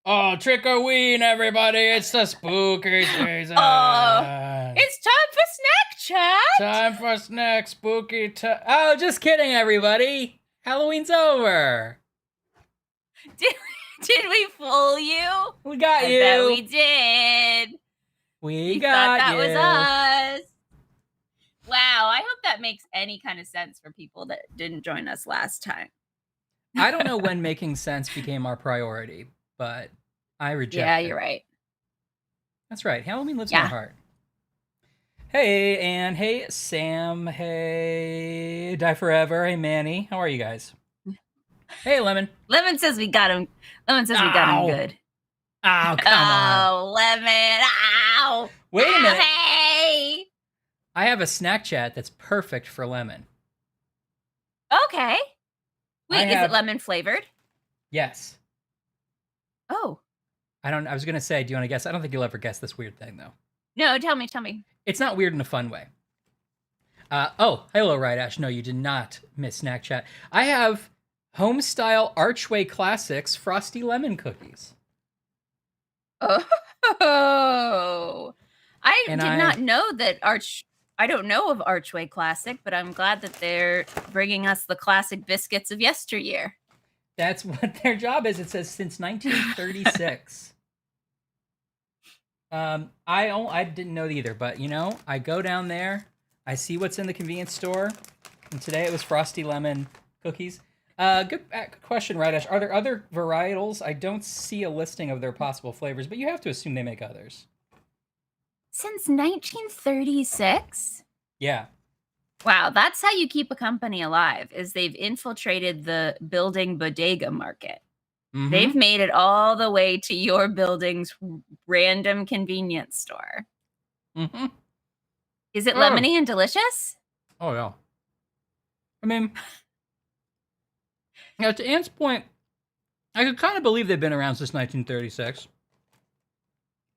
Oh, trick or ween, everybody! It's the spooky season. It's time for snack chat. Time for snack spooky time. Oh, just kidding, everybody. Halloween's over. Did we fool you? We got you. I bet we did. We thought that you. was us. Wow, I hope that makes any kind of sense for people that didn't join us last time. I don't know when making sense became our priority, but I reject it. Yeah, you're right. That's right. Halloween lives in our heart. Hey, Anne. Hey, Sam. Hey, Die Forever. Hey, Manny. How are you guys? Hey, Lemon. Lemon says we got him. Lemon says we got him good. Oh, come on. Oh, Lemon. Ow. Wait a minute. Hey. I have a snack chat that's perfect for Lemon. Okay. Wait, is it lemon flavored? Yes. Oh. I was going to say, do you want to guess? I don't think you'll ever guess this weird thing, though. No, tell me. It's not weird in a fun way. Hello, Right Ash. No, you did not miss snack chat. I have home-style Archway Classics Frosty Lemon Cookies. Oh. I did not know that I don't know of Archway Classic, but I'm glad that they're bringing us the classic biscuits of yesteryear. That's what their job is. It says since 1936. I didn't know either, but I go down there, I see what's in the convenience store, and today it was Frosty Lemon Cookies. Good question, Right Ash. Are there other varietals? I don't see a listing of their possible flavors, but you have to assume they make others. Since 1936? Yeah. Wow, that's how you keep a company alive, is they've infiltrated the building bodega market. Mm-hmm. They've made it all the way to your building's random convenience store. Mm-hmm. Is it lemony and delicious? Oh, yeah. I mean, to Anne's point, I could kind of believe they've been around since 1936.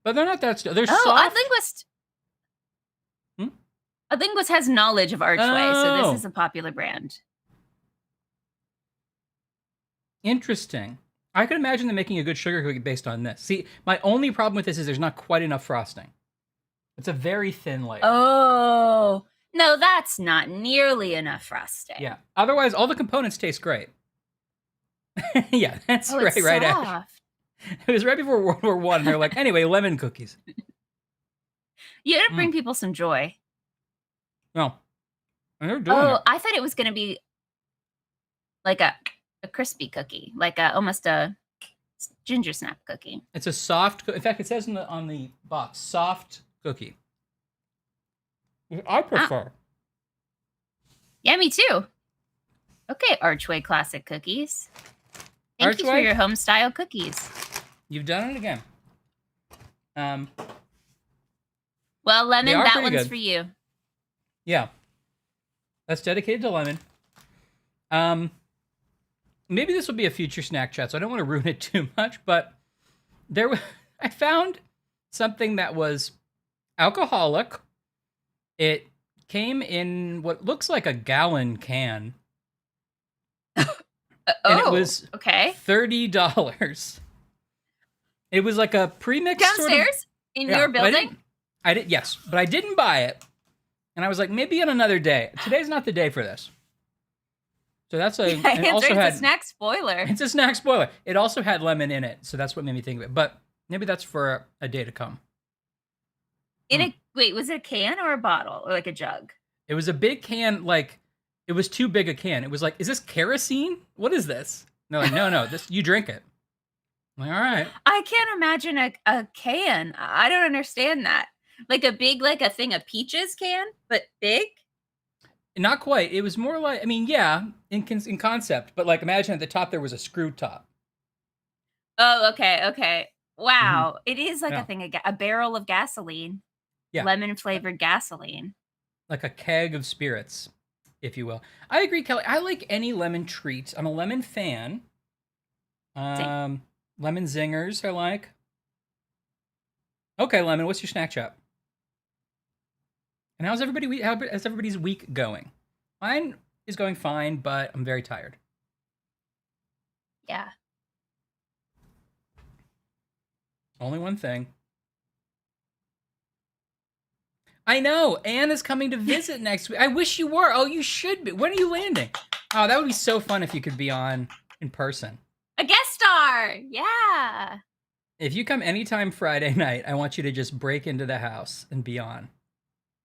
But they're not that... They're soft. Adlinguist has knowledge of Archway, so this is a popular brand. Interesting. I could imagine them making a good sugar cookie based on this. See, my only problem with this is there's not quite enough frosting. It's a very thin layer. Oh, no, that's not nearly enough frosting. Yeah. Otherwise, all the components taste great. Yeah, that's right, it's right. Soft. It was right before World War I, and they're like, anyway, lemon cookies. You gotta bring people some joy. No. And they're doing it. I thought it was going to be like a crispy cookie, like almost a ginger snap cookie. It's a soft, in fact, it says on the box, soft cookie. I prefer. Yeah, me too. Okay, Archway Classic Cookies. Thank you for your home style cookies. You've done it again. Well, Lemon, that one's good. For you. Yeah. That's dedicated to Lemon. Maybe this will be a future snack chat, so I don't want to ruin it too much, but I found something that was alcoholic. It came in what looks like a gallon can. And it was okay. $30. It was like a premixed Downstairs sort of, in your building? I did, yes, but I didn't buy it. And I was like, maybe on another day. Today's not the day for this. So that's a. Yeah, it's a snack spoiler. It's a snack spoiler. It also had lemon in it, so that's what made me think of it. But maybe that's for a day to come. Wait, was it a can or a bottle or like a jug? It was a big can, like it was too big a can. It was like, is this kerosene? What is this? No, like, no, this you drink it. I'm like, all right. I can't imagine a can. I don't understand that. Like a big, like a thing of peaches can, but big. Not quite. It was more like, I mean, yeah, in concept, but like imagine at the top there was a screw top. Oh, okay. Wow, It is like a thing, a barrel of gasoline. Yeah, lemon flavored gasoline. Like a keg of spirits, if you will. I agree, Kelly. I like any lemon treat. I'm a lemon fan. Lemon zingers, I like. Okay, Lemon, what's your snack shop? And how's everybody's week going? Mine is going fine, but I'm very tired. Yeah. Only one thing. I know. Anne is coming to visit next week. I wish you were. Oh, you should be. When are you landing? Oh, that would be so fun if you could be on in person. A guest star. Yeah. If you come anytime Friday night, I want you to just break into the house and be on.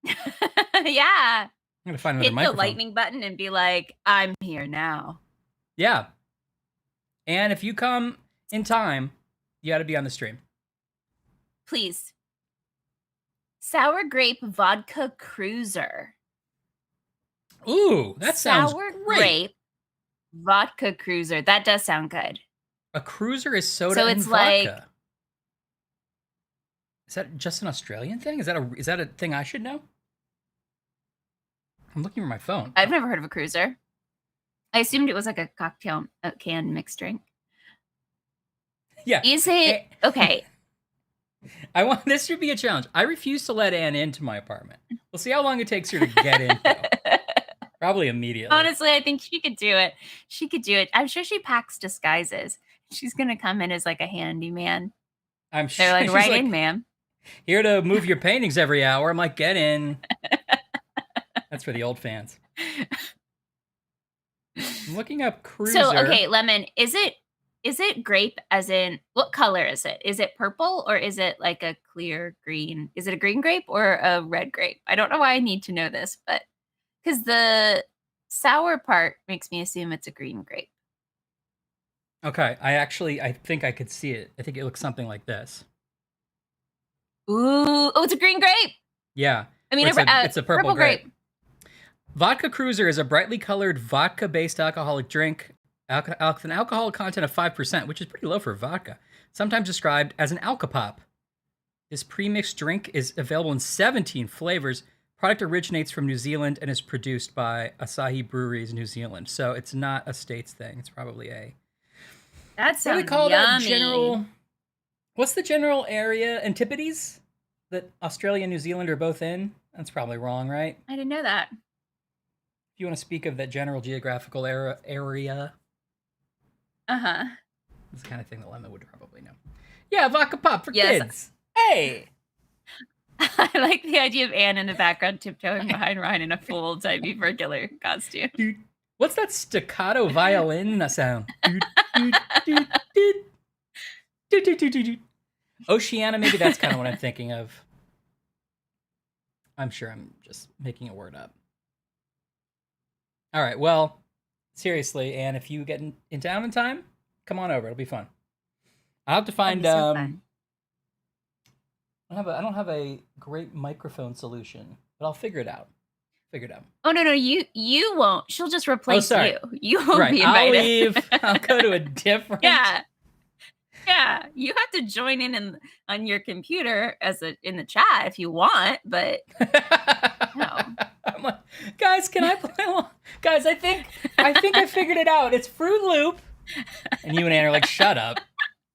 Yeah. I'm going to find another microphone. Hit the lightning button and be like, I'm here now. Yeah. And if you come in time, you got to be on the stream. Please. Sour grape vodka cruiser. Ooh, that sounds great. Sour great. Grape vodka cruiser. That does sound good. A cruiser is soda and vodka. Like, is that just an Australian thing? Is that a thing I should know? I'm looking for my phone. I've never heard of a cruiser. I assumed it was like a cocktail canned mixed drink. Yeah. Is it okay? This should be a challenge. I refuse to let Anne into my apartment. We'll see how long it takes her to get in. Probably immediately. Honestly, I think she could do it. She could do it. I'm sure she packs disguises. She's gonna come in as like a handyman. I'm sure. They're like, right in, ma'am. Here to move your paintings every hour. I'm like, get in. That's for the old fans. I'm looking up cruiser. So, okay, Lemon, is it grape as in, what color is it? Is it purple or is it like a clear green? Is it a green grape or a red grape? I don't know why I need to know this, but because the sour part makes me assume it's a green grape. Okay, I think I could see it. I think it looks something like this. Ooh, oh, it's a green grape. Yeah. I mean, it's a purple grape. Vodka Cruiser is a brightly colored vodka-based alcoholic drink with an alcohol content of 5%, which is pretty low for vodka, sometimes described as an alcopop. This pre-mixed drink is available in 17 flavors. Product originates from New Zealand and is produced by Asahi Breweries, New Zealand. So it's not a States thing. It's probably a... That sounds they call yummy. That general... What's the general area? Antipodes? That Australia and New Zealand are both in? That's probably wrong, right? I didn't know that. If you want to speak of that general geographical area... Uh-huh. It's the kind of thing that Lemon would probably know. Yeah, vodka pop for kids. Hey! I like the idea of Anne in the background tiptoeing behind Ryan in a full old-timey regular costume. Dude, what's that staccato violin sound? Oceania, maybe that's kind of what I'm thinking of. I'm sure I'm just making a word up. All right, well, seriously, Anne, if you get in town in time, come on over. It'll be fun. I'll have to find... So fun. I don't have a great microphone solution, but I'll figure it out. Oh, no, you won't. She'll just replace you. You won't be invited. I'll leave. I'll go to a different... Yeah, you have to join in on your computer in the chat if you want, but no. I'm like, guys, can I play along? Guys, I think I figured it out. It's Fruit Loop. And you and Anne are like, shut up.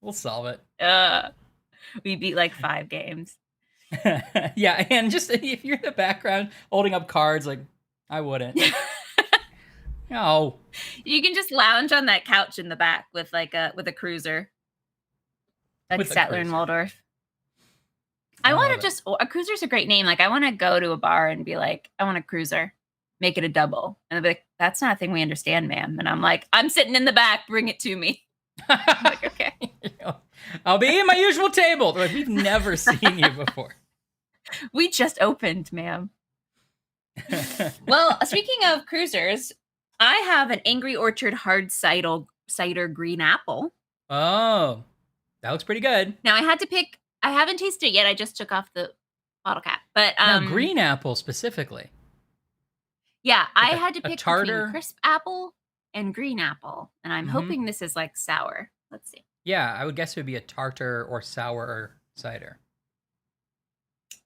We'll solve it. We beat like 5 games. Yeah, and just if you're in the background holding up cards, like, I wouldn't. Oh, You can just lounge on that couch in the back with a cruiser. Like with a Statler and cruiser. Waldorf. I I want love to it. just a cruiser's a great name. Like I want to go to a bar and be like, I want a cruiser. Make it a double. And they'll be like, that's not a thing we understand, ma'am. And I'm like, I'm sitting in the back, bring it to me. I'm like, okay. I'll be at my usual table. They're like, we've never seen you before. We just opened, ma'am. Well, speaking of cruisers, I have an Angry Orchard hard cider green apple. Oh, that looks pretty good. Now I had to pick. I haven't tasted it yet. I just took off the bottle cap. But Now, green apple specifically. yeah, I Like had to a pick tartar? between crisp apple and green apple, and I'm hoping this is like sour. Let's see. Yeah, I would guess it would be a tartar or sour cider.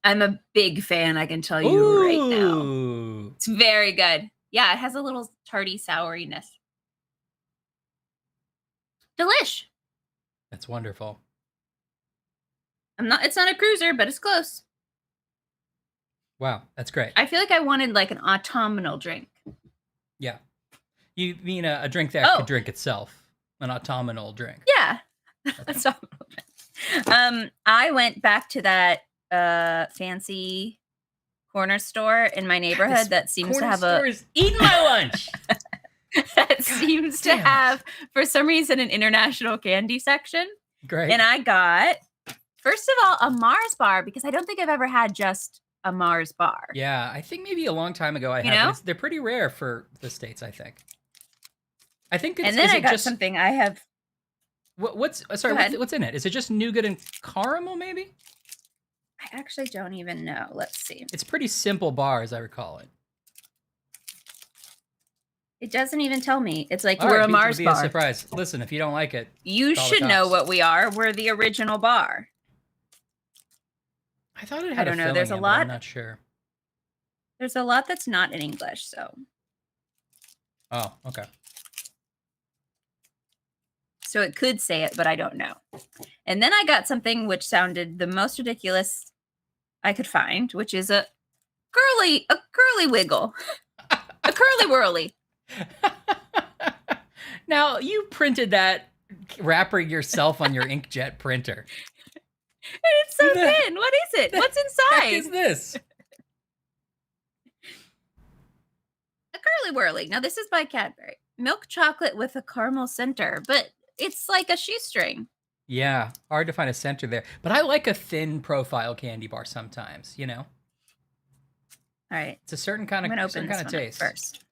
I'm a big fan. I can tell you right now. Ooh. It's very good. Yeah, it has a little tarty souriness. Delish. That's wonderful. It's not a cruiser, but it's close. Wow, that's great. I feel like I wanted like an autumnal drink. Yeah. You mean a drink that could drink itself, an autumnal drink. Yeah. Autumnal drink. I went back to that fancy corner store in my neighborhood that seems to have eating my lunch. that seems to have, for some reason, an international candy section. Great. And I got, first of all, a Mars bar, because I don't think I've ever had just a Mars bar. Yeah, I think maybe a long time ago I had. They're pretty rare for the States, I think. It's, and then I got something I have. What's in it? Is it just nougat and caramel, maybe? I actually don't even know. Let's see. It's pretty simple bar, as I recall it. It doesn't even tell me. It's like we're a Mars bar. Be a surprise. Listen, if you don't like it, you should know what we are. We're the original bar. I thought it had. I don't know. There's a lot. I'm not sure. There's a lot that's not in English, so. Oh, okay. So it could say it, but I don't know. And then I got something which sounded the most ridiculous I could find, which is a curly wiggle, a curly whirly. Now, you printed that wrapper yourself on your inkjet printer. It's so thin. What is it? What's inside? What is this? A curly whirly. Now, this is by Cadbury. Milk chocolate with a caramel center, but it's like a shoestring. Yeah, hard to find a center there. But I like a thin profile candy bar sometimes, you know? All right. It's a certain kind of taste. First.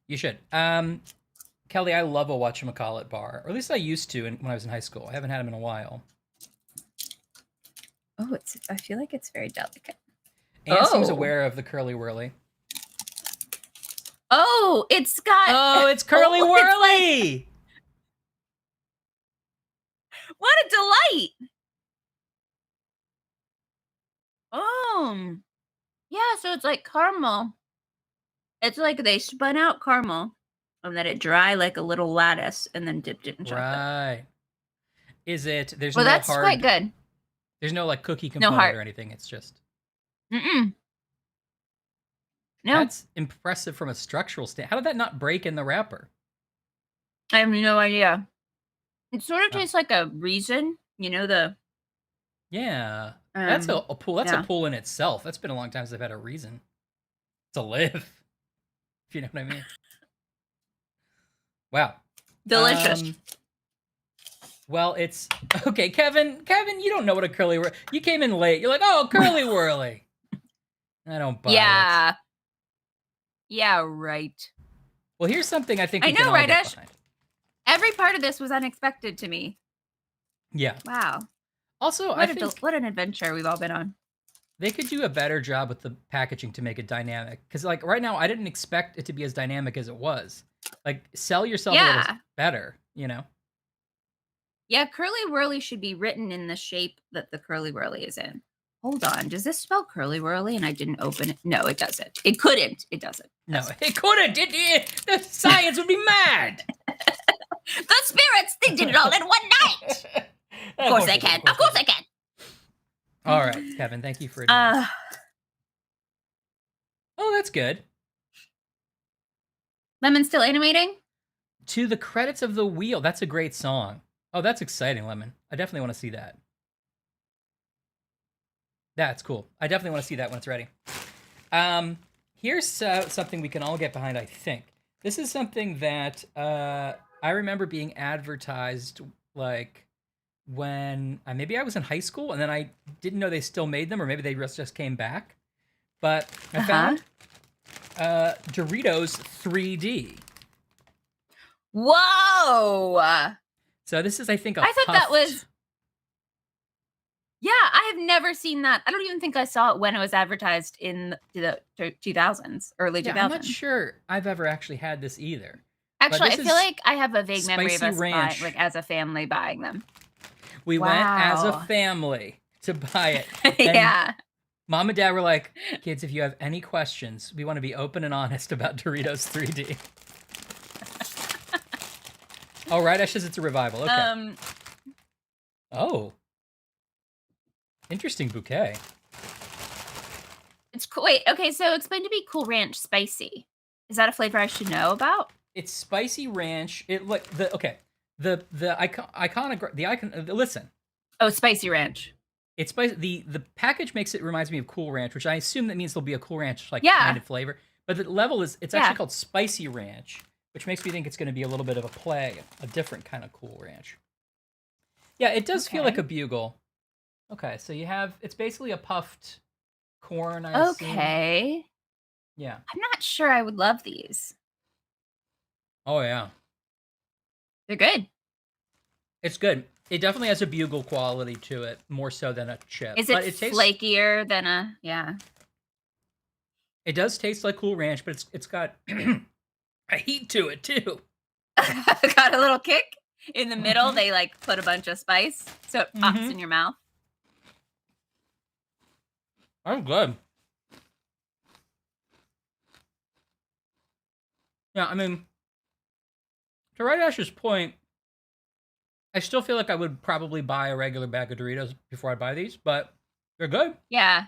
You should. Kelly, I love a whatchamacallit bar. Or at least I used to when I was in high school. I haven't had them in a while. Oh, I feel like it's very delicate. Anne seems aware of the curly whirly. Oh, it's got... Oh, it's curly whirly! What a delight! Yeah, so it's like caramel. It's like they spun out caramel and let it dry like a little lattice and then dipped it in chocolate. Right. Is it... Well, that's quite good. There's no like cookie component or anything. It's just... No. That's impressive from a structural standpoint. How did that not break in the wrapper? I have no idea. It sort of tastes like a Reason, you know, the... Yeah. That's a pull. That's a pull in itself. That's been a long time since I've had a Reason to live. If you know what I mean. Wow. Delicious. Well, it's... Okay, Kevin, you don't know what a curly whirly... You came in late. You're like, oh, curly whirly. I don't buy it. Yeah, right. Well, here's something I think we I know, can all right, get Ash? behind. Every part of this was unexpected to me. Yeah. Wow. Also, what an adventure we've all been on. They could do a better job with the packaging to make it dynamic. Because, like, right now, I didn't expect it to be as dynamic as it was. Like, sell yourself a little better, you know? Yeah, curly whirly should be written in the shape that the curly whirly is in. Hold on. Does this spell curly whirly? And I didn't open it. No, it doesn't. It couldn't. It doesn't. No, it couldn't. The science would be mad. The spirits, they did it all in one night. Of course they can. Of course they can. All right, Kevin, thank you for advice. Oh, that's good. Lemon's still animating? To the Credits of the Wheel. That's a great song. Oh, that's exciting, Lemon. I definitely want to see that. That's cool. I definitely want to see that when it's ready. Here's something we can all get behind, I think. This is something that I remember being advertised like when maybe I was in high school and then I didn't know they still made them, or maybe they just came back. But I found Doritos 3D. Whoa! So this is, I think, I thought that was... Yeah, I have never seen that. I don't even think I saw it when it was advertised in the 2000s, early 2000s. I'm not sure I've ever actually had this either. Actually, I feel like I have a vague memory of us buying, like as a family buying them. We went as a family to buy it. Yeah. Mom and Dad were like, kids, if you have any questions, we want to be open and honest about Doritos 3D. Oh, right, Ash says it's a revival. Okay. Oh. Interesting bouquet. It's cool. Wait, okay, so explain to me Cool Ranch Spicy. Is that a flavor I should know about? It's spicy ranch. It like the icon. Listen. Oh, Spicy Ranch. It's spicy. The package reminds me of Cool Ranch, which I assume that means there'll be a Cool Ranch kind of flavor. But the level is actually called Spicy Ranch, which makes me think it's going to be a little bit of a different kind of Cool Ranch. Yeah, it does feel like a bugle. Okay, so it's basically a puffed corn, I assume. Okay. Yeah. I'm not sure I would love these. Oh, yeah. They're good. It's good. It definitely has a bugle quality to it, more so than a chip. Is it flakier than a... Yeah. It does taste like Cool Ranch, but it's got a heat to it, too. Got a little kick. In the middle, they like put a bunch of spice, so it pops in your mouth. I'm good. Yeah, I mean, to Right Ash's point, I still feel like I would probably buy a regular bag of Doritos before I buy these, but they're good. Yeah.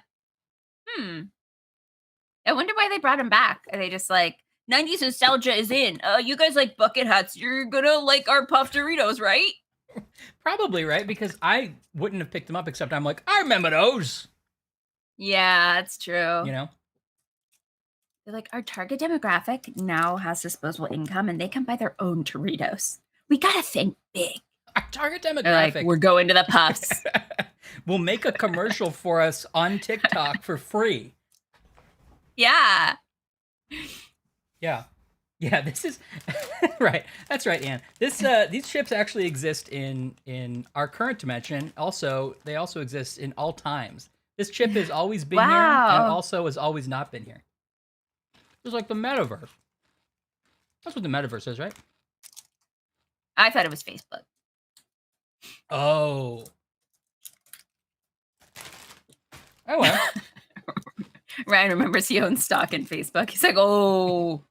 I wonder why they brought them back. Are they just like, 90s nostalgia is in. You guys like bucket hats. You're gonna like our puffed Doritos, right? Probably, right? Because I wouldn't have picked them up, except I'm like, I remember those. Yeah, that's true. You know? They're like, our target demographic now has disposable income and they can buy their own Doritos. We gotta think big. Our target demographic. Like, we're going to the puffs. We'll make a commercial for us on TikTok for free. Yeah. Yeah. Yeah, this is right. That's right, Anne. These chips actually exist in our current dimension. Also, they also exist in all times. This chip has always been here and also has always not been here. It's like the metaverse. That's what the metaverse is, right? I thought it was Facebook. Oh. Oh well. Ryan remembers he owns stock in Facebook. He's like, oh,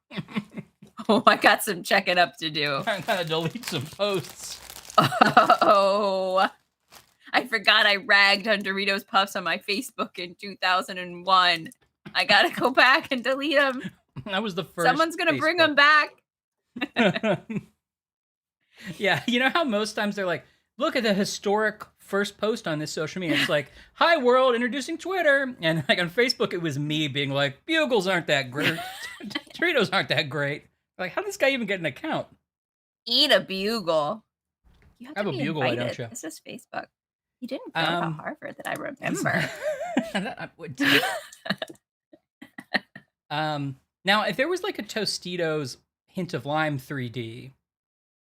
I got some checking up to do. I gotta delete some posts. Oh, I forgot I ragged on Doritos Puffs on my Facebook in 2001. I gotta go back and delete them. That was the first. Someone's gonna bring them back. Yeah, you know how most times they're like, look at the historic first post on this social media. It's like, hi world, introducing Twitter. And like on Facebook, it was me being like, bugles aren't that great. Doritos aren't that great. Like, how did this guy even get an account? Eat a bugle. You have a bugle, why don't you? This is Facebook. You didn't go to Harvard that I remember. I would now, if there was like a Tostitos hint of lime 3D,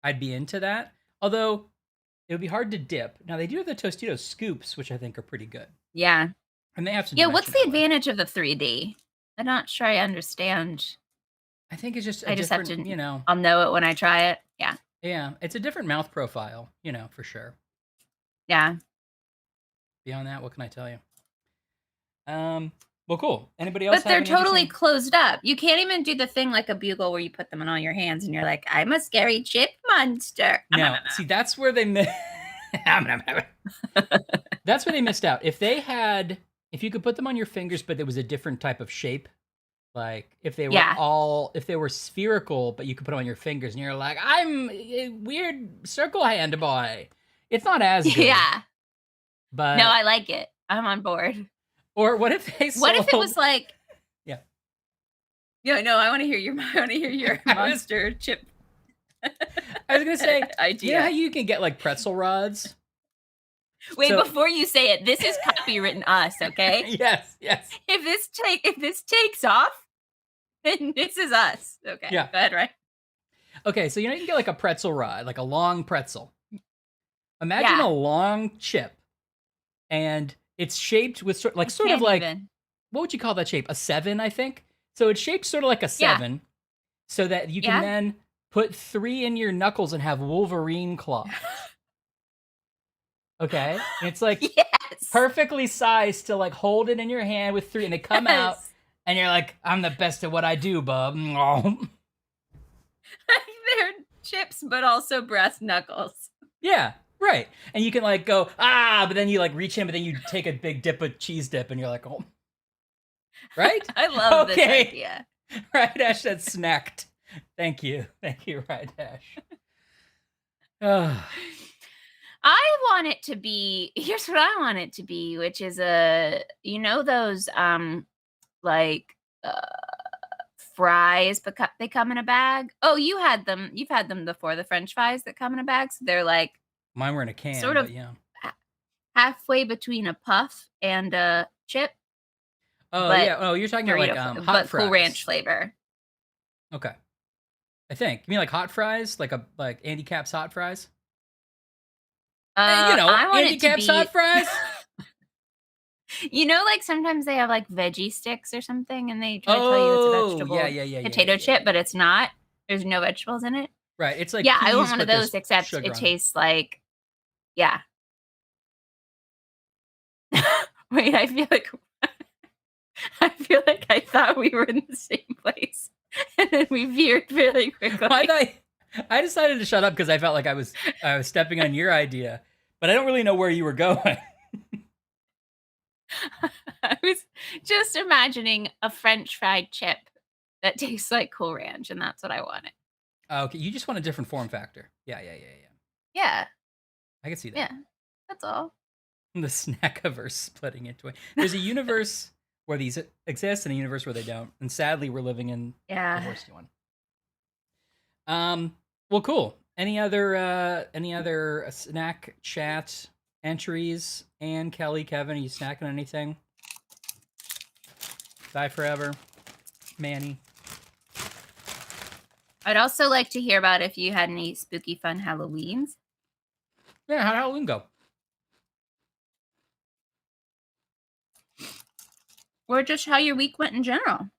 I'd be into that. Although it would be hard to dip. Now they do have the Tostitos scoops, which I think are pretty good. Yeah, and they have some. Yeah, what's the advantage of the 3D? I'm not sure I understand. I think it's just I just have to, you know. I'll know it when I try it. Yeah. Yeah, it's a different mouth profile, you know, for sure. Yeah. Beyond that, what can I tell you? Well, cool. Anybody else? But they're totally closed up. You can't even do the thing like a bugle where you put them in all your hands and you're like, I'm a scary chip monster. No, see, that's where they that's where they missed out. If you could put them on your fingers, but there was a different type of shape, Like if they were Yeah. if they were spherical, but you could put them on your fingers, and you're like, I'm a weird circle hand boy. It's not as good, Yeah. No, but I like it. I'm on board. or what if they What if it was sold? like, Yeah, yeah, no, I want to hear your I want to hear your I was monster chip I was gonna say, you know how idea. you can get like pretzel rods? Wait, So before you say it, this is copywritten us, okay? yes, If this takes off, then this is us. Okay, yeah. go ahead, right? Okay, so you know you can get like a pretzel rod, like a long pretzel. Imagine a Yeah, long chip, and it's shaped with I sort of can't like even. what would you call that shape? A seven, I think. So it's shaped sort of like a Yeah, seven, so that you can yeah. then put 3 in your knuckles and have Wolverine claws. Okay, and it's like Yes. perfectly sized to like hold it in your hand with 3, and they come out, Yes. and you're like, I'm the best at what I do, bub. They're chips, but also brass knuckles. Yeah, right. And you can like go but then you like reach in, but then you take a big dip of cheese dip, and you're like, oh, right? I love this Okay, idea. right. Ash said snacked. Thank you, right, Ash. Ah, I want it to be here's what I want it to be, which is a those like fries, but they come in a bag. Oh, you've had them before, the French fries that come in a bag. So they're like mine were in a can, sort but of yeah. ha- halfway between a puff and a chip, Oh but yeah. Oh, you're talking about like Dorito, hot but Cool Ranch fries. flavor. Okay, I think you mean like hot fries, like Andy Cap's hot fries. I want Andy it to Cap's be hot fries. like sometimes they have like veggie sticks or something and they try to tell you it's a Oh yeah, vegetable yeah, yeah, yeah, yeah, potato yeah, chip, yeah. but it's not. There's no vegetables in it. Right. It's like Yeah, I want peas, one of but those, there's except sugar it on them. tastes like, yeah. Wait, I feel like I thought we were in the same place, and then we veered really quickly. I decided to shut up because I felt like I was stepping on your idea, but I don't really know where you were going. I was just imagining a French fried chip that tastes like Cool Ranch, and that's what I wanted. Okay, you just want a different form factor. Yeah, yeah, yeah, yeah. Yeah, I can see that. yeah, that's all. The snackiverse splitting into it. There's a universe where these exist and a universe where they don't, and sadly, we're living in the Yeah. horsey one. Well, cool. Any other snack chat entries? Ann, Kelly, Kevin, are you snacking on anything? Die Forever, Manny. I'd also like to hear about if you had any spooky fun Halloweens. Yeah, how'd Halloween go? Or just how your week went in general.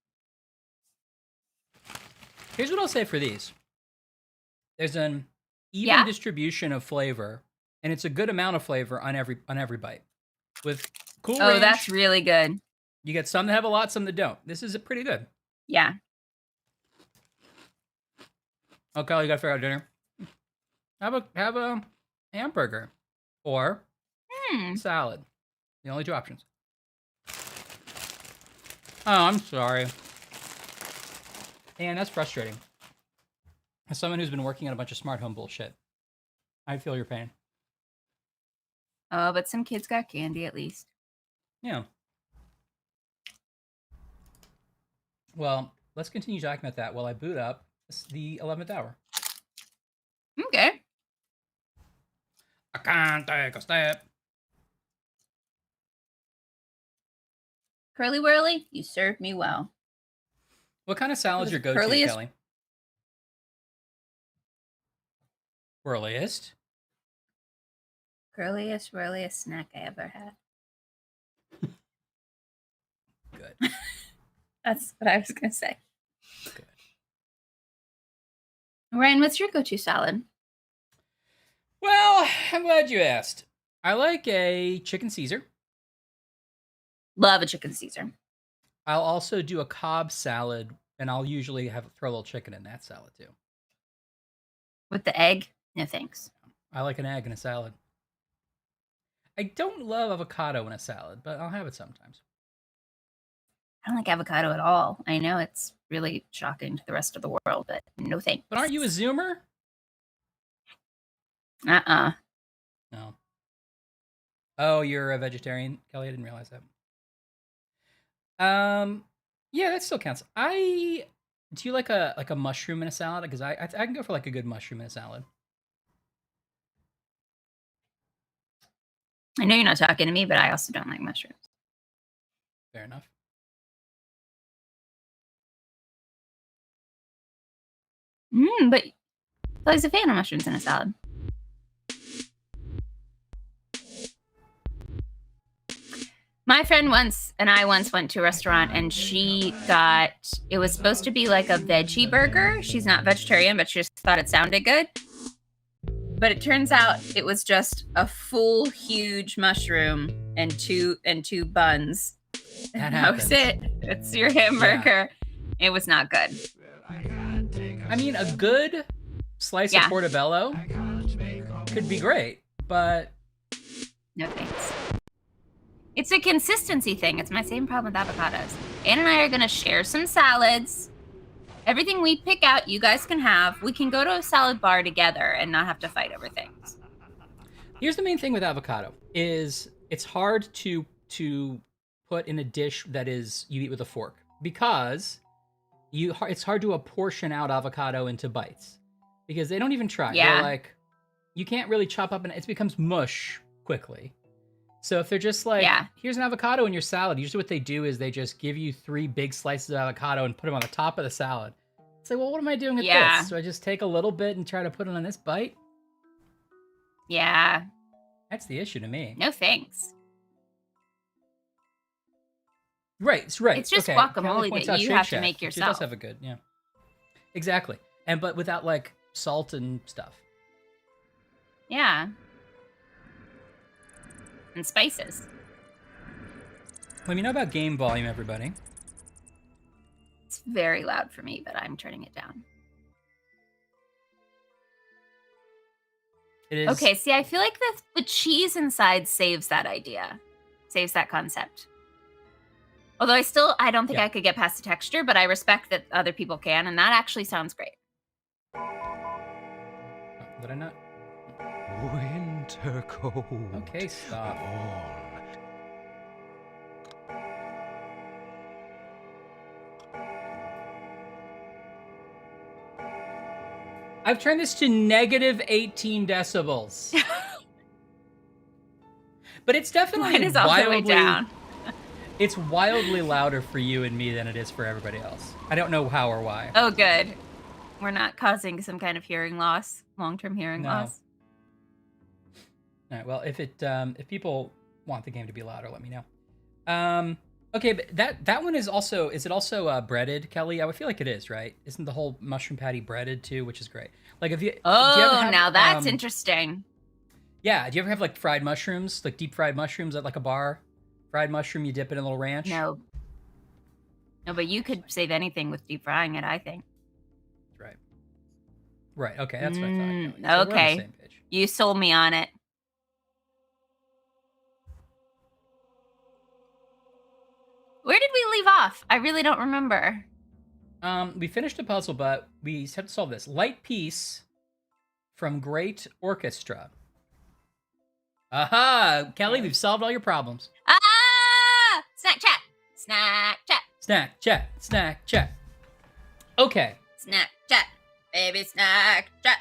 Here's what I'll say for these. There's an even Yeah? distribution of flavor, and it's a good amount of flavor on every bite. With Cool Oh, Ranch, that's really good. you get some that have a lot, some that don't. This is pretty good. Yeah. Okay, you gotta figure out dinner. Have a hamburger or salad. The only 2 options. Oh, I'm sorry. And that's frustrating. As someone who's been working on a bunch of smart home bullshit, I feel your pain. Oh, but some kids got candy at least. Yeah. Well, let's continue talking about that while I boot up the 11th hour. Okay. I can't take a step. Curly Whirly, you served me well. What kind of salad's your go-to, Curliest- Kelly? Whirliest. Curliest, whirliest snack I ever had. Good. That's what I was going to say. Good. Ryan, what's your go-to salad? Well, I'm glad you asked. I like a chicken Caesar. Love a chicken Caesar. I'll also do a Cobb salad, and I'll usually throw a little chicken in that salad too. With the egg? No thanks. I like an egg in a salad. I don't love avocado in a salad, but I'll have it sometimes. I don't like avocado at all. I know it's really shocking to the rest of the world, but no thanks. But aren't you a Zoomer? Uh-uh. No. Oh, you're a vegetarian, Kelly? I didn't realize that. Yeah, that still counts. Do you like a mushroom in a salad? Because I can go for like a good mushroom in a salad. I know you're not talking to me, but I also don't like mushrooms. Fair enough. But Kelly's a fan of mushrooms in a salad. My friend and I once went to a restaurant and it was supposed to be like a veggie burger. She's not vegetarian, but she just thought it sounded good. But it turns out it was just a full, huge mushroom and two buns. That was it. It's your hamburger. Yeah. It was not good. I mean, a good slice of portobello could be great, but no thanks. It's a consistency thing. It's my same problem with avocados. Anne and I are going to share some salads. Everything we pick out, you guys can have. We can go to a salad bar together and not have to fight over things. Here's the main thing with avocado is it's hard to put in a dish that is you eat with a fork because it's hard to apportion out avocado into bites because they don't even try. Yeah. They're like, you can't really chop up and it becomes mush quickly. So if they're just like, here's an avocado in your salad, usually what they do is they just give you 3 big slices of avocado and put them on the top of the salad. It's like, well, what am I doing with this? So I just take a little bit and try to put it on this bite? Yeah. That's the issue to me. No thanks. Right. It's just guacamole that you have to make yourself. She does have a good, exactly. But without like salt and stuff. Yeah. And spices. Let me know about game volume, everybody. It's very loud for me, but I'm turning it down. It is. Okay, see, I feel like the cheese inside saves that idea. Saves that concept. Although I don't think I could get past the texture, but I respect that other people can, and that actually sounds great. Did I not? Winter cold. Okay, stop. I've turned this to negative 18 decibels. But it's definitely Mine is all the way down. It's wildly louder for you and me than it is for everybody else. I don't know how or why. Oh, good. We're not causing some kind of hearing loss, long-term hearing loss. All right. Well, if people want the game to be louder, let me know. Okay, but that one is it also breaded, Kelly? I would feel like it is, right? Isn't the whole mushroom patty breaded too, which is great? Like if you do you ever have, now that's interesting. Yeah, do you ever have like fried mushrooms, like deep fried mushrooms at like a bar? Fried mushroom, you dip it in a little ranch? No, but you could save anything with deep frying it, I think. Right. Okay, that's what I thought. So okay. You sold me on it. Where did we leave off? I really don't remember. We finished a puzzle, but we had to solve this. Light piece from Great Orchestra. Aha! Kelly, we've solved all your problems. Snack chat. Snack chat. Snack chat. Snack chat. Okay. Snack chat. Baby snack chat.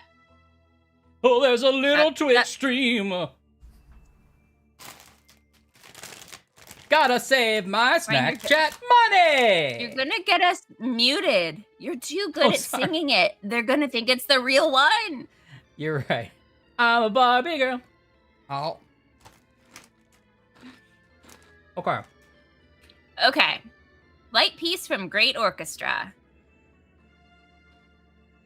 Oh, there's a little Twitch stream. Gotta save my snack chat money. You're gonna get us muted. You're too good at singing it. They're gonna think it's the real one. You're right. I'm a Barbie girl. Oh. Okay. Okay. Light piece from Great Orchestra.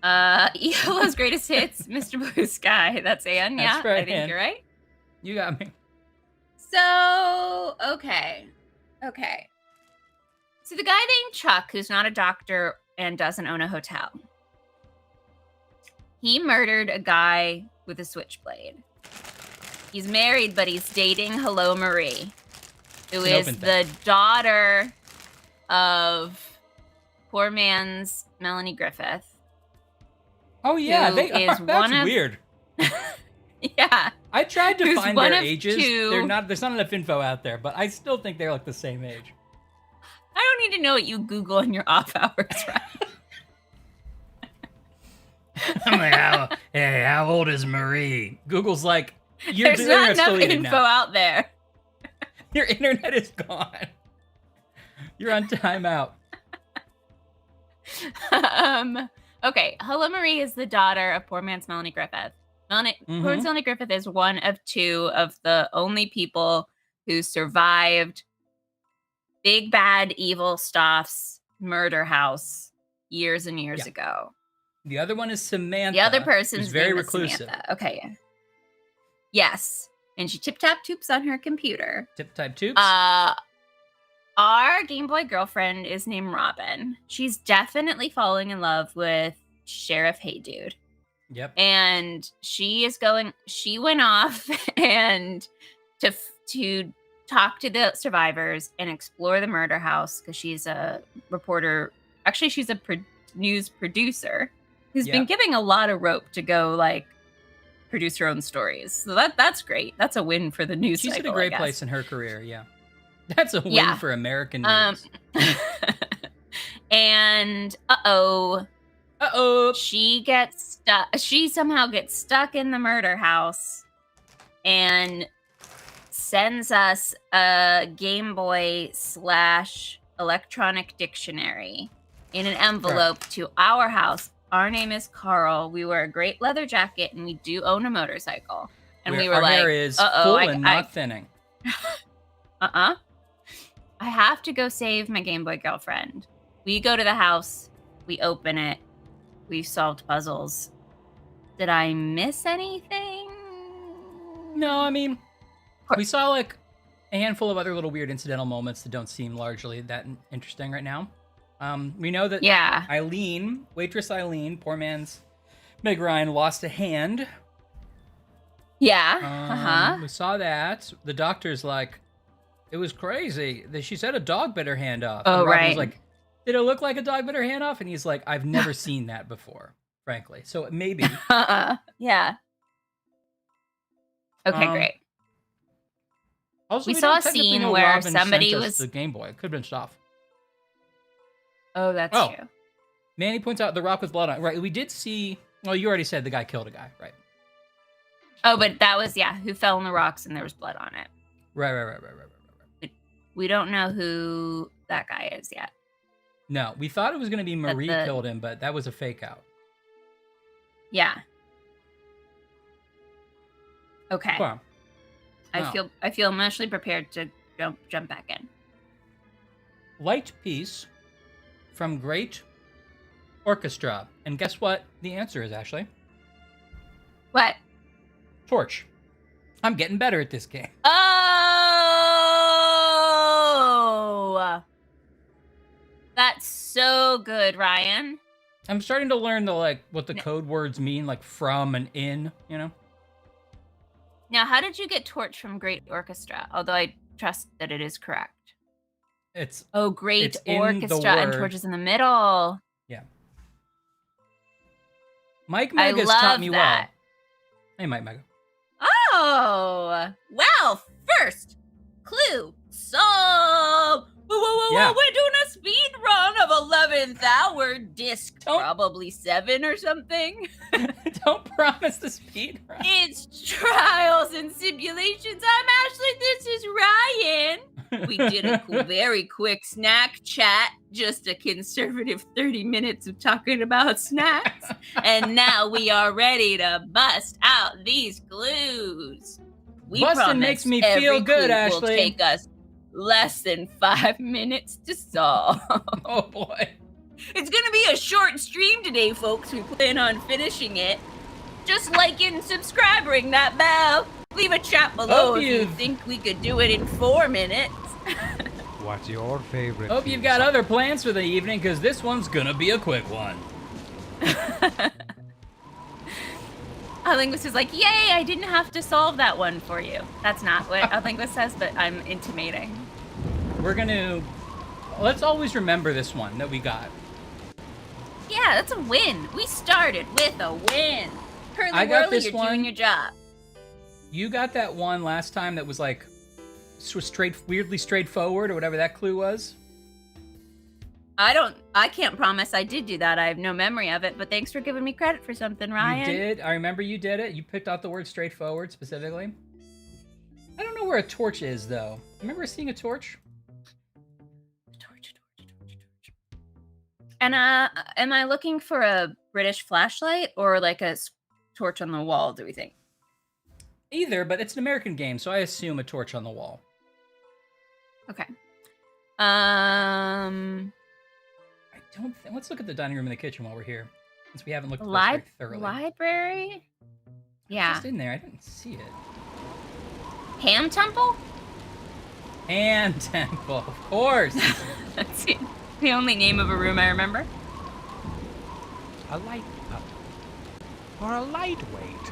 ELO's greatest hits, Mr. Blue Sky. That's Anne, yeah? That's right, I think Anne. you're right. You got me. So, okay. So the guy named Chuck, who's not a doctor and doesn't own a hotel, he murdered a guy with a switchblade. He's married, but he's dating Hello Marie, who is the daughter of poor man's Melanie Griffith. Oh yeah, Who they is are. That's one of- weird. Yeah. I tried to Who's find one their of ages. two- There's not enough info out there, but I still think they're like the same age. I don't need to know what you Google in your off hours, right? I'm like, how old is Marie? Google's like, There's not enough info now. out there. Your internet is gone. You're on timeout. Okay, Hello Marie is the daughter of poor man's Melanie Griffith. Poor man's Melanie Griffith is one of two of the only people who survived Big Bad Evil Stoff's murder house years and years ago. The other one is Samantha. The other person's who's very name reclusive. is Samantha. Okay. Yes. And she tip-tap-toops on her computer. Tip-type tubes. Our Game Boy girlfriend is named Robin. She's definitely falling in love with Sheriff Heydude. Yep. And she went off and to talk to the survivors and explore the murder house because she's a reporter. Actually, she's a news producer who's been giving a lot of rope to go like produce her own stories. So that's great. That's a win for the news. She's cycle, in a great place in her career. Yeah. That's a win for American news. And she gets stuck. She somehow gets stuck in the murder house and sends us a Game Boy / electronic dictionary in an envelope to our house. Our name is Carl. We wear a great leather jacket and we do own a motorcycle. And we were our like, hair is full and not thinning. I have to go save my Game Boy girlfriend. We go to the house. We open it. We've solved puzzles. Did I miss anything? No, I mean, we saw like a handful of other little weird incidental moments that don't seem largely that interesting right now. We know that Eileen, waitress Eileen, poor man's Meg Ryan, lost a hand. Yeah. We saw that. The doctor's like, it was crazy. She said a dog bit her hand off. Oh, and Robin right. was like, did it look like a dog bit her hand off? And he's like, I've never seen that before, frankly. So maybe. Yeah. Okay, great. Also, we saw a scene where Robin somebody sent us was the Game Boy. It could have been stuff. Oh, that's true. Manny points out the rock with blood on it. Right, we did see... Well, you already said the guy killed a guy, right? Oh, but that was, who fell in the rocks and there was blood on it. Right. We don't know who that guy is yet. No, we thought it was going to be Marie killed him, but that was a fake out. Yeah. Okay. Wow. I feel emotionally prepared to jump back in. Light piece from Great Orchestra. And guess what the answer is, Ashley? What? Torch. I'm getting better at this game. Oh! That's so good, Ryan. I'm starting to learn what the code words mean, like from and in, you know? Now, how did you get Torch from Great Orchestra? Although I trust that it is correct. It's Great Orchestra and Torch is in the middle. Yeah. Mike Megas taught me well. Hey, Mike Mega. Oh, well, first clue solved. Whoa, we're doing a speed run of 11th hour disc, probably 7 or something. Don't promise the speed run. It's Trials and Simulations. I'm Ashley, this is Ryan. We did a very quick snack chat, just a conservative 30 minutes of talking about snacks. And now we are ready to bust out these clues. Bustin' makes me feel good, Ashley. Will take us less than 5 minutes to solve. Oh boy. It's gonna be a short stream today, folks. We plan on finishing it. Just like and subscribe, ring that bell. Leave a chat below if you think we could do it in 4 minutes. What's your favorite? Hope you've got other plans for the evening, because this one's gonna be a quick one. Linguist is like, yay, I didn't have to solve that one for you. That's not what Linguist says, but I'm intimating. We're gonna let's always remember this one that we got. Yeah, that's a win. We started with a win. Curly I got Whirly, this you're one. doing your job. You got that one last time that was like weirdly straightforward or whatever that clue was. I can't promise I did do that. I have no memory of it, but thanks for giving me credit for something, Ryan. You did. I remember you did it. You picked out the word straightforward specifically. I don't know where a torch is though. Remember seeing a torch? Torch. And am I looking for a British flashlight or like a torch on the wall, do we think? Either, but it's an American game, so I assume a torch on the wall. Okay. I don't think. Let's look at the dining room and the kitchen while we're here, since we haven't looked at this very thoroughly. Library? Yeah. Just in there. I didn't see it. Ham Temple? And Temple, of course. That's the only name of a room I remember. A light pup. Or a lightweight.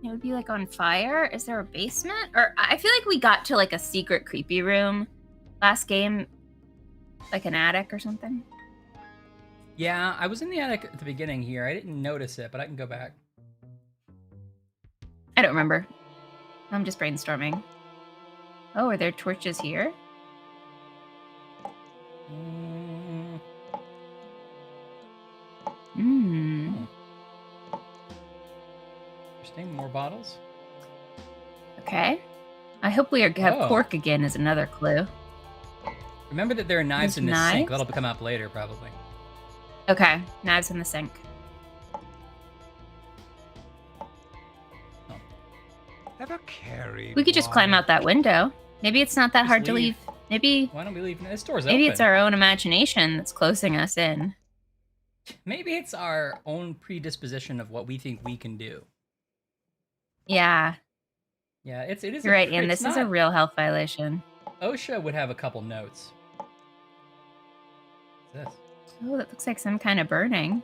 It would be like on fire. Is there a basement? Or I feel like we got to like a secret creepy room last game, like an attic or something. Yeah, I was in the attic at the beginning here. I didn't notice it, but I can go back. I don't remember. I'm just brainstorming. Oh, are there torches here? Interesting. More bottles. Okay. I hope we have Oh. pork again is another clue. Remember that there are knives There's in this sink. knives? That'll come up later, probably. Okay, knives in the sink. Ever carried We could just climb one? out that window. Maybe it's not that Just hard to leave. leave. Maybe Why don't we leave? This door's maybe open. it's our own imagination that's closing us in. Maybe it's our own predisposition of what we think we can do. Yeah, Yeah, it is. you're right, Ian. It's This is a not- real health violation. OSHA would have a couple notes. What's this? Oh, that looks like some kind of burning.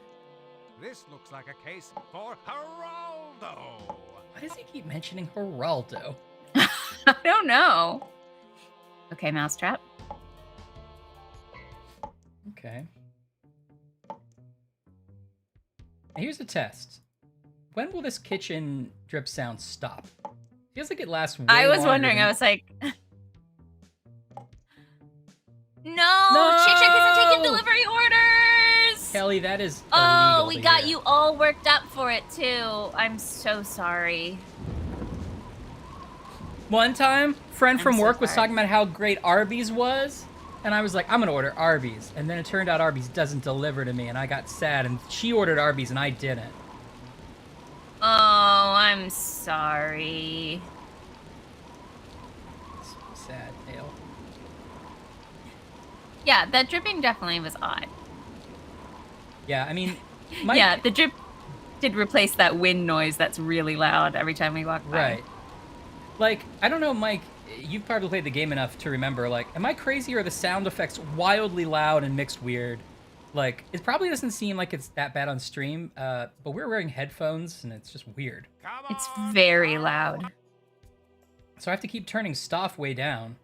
This looks like a case for Geraldo. Why does he keep mentioning Geraldo? I don't know. Okay, mousetrap. Okay. Now here's the test. When will this kitchen drip sound stop? Feels like it lasts way I was longer wondering. than- I was like, no, Chick Chick isn't taking delivery orders. Kelly, that is Oh, illegal we to got hear. you all worked up for it too. I'm so sorry. One time, friend I'm from so work was sorry. talking about how great Arby's was, and I was like, I'm gonna order Arby's. And then it turned out Arby's doesn't deliver to me, and I got sad, and she ordered Arby's and I didn't. Oh, I'm sorry. It's a sad tale. Yeah, that dripping definitely was odd. Yeah, I mean, Mike, Yeah, the drip did replace that wind noise that's really loud every time we walk by. right. Like, I don't know, Mike, you've probably played the game enough to remember, like, am I crazy or are the sound effects wildly loud and mixed weird? Like, it probably doesn't seem like it's that bad on stream, but we're wearing headphones and it's just weird. Come It's on, very Geraldo. loud. So I have to keep turning stuff way down.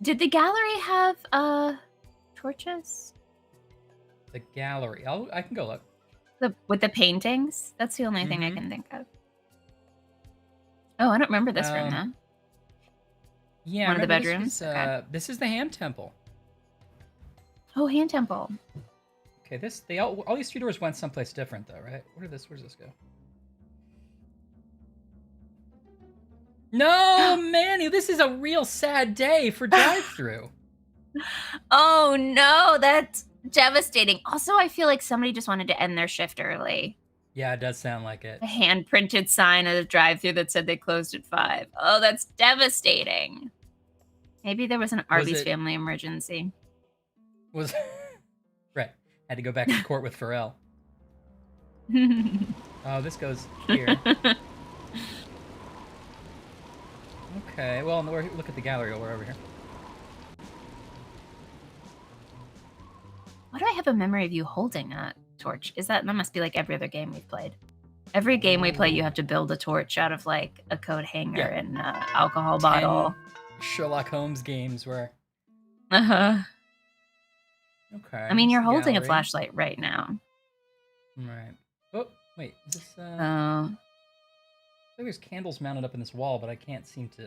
Did the gallery have torches? The gallery. I can go look. With the paintings? That's the only thing I Mhm. can think of. Oh, I don't remember this room Um, though. Yeah, One of the remember bedrooms? Okay. This is the Ham Temple. Oh, hand temple. Okay, all these 3 doors went someplace different though, right? Where's this go? No, Manny, this is a real sad day for drive-through. Oh no, that's devastating. Also, I feel like somebody just wanted to end their shift early. Yeah, it does sound like it. A hand printed sign at a drive through that said they closed at 5. Oh, that's devastating. Maybe there was an Arby's it- family emergency. Was right. Had to go back to court with Pharrell. Oh, this goes here. Okay, well, look at the gallery. We're over here. Why do I have a memory of you holding a torch? That must be like every other game we've played. Every game we play, you have to build a torch out of like a coat hanger Yeah. and an alcohol 10 bottle. Sherlock Holmes games where. Uh-huh. Okay. I mean, this you're is the holding a gallery. flashlight right now. Right. Oh, wait. Is this? Oh. I think there's candles mounted up in this wall, but I can't seem to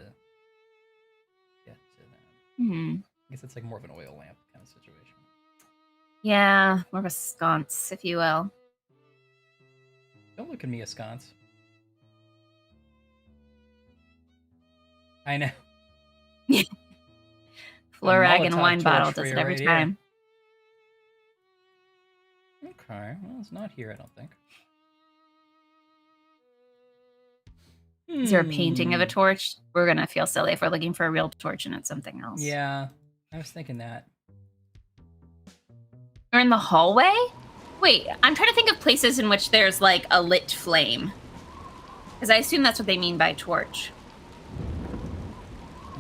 get to that. Hmm. I guess it's like more of an oil lamp kind of situation. Yeah, more of a sconce, if you will. Don't look at me askance. I know. Floor rag and Molotov wine bottle torch for does it you every right here. time. Okay. Well, it's not here, I don't think. Is there a painting of a Hmm. torch? We're gonna feel silly if we're looking for a real torch and it's something else. Yeah, I was thinking that. Or in the hallway? Wait, I'm trying to think of places in which there's like a lit flame. Because I assume that's what they mean by torch.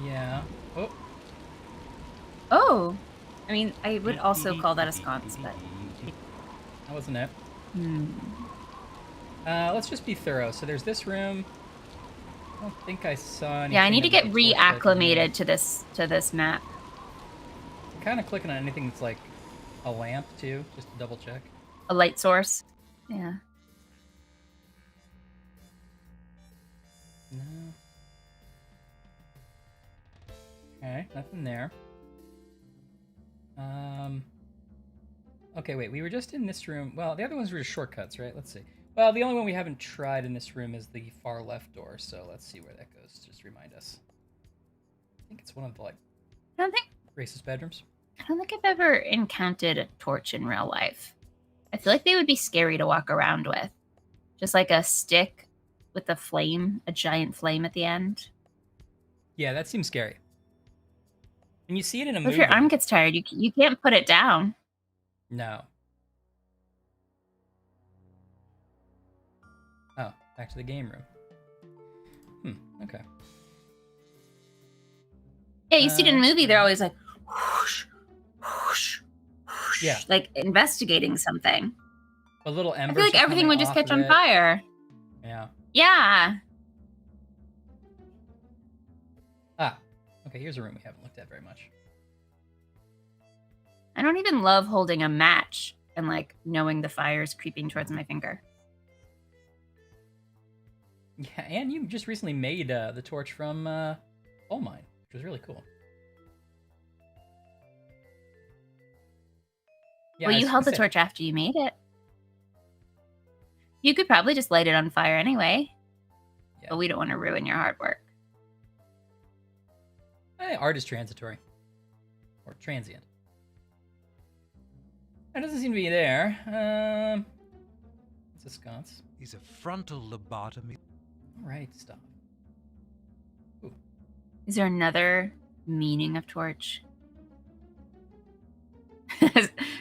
Yeah. Oh. Oh. I mean, I would also call that a sconce, but. That wasn't it. Hmm. Let's just be thorough. So there's this room. I don't think I saw anything. Yeah, I need to about get the torch that I can use. reacclimated to this map. I'm kind of clicking on anything that's like a lamp too, just to double check. A light source. Yeah. No. Okay, nothing there. Okay, wait. We were just in this room. Well, the other ones were just shortcuts, right? Let's see. Well, the only one we haven't tried in this room is the far left door. So let's see where that goes. Just remind us. I think it's one of the like I don't think racist bedrooms. I've ever encountered a torch in real life. I feel like they would be scary to walk around with. Just like a stick with a flame, a giant flame at the end. Yeah, that seems scary. And you see it in a If movie. your arm gets tired, you can't put it down. No. Oh, back to the game room. Okay. Yeah, you see it in a movie, they're always like, whoosh, whoosh, whoosh, Yeah. like investigating something. A little I embers. feel like are everything coming would just off catch of on it. fire. Yeah. Yeah. Ah. Okay, here's a room we haven't looked at very much. I don't even love holding a match and like knowing the fire's creeping towards my finger. Yeah, and you just recently made the torch from Coal Mine, which was really cool. Yeah, Well, I you was held the gonna say- torch after you made it. You could probably just light it on fire anyway. Yeah. But we don't want to ruin your hard work. Art is transitory. Or transient. That doesn't seem to be there. It's a sconce. Is a frontal lobotomy. Alright, stop. Is there another meaning of torch?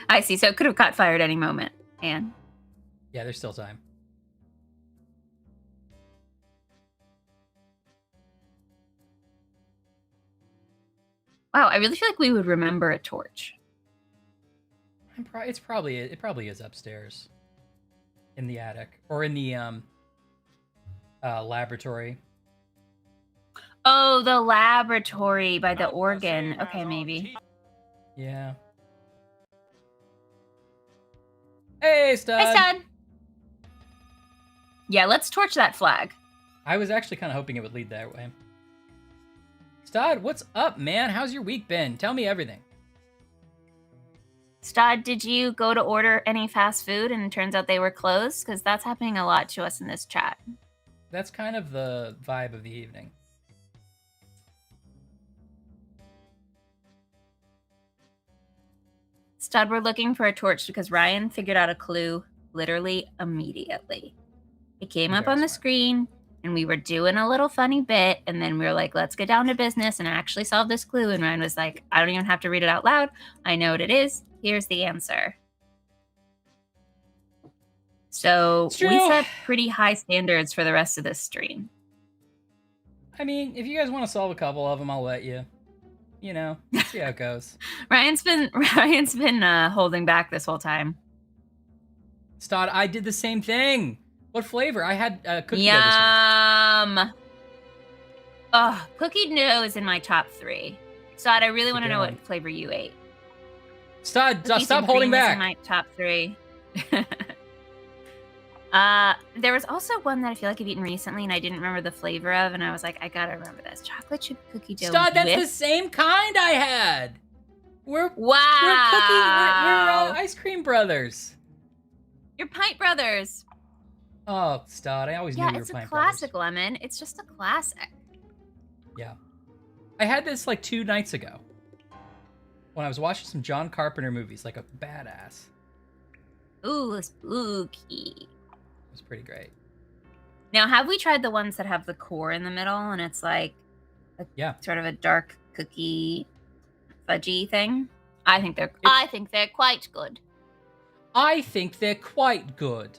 I see. So it could have caught fire at any moment. And Yeah, there's still time. wow, I really feel like we would remember a torch. It probably is upstairs. In the attic. Or in the laboratory. Oh, the laboratory by the organ. Okay, maybe. Yeah. Hey, Stud! Hi, Stud. Yeah, let's torch that flag. I was actually kind of hoping it would lead that way. Stud, what's up, man? How's your week been? Tell me everything. Stud, did you go to order any fast food and it turns out they were closed? Because that's happening a lot to us in this chat. That's kind of the vibe of the evening. Stud, we're looking for a torch because Ryan figured out a clue literally immediately. It came up Very on the smart. screen and we were doing a little funny bit and then we were like, let's get down to business and actually solve this clue. And Ryan was like, I don't even have to read it out loud. I know what it is. Here's the answer. So It's we true. set pretty high standards for the rest of this stream. I mean, if you guys want to solve a couple of them, I'll let you. You know, see how it goes. Ryan's been holding back this whole time. Stud, I did the same thing. What flavor? I had cookie dough this week. Yum. Oh, cookie dough is in my top 3. Sod, I really It's a want to good know one. what flavor you ate. Stop Cookies stop and holding cream is back. in my top 3. There was also one that I feel like I've eaten recently and I didn't remember the flavor of, and I was like, I gotta remember this. Chocolate chip cookie dough. Stop, that's with... the same kind I had. We're Wow. we're ice cream brothers. You're Pint Brothers. Oh, Stod, I always knew Yeah, you were it's a playing classic, Lemon. It's just a classic. Yeah. I had this like 2 nights ago when I was watching some John Carpenter movies like a badass. Ooh, spooky. It was pretty great. Now, have we tried the ones that have the core in the middle and it's like Yeah. sort of a dark cookie fudgy thing? I think they're quite good. I think they're quite good.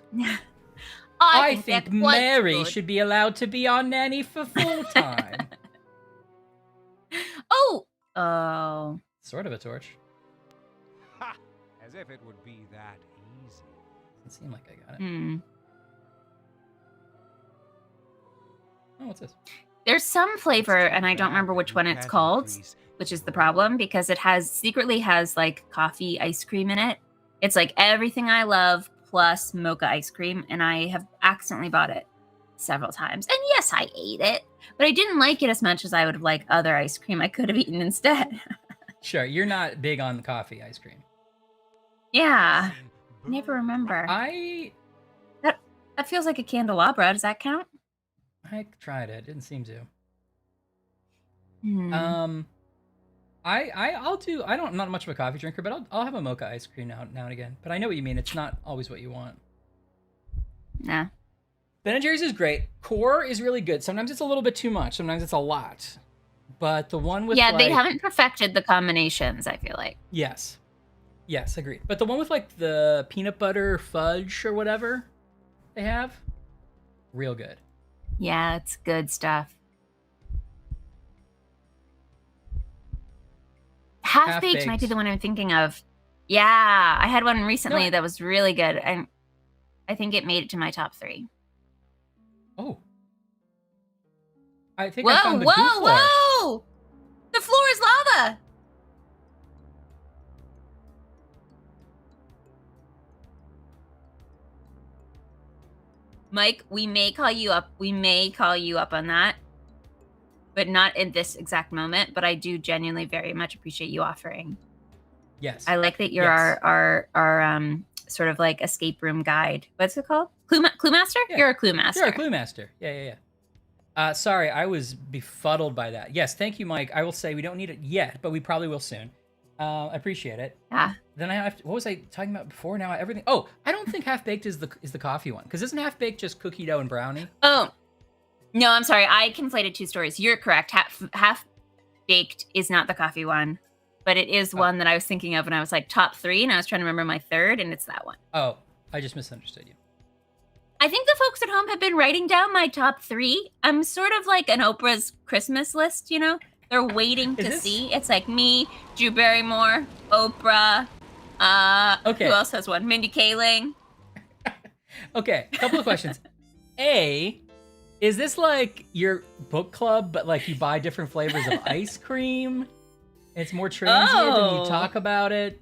I think they're quite Mary good. should be allowed to be our nanny for full time. Oh. Sort of a torch. Ha! As if it would be that easy. Doesn't seem like I got it. Hmm. Oh, what's this? There's some flavor, and I don't remember which one it's called, which is the problem because it secretly has like coffee ice cream in it. It's like everything I love plus mocha ice cream, and I have accidentally bought it several times. And yes, I ate it, but I didn't like it as much as I would have liked other ice cream I could have eaten instead. Sure, you're not big on coffee ice cream. Yeah, never remember. I That feels like a candelabra. Does that count? tried it. Didn't seem to. Hmm. I'm not much of a coffee drinker, but I'll have a mocha ice cream now and again. But I know what you mean. It's not always what you want. Nah. Ben & Jerry's is great. Core is really good. Sometimes it's a little bit too much. Sometimes it's a lot. But the one with They haven't perfected the combinations, I feel like. Yes, agreed. But the one with like the peanut butter fudge or whatever they have, real good. Yeah, it's good stuff. Half-baked might be Half-baked. the one I'm thinking of. Yeah, I had one recently No. that was really good. I think it made it to my top 3. Oh, I think I found the goo floor. Whoa! The floor is lava! Mike, we may call you up. We may call you up on that. But not in this exact moment. But I do genuinely very much appreciate you offering. Yes. I like that you're Yes. our sort of like escape room guide. What's it called? Clue master? Yeah. You're a clue master. You're a clue master. Yeah. Sorry, I was befuddled by that. Yes, thank you, Mike. I will say we don't need it yet, but we probably will soon. I appreciate it. Yeah. Then I have what was I talking about before? Now everything. Oh, I don't think half baked is the coffee one because isn't half baked just cookie dough and brownie? Oh, no, I'm sorry. I conflated 2 stories. You're correct. Half baked is not the coffee one, but it is one that I was thinking of, and I was like top 3, and I was trying to remember my third, and it's that one. Oh, I just misunderstood you. I think the folks at home have been writing down my top 3. I'm sort of like an Oprah's Christmas list, you know? They're waiting to see. It's like me, Drew Barrymore, Oprah. Okay. Who else has one? Mindy Kaling. Okay, couple of questions. A, is this like your book club, but like you buy different flavors of ice cream? It's more transient and you talk about it.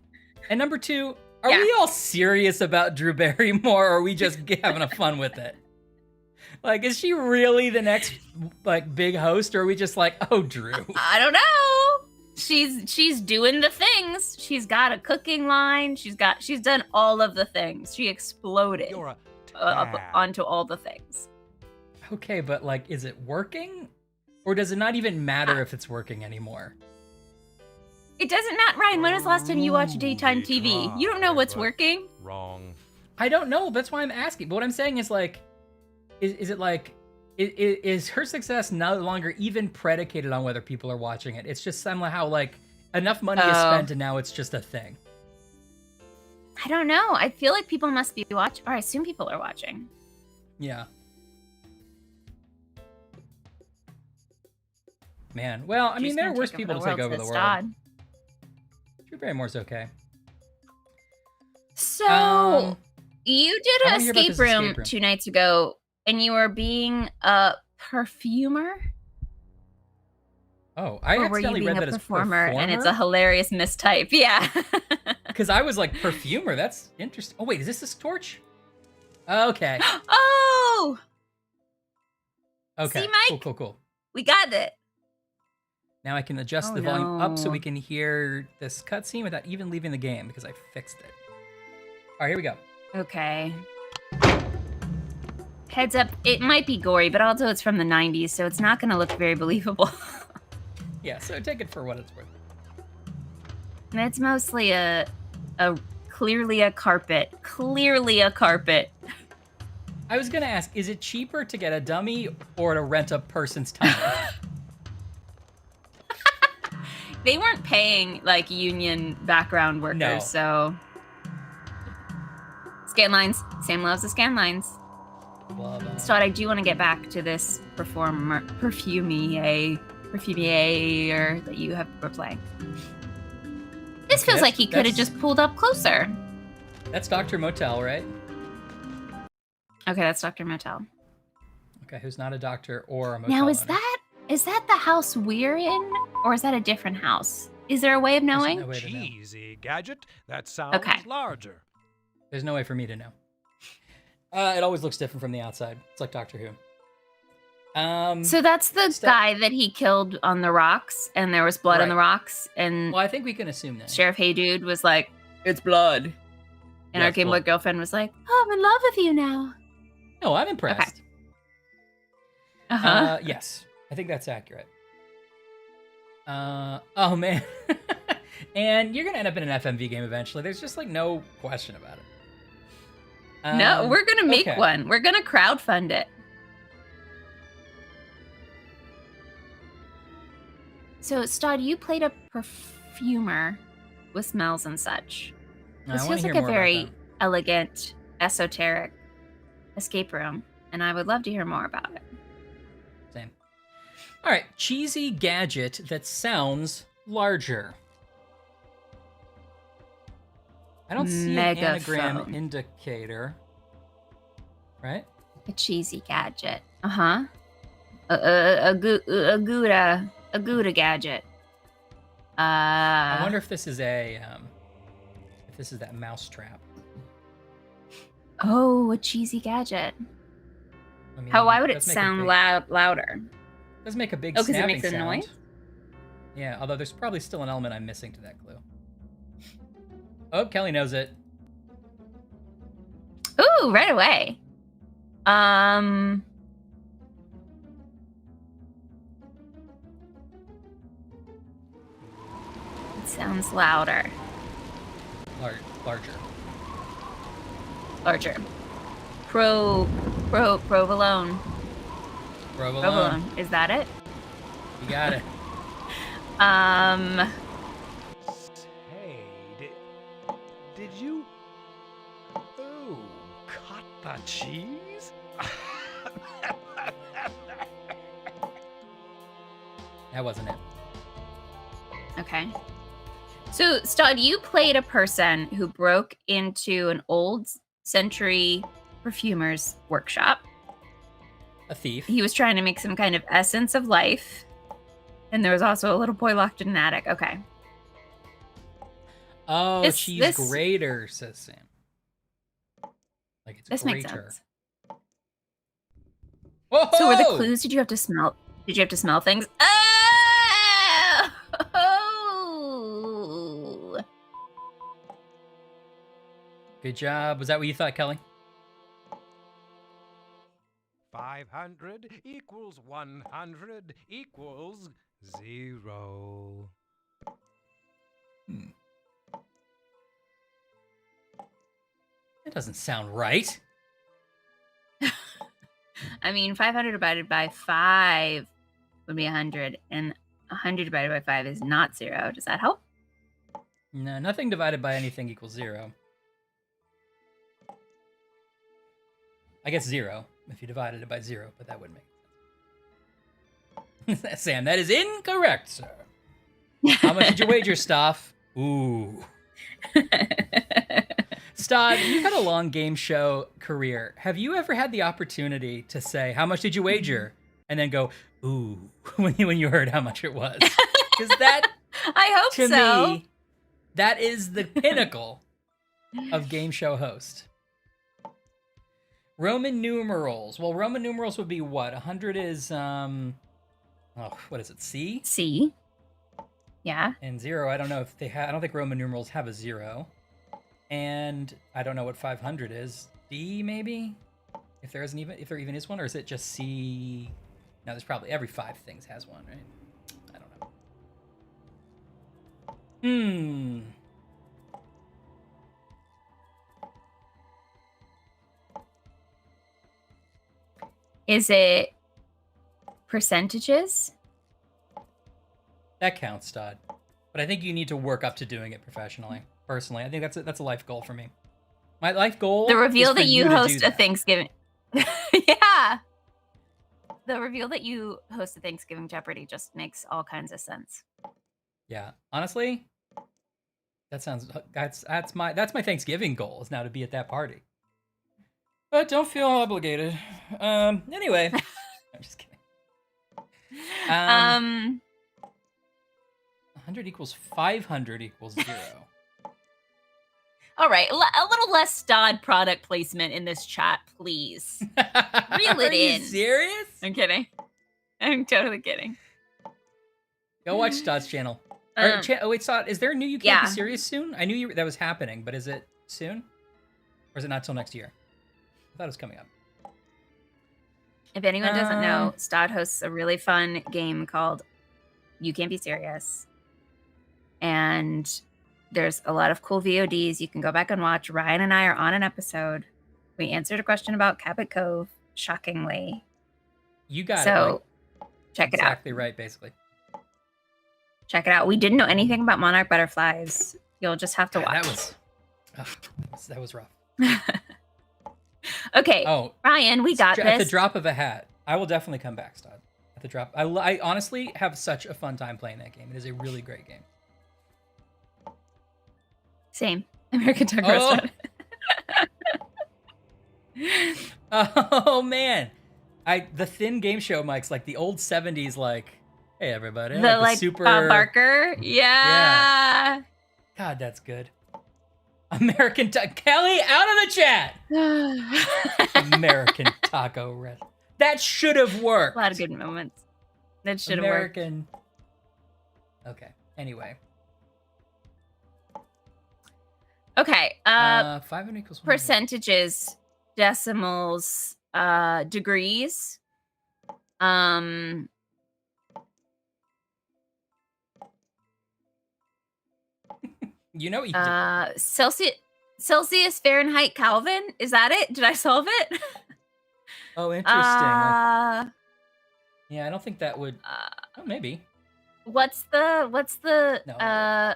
And number 2, are we all serious about Drew Barrymore, or are we just having a fun with it? Like, is she really the next like big host, or are we just like, oh, Drew? I don't know. She's doing the things. She's got a cooking line. She's done all of the things. She exploded You're a up onto all the things. Okay, but like, is it working, or does it not even matter if it's working anymore? It doesn't matter. Ryan, when was the last time you watched daytime TV? You don't know what's working. Wrong. I don't know. That's why I'm asking. But what I'm saying is like, is it like, is her success no longer even predicated on whether people are watching it? It's just somehow like enough money is spent and now it's just a thing. I don't know. I feel like people must be watching, or I assume people are watching. Yeah. Man, well, I mean, there are worse people to take over the world. Drew Barrymore's okay. So, You did I an wanna hear about escape this room escape room. 2 nights ago, and you were being a perfumer? Oh, I Or were you accidentally being read a that as performer, and it's a hilarious mistype? Yeah. because I was like perfumer. That's interesting. Oh wait, is this torch? Okay. Oh! Okay. See, Cool. Mike? Cool. Cool. We got it. Now I can adjust Oh, the volume up so no. we can hear this cutscene without even leaving the game because I fixed it. All right, here we go. Okay. Heads up, it might be gory, but also it's from the 90s, so it's not going to look very believable. Yeah, so take it for what it's worth. And it's mostly a clearly a carpet. Clearly a carpet. I was gonna ask, is it cheaper to get a dummy or to rent a person's time? They weren't paying like union background workers, No. so scan lines. Sam loves the scan lines. Blah, blah. So I do want to get back to this perfumier that you were playing. This Okay, feels like he could have that's- just pulled up closer. That's Dr. Motel, right? Okay, that's Dr. Motel. Okay, who's not a doctor or a motel Now, is owner. that the house we're in, or is that a different house? Is there a way of There's knowing? no way to know. Cheesy gadget. That sounds Okay. larger. There's no way for me to know. It always looks different from the outside. It's like Doctor Who. So that's the Step- guy that he killed on the rocks, and there was blood on the Right. rocks, and Well, I think we can assume that. Sheriff Hey Dude was like, "It's blood," and Yeah, our it's Game Boy blood. girlfriend was like, "Oh, I'm in love with you now." No, I'm impressed. Uh-huh. Yes, I think that's accurate. Oh man. And you're gonna end up in an FMV game eventually. There's just like no question about it. No, we're gonna make okay. one. We're gonna crowdfund it. So, Stod, you played a perfumer with smells and such. I This wanna feels hear like a more about very that. elegant, esoteric escape room, and I would love to hear more about it. Same. All right, cheesy gadget that sounds larger. I don't see an anagram Megaphone. indicator. Right? A cheesy gadget. Uh-huh. A Gouda gadget. I wonder if this is that mouse trap. Oh, a cheesy gadget. I mean, Why would it does make a sound big- louder? Does make a big Oh, 'cause it snapping makes a sound. noise? Yeah, although there's probably still an element I'm missing to that clue. Oh, Kelly knows it. Ooh, right away. It sounds louder. Larger. Larger. Provolone. Provolone. Provolone. Is that it? You got it. Hey, did you? Ooh, cut the cheese? That wasn't it. Okay. So, Stod, you played a person who broke into an old century perfumer's workshop. A thief. He was trying to make some kind of essence of life. And there was also a little boy locked in an attic. Okay. Oh, This- cheese this- grater, says Sam. Like it's This greater. makes sense. Whoa! So were the clues, did you have to smell things? Oh! Good job. Was that what you thought, Kelly? 500 equals 100 equals 0. That doesn't sound right. I mean, 500 divided by 5 would be 100, and 100 divided by 5 is not 0. Does that help? No, nothing divided by anything equals 0. I guess 0 if you divided it by 0, but that wouldn't make sense. Sam, that is incorrect, sir. How much did you wager, Stoff? Ooh. Stod, you've had a long game show career. Have you ever had the opportunity to say, how much did you wager? And then go, ooh, when you heard how much it was? Because that, I hope to so. me, that is the pinnacle of game show host. Roman numerals. Well, Roman numerals would be what? 100 is, what is it, C? C. Yeah. And 0, I don't know if they have, I don't think Roman numerals have a 0. And I don't know what 500 is. D, maybe? If there even is one, or is it just C? No, there's probably, every 5 things has one, right? I don't know. Is it percentages? That counts, Todd. But I think you need to work up to doing it professionally. Personally, I think that's a life goal for me. My life goal. The reveal is for that you to do host a that. Thanksgiving. Yeah. The reveal that you host a Thanksgiving Jeopardy just makes all kinds of sense. Yeah, honestly, that's my Thanksgiving goal is now to be at that party. But don't feel obligated. Anyway, I'm just kidding. 100 equals 500 equals 0. All right, a little less Stod product placement in this chat, please. Reel it Are you in. serious? I'm kidding. I'm totally kidding. Go watch Stod's channel. Oh wait, Stod, is there a new You Can't Be Serious soon? I knew that was happening, but is it soon? Or is it not till next year? I thought it was coming up. If anyone doesn't know, Stod hosts a really fun game called You Can't Be Serious. And there's a lot of cool VODs you can go back and watch. Ryan and I are on an episode. We answered a question about Cabot Cove, shockingly. You got it. So check it out. Exactly right, basically. Check it out. We didn't know anything about monarch butterflies. You'll just have to watch. That was rough. Okay. Oh, Ryan, we got at the this. drop of a hat. I will definitely come back, Stod. At the drop. I honestly have such a fun time playing that game. It is a really great game. Same. American Taco Restaurant. Oh man. The thin game show mics, like the old 70s, like, hey everybody. The super Barker. Yeah. God, that's good. American Kelly, out of the chat. American Taco Restaurant. That should have worked. A lot of good moments. That should have worked. Okay. Anyway. Okay. 500 equals 100. Percentages, decimals, degrees. You know what you did. Celsius, Fahrenheit, Kelvin. Is that it? Did I solve it? Oh, interesting. Yeah, I don't think that would. Oh, maybe. What's the No.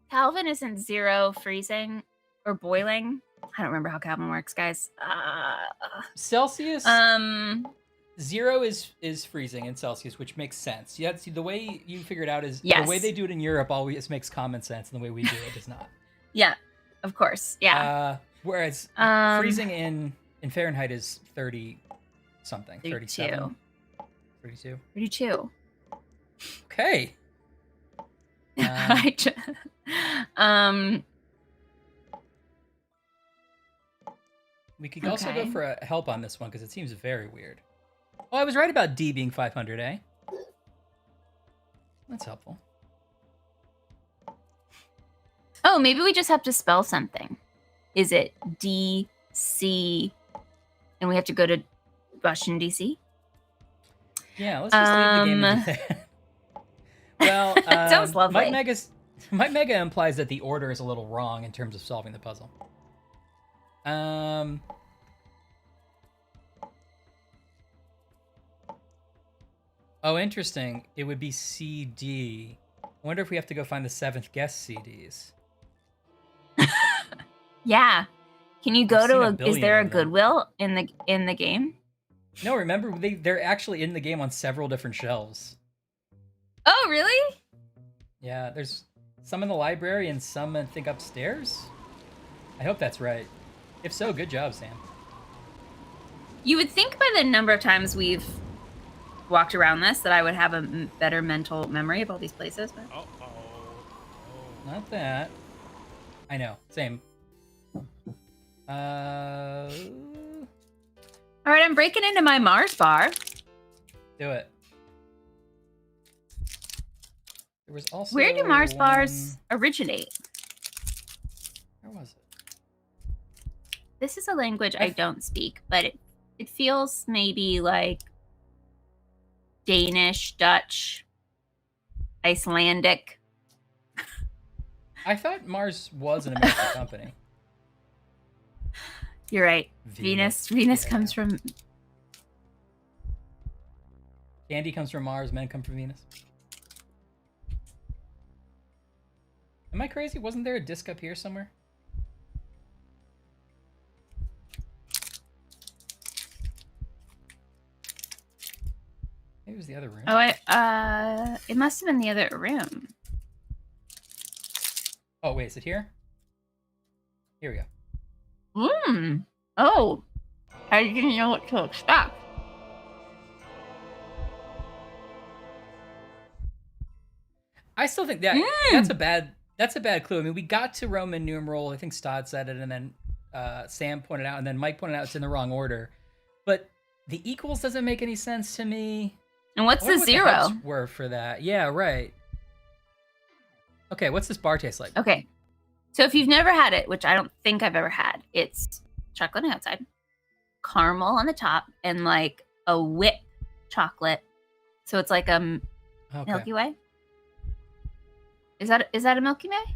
Kelvin isn't 0 freezing or boiling. I don't remember how Kelvin works, guys. Celsius. 0 is freezing in Celsius, which makes sense. You have to see the way you figure it out is the way they do it in Europe always makes common sense, and the way we do it does not. Yeah, of course. Yeah. Whereas freezing in Fahrenheit is 30 something, 37, 32. 32. Okay. We could also go for a help on this one because it seems very weird. Oh, I was right about D being 500, eh? That's helpful. Oh, maybe we just have to spell something. Is it D-C and we have to go to Washington, D.C.? Yeah, let's just leave the game and do that. Well, sounds lovely. Might Mega implies that the order is a little wrong in terms of solving the puzzle. Oh, interesting. It would be CD. I wonder if we have to go find the 7th guest CDs. Yeah. Can you go to is there a of them. Goodwill in the game? No, remember they're actually in the game on several different shelves. Oh, really? Yeah, there's Some in the library and some, I think, upstairs? I hope that's right. If so, good job, Sam. You would think by the number of times we've walked around this that I would have a better mental memory of all these places. But... Uh-oh. Not that. I know. Same. All right, I'm breaking into my Mars bar. Do it. There was also Where do Mars bars originate? Where was it? This is a language I don't speak, but it feels maybe like Danish, Dutch, Icelandic. I thought Mars was an American company. You're right. Venus Yeah. comes from... Candy comes from Mars, men come from Venus. Am I crazy? Wasn't there a disc up here somewhere? Maybe it was the other room. Oh, it must have been the other room. Oh, wait, is it here? Here we go. Oh, I didn't know what to expect. I still think that that's a bad clue. I mean, we got to Roman numeral. I think Stod said it, and then Sam pointed out, and then Mike pointed out it's in the wrong order. But the equals doesn't make any sense to me. And what's I the wonder what zero? helps were for that. Yeah, right. Okay, what's this bar taste like? Okay. So if you've never had it, which I don't think I've ever had, it's chocolate on the outside, caramel on the top, and like a whip chocolate. So it's like a Milky Way. Is that a Milky Way?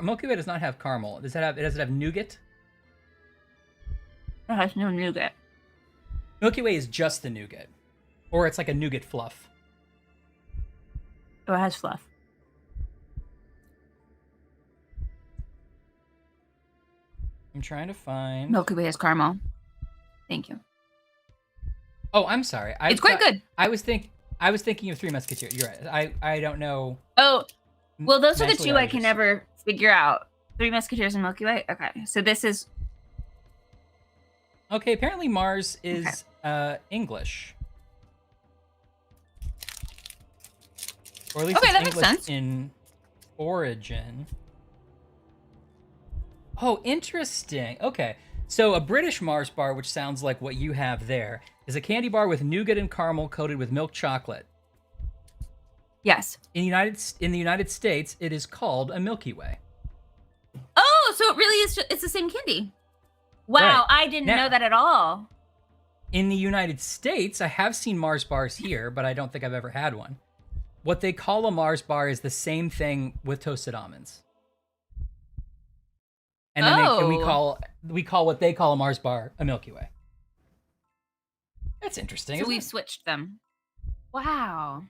Milky Way does not have caramel. Does it have nougat? It has no nougat. Milky Way is just the nougat. Or it's like a nougat fluff. Oh, it has fluff. I'm trying to find... Milky Way has caramel. Thank you. Oh, I'm sorry. It's quite good. I was thinking of Three Musketeers. You're right. I don't know. Oh, well, those are the Mentally, two I I was can just- never figure out. Three Musketeers and Milky Way? Okay. So this is... Okay, apparently Mars is English. Or at least Okay, it's that makes English sense. in origin. Oh, interesting. Okay. So a British Mars bar, which sounds like what you have there, is a candy bar with nougat and caramel coated with milk chocolate. Yes. In the United States, it is called a Milky Way. Oh, so it really is it's the same candy. Wow, Right. I didn't Now- know that at all. In the United States, I have seen Mars bars here, but I don't think I've ever had one. What they call a Mars bar is the same thing with toasted almonds. And then we call what they call a Mars bar a Milky Way. That's interesting. So isn't we've it? switched them. Wow.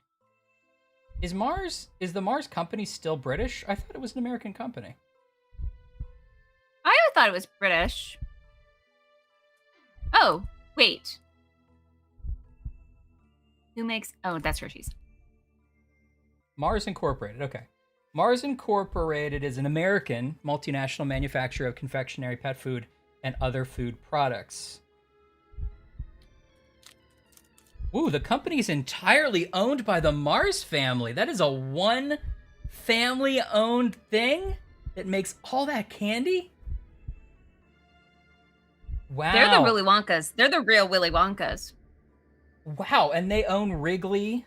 Is the Mars company still British? I thought it was an American company. I thought it was British. Oh, wait. Who makes... Oh, that's Hershey's. Mars Incorporated. Okay. Mars Incorporated is an American multinational manufacturer of confectionery, pet food, and other food products. Ooh, the company is entirely owned by the Mars family. That is a one family-owned thing that makes all that candy? Wow. They're the Willy Wonkas. They're the real Willy Wonkas. Wow, and they own Wrigley.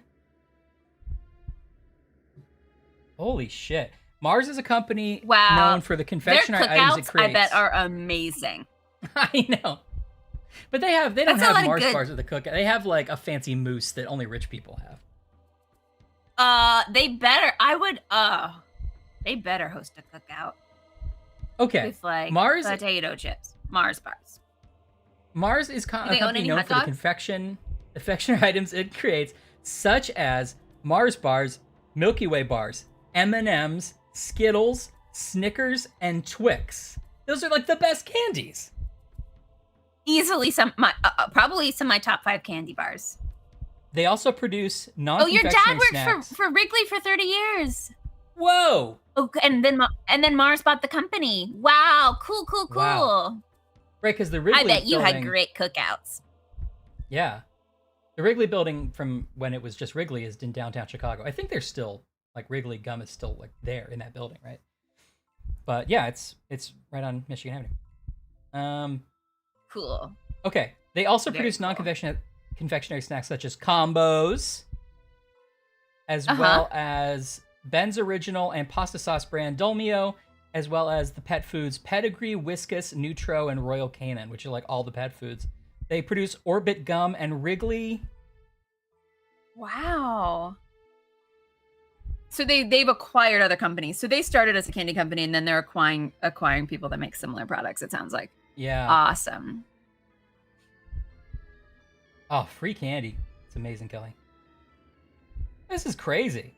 Holy shit. Mars is a company Wow. known for the Their confectionery items it cookouts, creates. I bet, are amazing. I know. But they don't That's a have lot of Mars good- bars with the cookout. They have like a fancy mousse that only rich people have. They better. They better host a cookout Okay. with like Mars potato chips, Mars bars. Mars is a Do they own company any known hot for the dogs? confectionery items it creates, such as Mars bars, Milky Way bars, M&Ms, Skittles, Snickers, and Twix. Those are like the best candies. Easily probably some of my top 5 candy bars. They also produce Oh, your dad non-confectionery worked snacks. for Wrigley for 30 years. Whoa! Oh, and then Mars bought the company. Wow, cool. Wow. Right, because the I Wrigley bet you had building- great cookouts. Yeah. The Wrigley building from when it was just Wrigley is in downtown Chicago. I think they're still, like, Wrigley gum is still, like, there in that building, right? But yeah, it's right on Michigan Avenue. Cool. Okay. They also Very produce cool. non-confectionery snacks such as combos, as Uh-huh. well as Ben's Original and pasta sauce brand Dolmio, as well as the pet foods Pedigree, Whiskas, Nutro, and Royal Canin, which are like all the pet foods. They produce Orbit gum and Wrigley. Wow. So they've acquired other companies. So they started as a candy company, and then they're acquiring people that make similar products. It sounds like Yeah. awesome. Oh, free candy. It's amazing, Kelly. This is crazy.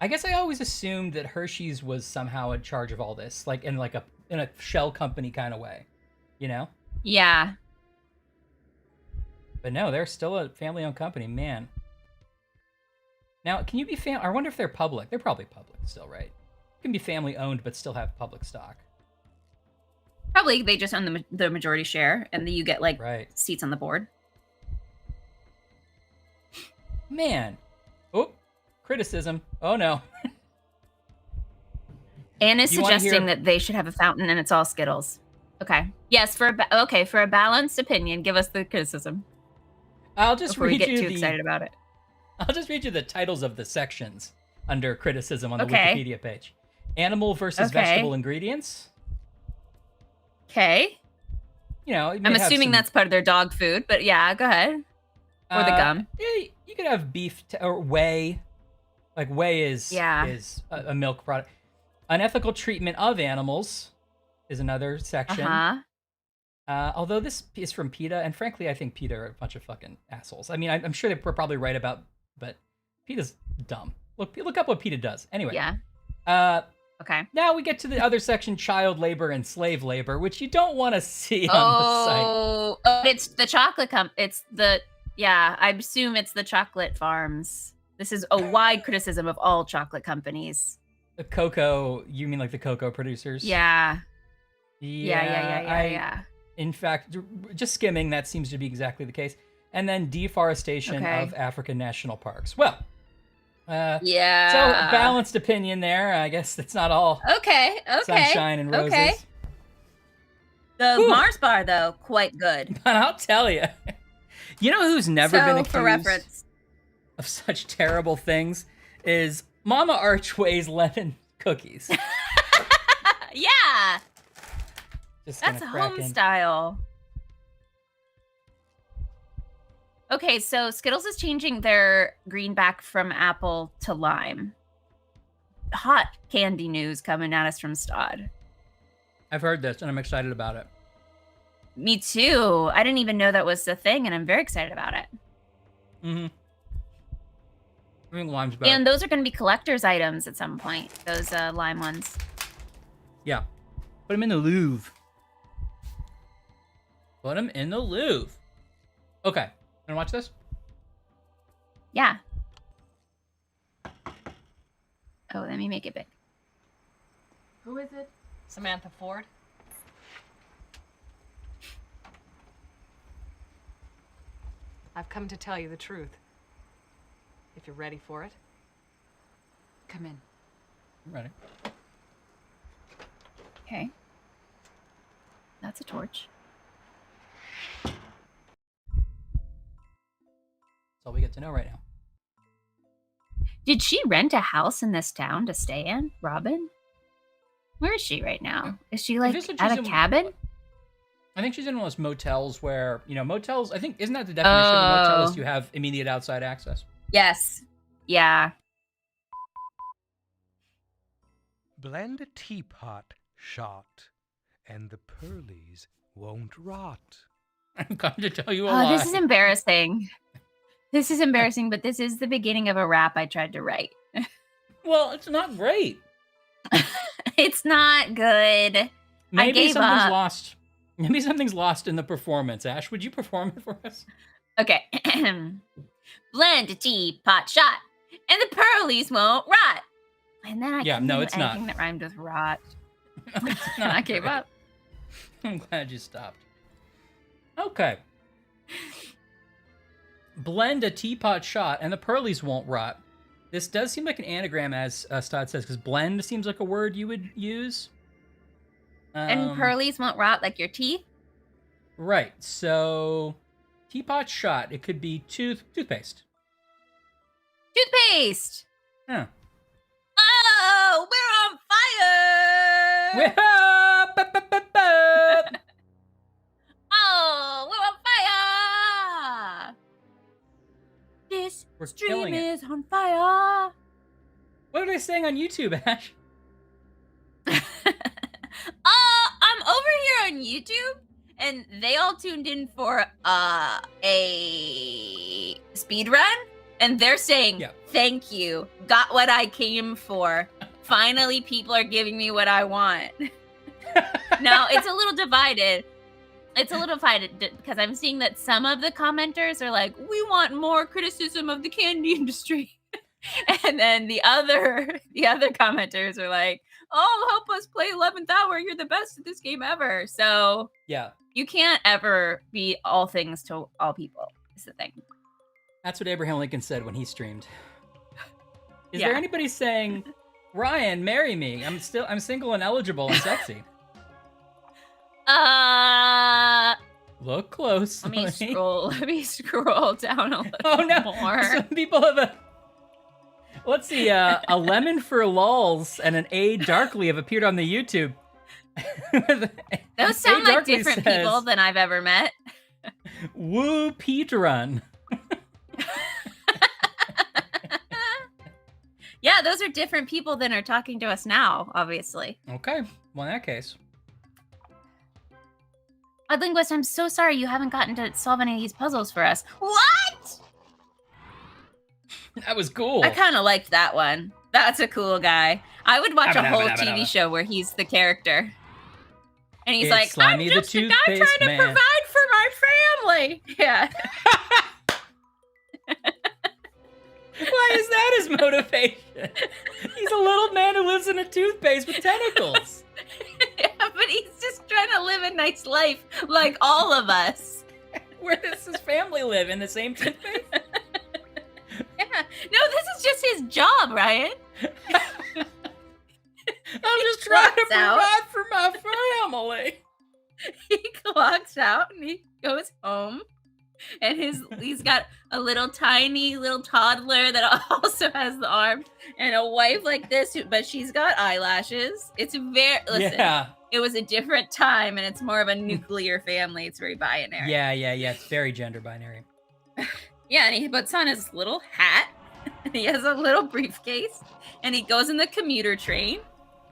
I guess I always assumed that Hershey's was somehow in charge of all this, like in a shell company kind of way, you know? Yeah. But no, they're still a family-owned company, man. Now, can you be I wonder if they're public. They're probably public still, right? You can be family-owned but still have public stock. Probably they just own the majority share, and then you get like Right. seats on the board. Man. Oh, criticism. Oh no. Anne is You wanna suggesting hear- that they should have a fountain, and it's all Skittles. Okay. Yes, for a balanced opinion, give us the criticism I'll just before we read get you too the excited about it. I'll just read you the titles of the sections under criticism on the Okay. Wikipedia page. Animal versus Okay. vegetable ingredients. Okay. You know, it may I'm have assuming some, that's part of their dog food, but yeah, go ahead. Or the gum. Yeah, you could have beef or whey. Like whey is Yeah. a milk product. Unethical treatment of animals is another section. Although this is from PETA, and frankly, I think PETA are a bunch of fucking assholes. I mean, I'm sure they're probably right about, but PETA's dumb. Look up what PETA does. Anyway. Yeah. Okay. Now we get to the other section, child labor and slave labor, which you don't want to see on the site. Oh, it's the chocolate I assume it's the chocolate farms. This is a wide criticism of all chocolate companies. The cocoa, you mean like the cocoa producers? Yeah. Yeah. Yeah. In fact, just skimming, that seems to be exactly the case. And then deforestation Okay. of African national parks. Well, Yeah. so balanced opinion there. I guess it's not all Okay. sunshine and roses. Okay. The Whew. Mars bar, though, quite good. But I'll tell you, you know who's never been accused for reference. of such terrible things is Mama Archway's lemon cookies. Yeah. Just That's gonna crack home in. style. Okay, so Skittles is changing their greenback from apple to lime. Hot candy news coming at us from Stod. I've heard this and I'm excited about it. Me too. I didn't even know that was the thing, and I'm very excited about it. Mm-hmm. I think lime's better. And those are going to be collector's items at some point. Those lime ones. Yeah. Put them in the Louvre. Put them in the Louvre. Okay. Wanna watch this? Yeah. Oh, let me make it big. Who is it? Samantha Ford? I've come to tell you the truth. If you're ready for it. Come in. I'm ready. Okay. That's a torch. That's all we get to know right now. Did she rent a house in this town to stay in, Robin? Where is she right now? Is she like This is at she's a in- cabin? I think she's in one of those motels where, motels, I think, isn't that the definition of a motel is you have immediate outside access? Yes. Yeah. Blend a teapot shot, and the pearlies won't rot. I'm going to tell you a Oh, lie. this is embarrassing. This is embarrassing, but this is the beginning of a rap I tried to write. Well, it's not great. It's not good. Maybe gave something's up. lost. Maybe something's lost in the performance. Ash, would you perform it for us? Okay. Blend a teapot shot, and the pearlies won't rot. And then I couldn't no, do it's not. anything that rhymed with rot. It's And I not gave great. up. I'm glad you stopped. Okay. Blend a teapot shot, and the pearlies won't rot. This does seem like an anagram, as Stod says, because blend seems like a word you would use. And pearlies won't rot like your teeth. Right. So, teapot shot. It could be toothpaste. Toothpaste. Huh. Oh, we're on fire. Oh, we're on fire. This We're stream killing it. is on fire. What are they saying on YouTube, Ash? I'm over here on YouTube, and they all tuned in for a speed run, and they're saying, Yeah. "Thank you, got what I came for. Finally, people are giving me what I want." Now it's a little divided. It's a little divided because I'm seeing that some of the commenters are like, "We want more criticism of the candy industry," and then the other commenters are like, "Oh, help us play 11th hour. You're the best at this game ever." So Yeah. you can't ever be all things to all people. Is the thing. That's what Abraham Lincoln said when he streamed. Is Yeah. there anybody saying, "Ryan, marry me. I'm single and eligible and sexy"? Look close. Let me scroll. Let me scroll down a little Oh no! more. Some people have a. Let's see. A lemon for lols and an A darkly have appeared on the YouTube. Those sound like Darkly different says, people than I've ever met. Woo Pete Run. Yeah, those are different people than are talking to us now, obviously. Okay. Well, in that case. Odd Linguist, I'm so sorry you haven't gotten to solve any of these puzzles for us. What? That was cool. I kind of liked that one. That's a cool guy. I would watch a whole Abba-dabba-dabba-dabba. TV show where he's the character. And he's It's like, Slimy I'm the just a guy trying toothpaste to man." provide for my family. Yeah. Why is that his motivation? He's a little man who lives in a toothpaste with tentacles. Yeah, but he's just trying to live a nice life like all of us. Where does his family live? In the same toothpaste? Yeah. No, this is just his job, Ryan. I'm just trying to clocks out. provide for my family. He clocks out and he goes home. And he's got a little tiny little toddler that also has the arm, and a wife like this, but she's got eyelashes. It's listen. Yeah. It was a different time, and it's more of a nuclear family. It's very binary. Yeah. It's very gender binary. Yeah, and he puts on his little hat. He has a little briefcase, and he goes in the commuter train.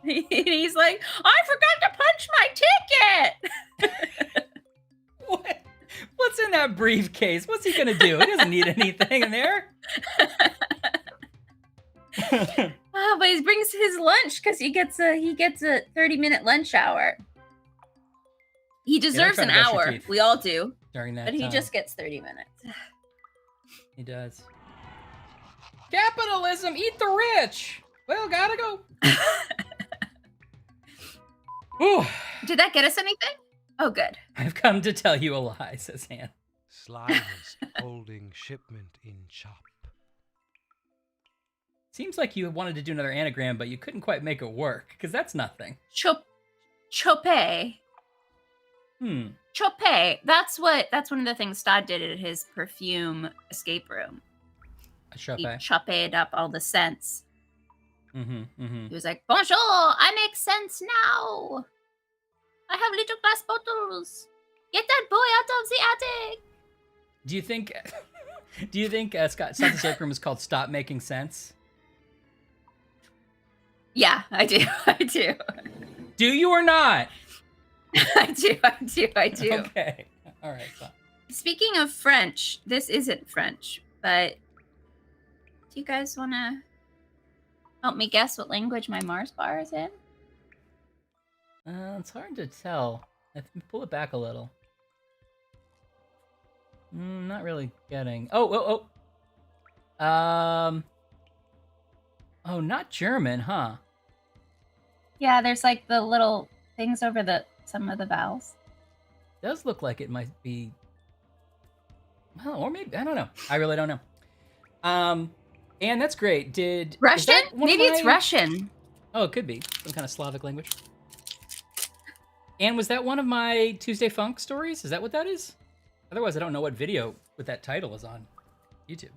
He's like, I forgot to punch my ticket. What? What's in that briefcase? What's he gonna do? He doesn't need anything in there. Oh, but he brings his lunch because he gets a 30-minute lunch hour. He deserves try an to brush your hour. teeth We all do, During that but he time. just gets 30 minutes. He does. Capitalism, eat the rich. Well, gotta go. Ooh, Did that get us anything? Oh, good. I've come to tell you a lie, says Han. Sly was holding shipment in chop. Seems like you wanted to do another anagram, but you couldn't quite make it work, because that's nothing. Chope. Chope. That's one of the things Stod did at his perfume escape room. A chope. He chopped up all the scents. Mm-hmm. He was like, Bonjour, I make sense now. I have little glass bottles. Get that boy out of the attic. Do you think Scott's escape room is called Stop Making Sense? Yeah, I do. Do you or not? I do. Okay. All right. So. Speaking of French, this isn't French, but do you guys want to help me guess what language my Mars bar is in? It's hard to tell. Pull it back a little. Not really getting. Oh, not German, huh? Yeah, there's like the little things over some of the vowels. Does look like it might be. Well, or maybe I don't know. I really don't know. And that's great. Is Russian? that one of Maybe it's my- Russian. Oh, it could be some kind of Slavic language. And was that one of my Tuesday Funk stories? Is that what that is? Otherwise, I don't know what video with that title is on YouTube.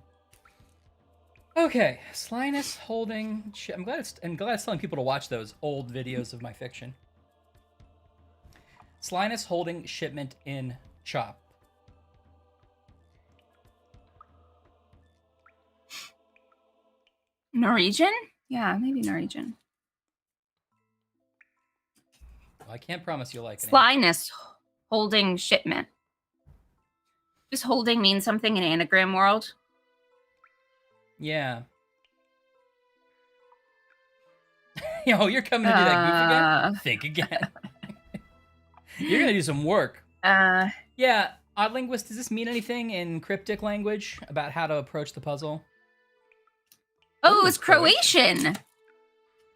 Okay, Slyness holding. I'm glad it's telling people to watch those old videos of my fiction. Slyness holding shipment in Chop. Norwegian? Yeah, maybe Norwegian. Well, I can't promise you'll like it. Slyness holding shipment. Does holding mean something in anagram world? Yeah. Yo, you're coming to do that goof again? Think again. You're gonna do some work. Yeah, Odd Linguist, does this mean anything in cryptic language about how to approach the puzzle? Oh, it's Croatian.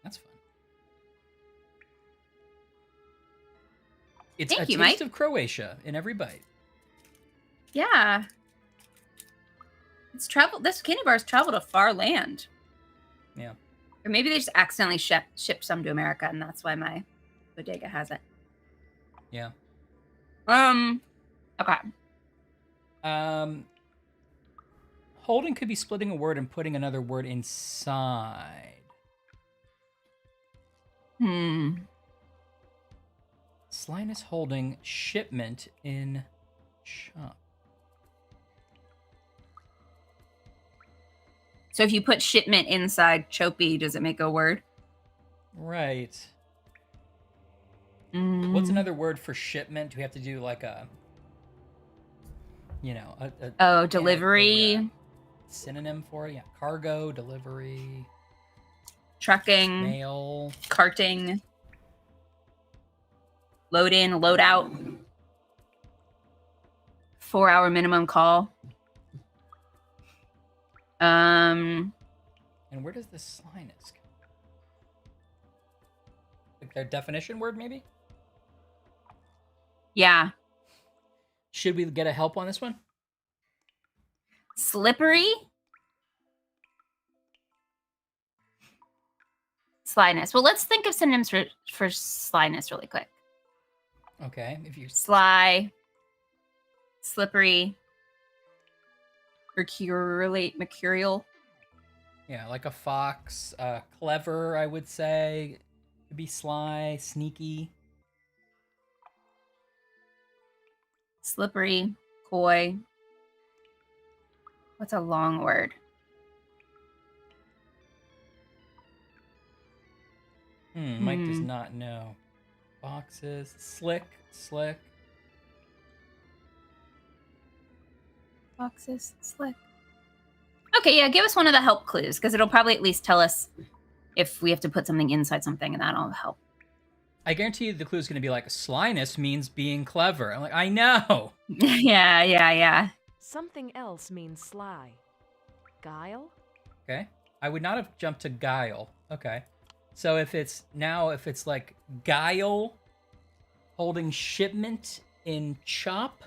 That's fun. It's Thank a you, taste Mike. of Croatia in every bite. Yeah. It's traveled. This candy bar has traveled a far land. Yeah. Or maybe they just accidentally shipped some to America, and that's why my bodega has it. Yeah. Okay. Holding could be splitting a word and putting another word inside. Slyness holding shipment in Chop. So if you put shipment inside Choppy, does it make a word? Right. What's another word for shipment? Do we have to do like a, delivery, synonym for it? Yeah, cargo, delivery, trucking, mail, carting, load in, load out, 4-hour minimum call. And where does the slyness come? Like their definition word, maybe? Yeah. Should we get a help on this one? Slippery. Slyness. Well, let's think of synonyms for slyness really quick. Okay, if you Sly, slippery, mercurial. Yeah, like a fox, clever, I would say. Could be sly, sneaky. Slippery, coy. What's a long word? Mike does not know. Foxes, slick. Foxes, slick. Okay, yeah, give us one of the help clues, because it'll probably at least tell us if we have to put something inside something, and that'll help. I guarantee you the clue is going to be like, slyness means being clever. I'm like, I know. Yeah. Something else means sly. Guile? Okay. I would not have jumped to guile. Okay. So if it's like guile holding shipment in Chop.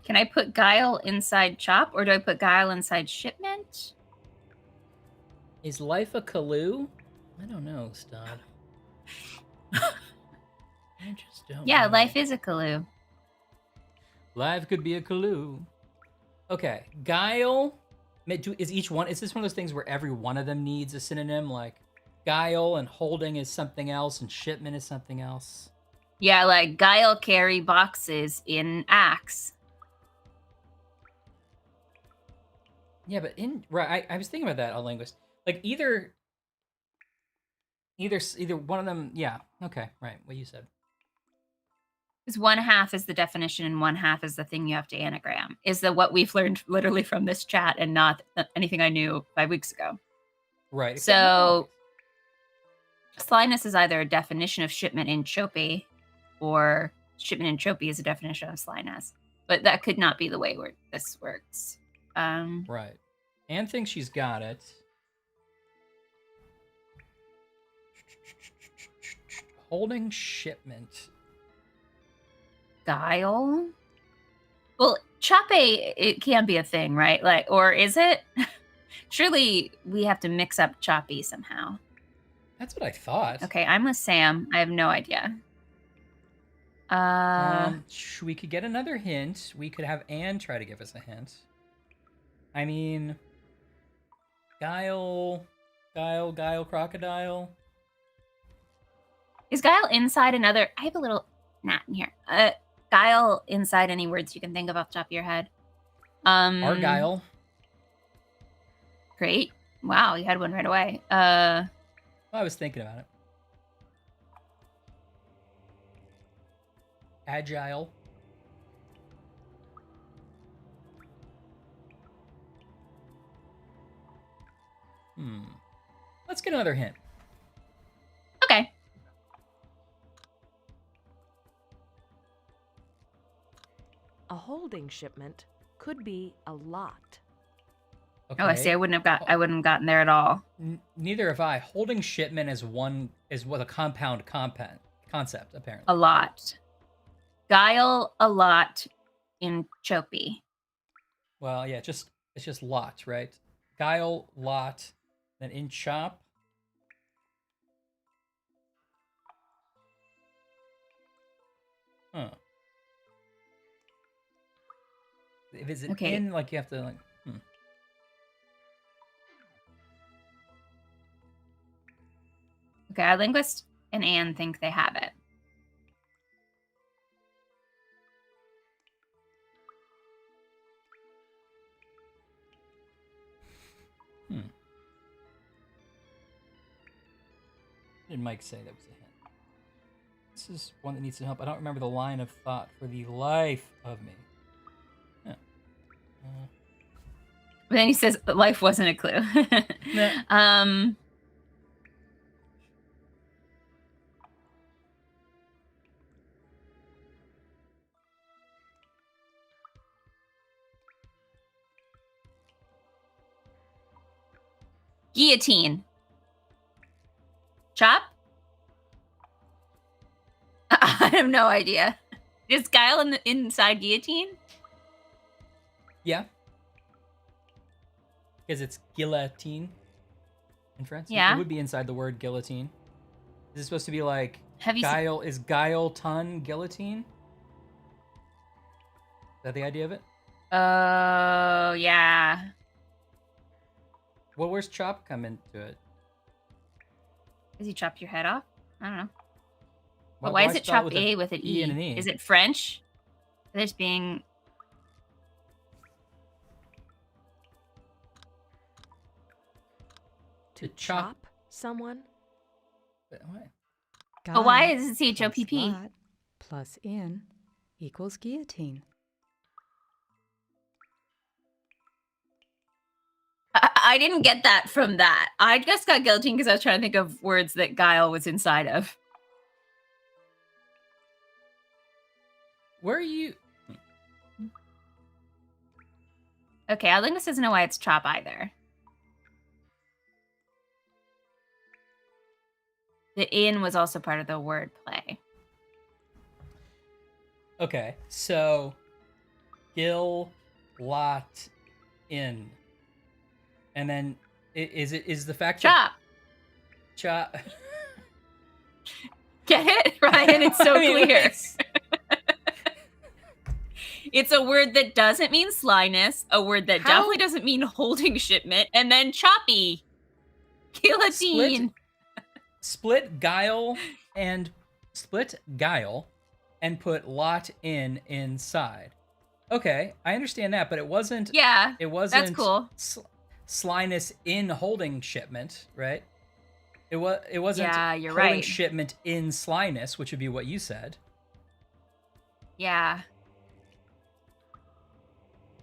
Can I put guile inside Chop, or do I put guile inside shipment? Is life a clue? I don't know, Stod. I just don't Yeah, know. life is a clue. Life could be a clue. Okay, guile. Is this one of those things where every one of them needs a synonym? Like guile and holding is something else and shipment is something else. Yeah, like guile carry boxes in axe. Yeah, but I was thinking about that, a linguist. Like either one of them. Yeah. Okay. Right. What you said. Because 1/2 is the definition and 1/2 is the thing you have to anagram. Is what we've learned literally from this chat and not anything I knew 5 weeks ago. Right. So slyness is either a definition of shipment in Choppy or shipment entropy is a definition of slyness, but that could not be the way this works. Right. Anne thinks she's got it. Holding shipment. Guile. Well, chape, it can be a thing, right? Like, or is it? Surely we have to mix up choppy somehow. That's what I thought. Okay, I'm with Sam. I have no idea. We could get another hint. We could have Anne try to give us a hint. I mean, Guile, crocodile. Is Guile inside another? I have a little gnat in here. Guile inside any words you can think of off the top of your head. Argyle. Great. Wow, you had one right away. I was thinking about it. Agile. Let's get another hint. Okay. A holding shipment could be a lot. Okay. Oh, I see. I wouldn't have gotten there at all. Neither have I. Holding shipment is what a compound concept, apparently. A lot. Guile, a lot in Chopi. Well, yeah, it's just lot, right? Guile, lot, then in chop. Huh. If it's Okay. in, like, you have to, like, Okay, our linguist and Anne think they have it. Did Mike say that was a hint? This is one that needs some help. I don't remember the line of thought for the life of me. Yeah. But then he says life wasn't a clue. Nah. Guillotine. Chop? I have no idea. Is Guile inside guillotine? Yeah. Because it's guillotine in French. Yeah. It would be inside the word guillotine. Is it supposed to be like Have you guile? Is guile ton guillotine? Is that the idea of it? Oh, yeah. Well, where's chop come into it? Does he chop your head off? I don't know. Why- But why is why it spell chop with A with an E? and an E? Is it French? There's being... To chop- chop someone? What? But why Guile is it CHOPP? plus lot plus in equals guillotine. I didn't get that from that. I just got guillotine because I was trying to think of words that Guile was inside of. Where are you? Okay, our linguist doesn't know why it's chop either. The in was also part of the word play. Okay, so gill, lot, in, and then is the fact Chop. chop? Get it, Ryan? It's so I mean, clear. it's- It's a word that doesn't mean slyness, a word that How- definitely doesn't mean holding shipment, and then choppy. Guillotine. Split guile and put lot in inside. Okay, I understand that, but it wasn't. Yeah, It wasn't. that's cool. Slyness in holding shipment, right? It wasn't. Yeah, you're holding right. shipment in slyness, which would be what you said. Yeah.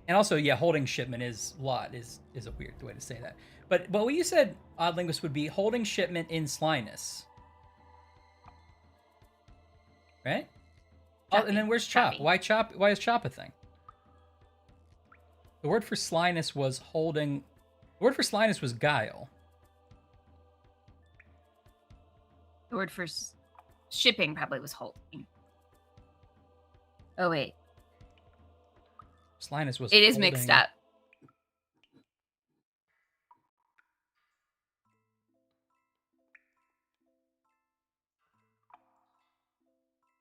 And also, yeah, holding shipment is lot is a weird way to say that. But what you said, Odd Linguist, would be holding shipment in slyness. Right? Oh, and then where's chop? Choppy. Why chop? Why is chop a thing? The word for slyness was holding. The word for slyness was guile. The word for shipping probably was holding. Oh wait, Slyness was. it is mixed holding- up.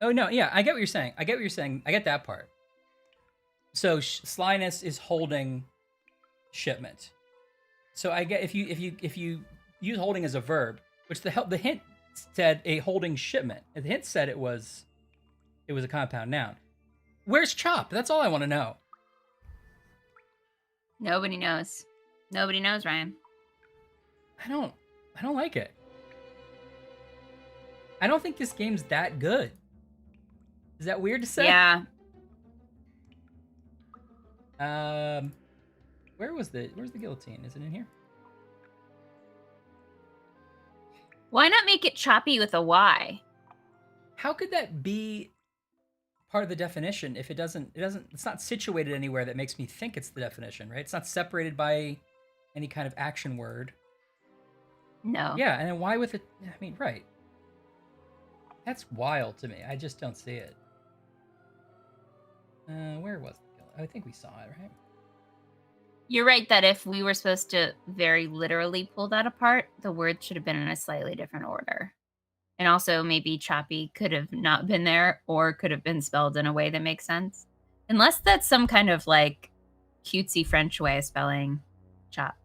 Oh no, yeah, I get what you're saying. I get that part. So slyness is holding shipment. So I get if you use holding as a verb, which the hint said a holding shipment. The hint said it was a compound noun. Where's chop? That's all I want to know. Nobody knows. Nobody knows, Ryan. I don't like it. I don't think this game's that good. Is that weird to say? Yeah. Where's the guillotine? Is it in here? Why not make it choppy with a Y? How could that be part of the definition if it's not situated anywhere that makes me think it's the definition, right? It's not separated by any kind of action word. No. Yeah, and then why with it? I mean, right. That's wild to me. I just don't see it. Where was it? I think we saw it, right? You're right that if we were supposed to very literally pull that apart, the word should have been in a slightly different order. And also maybe choppy could have not been there or could have been spelled in a way that makes sense. Unless that's some kind of like cutesy French way of spelling chop.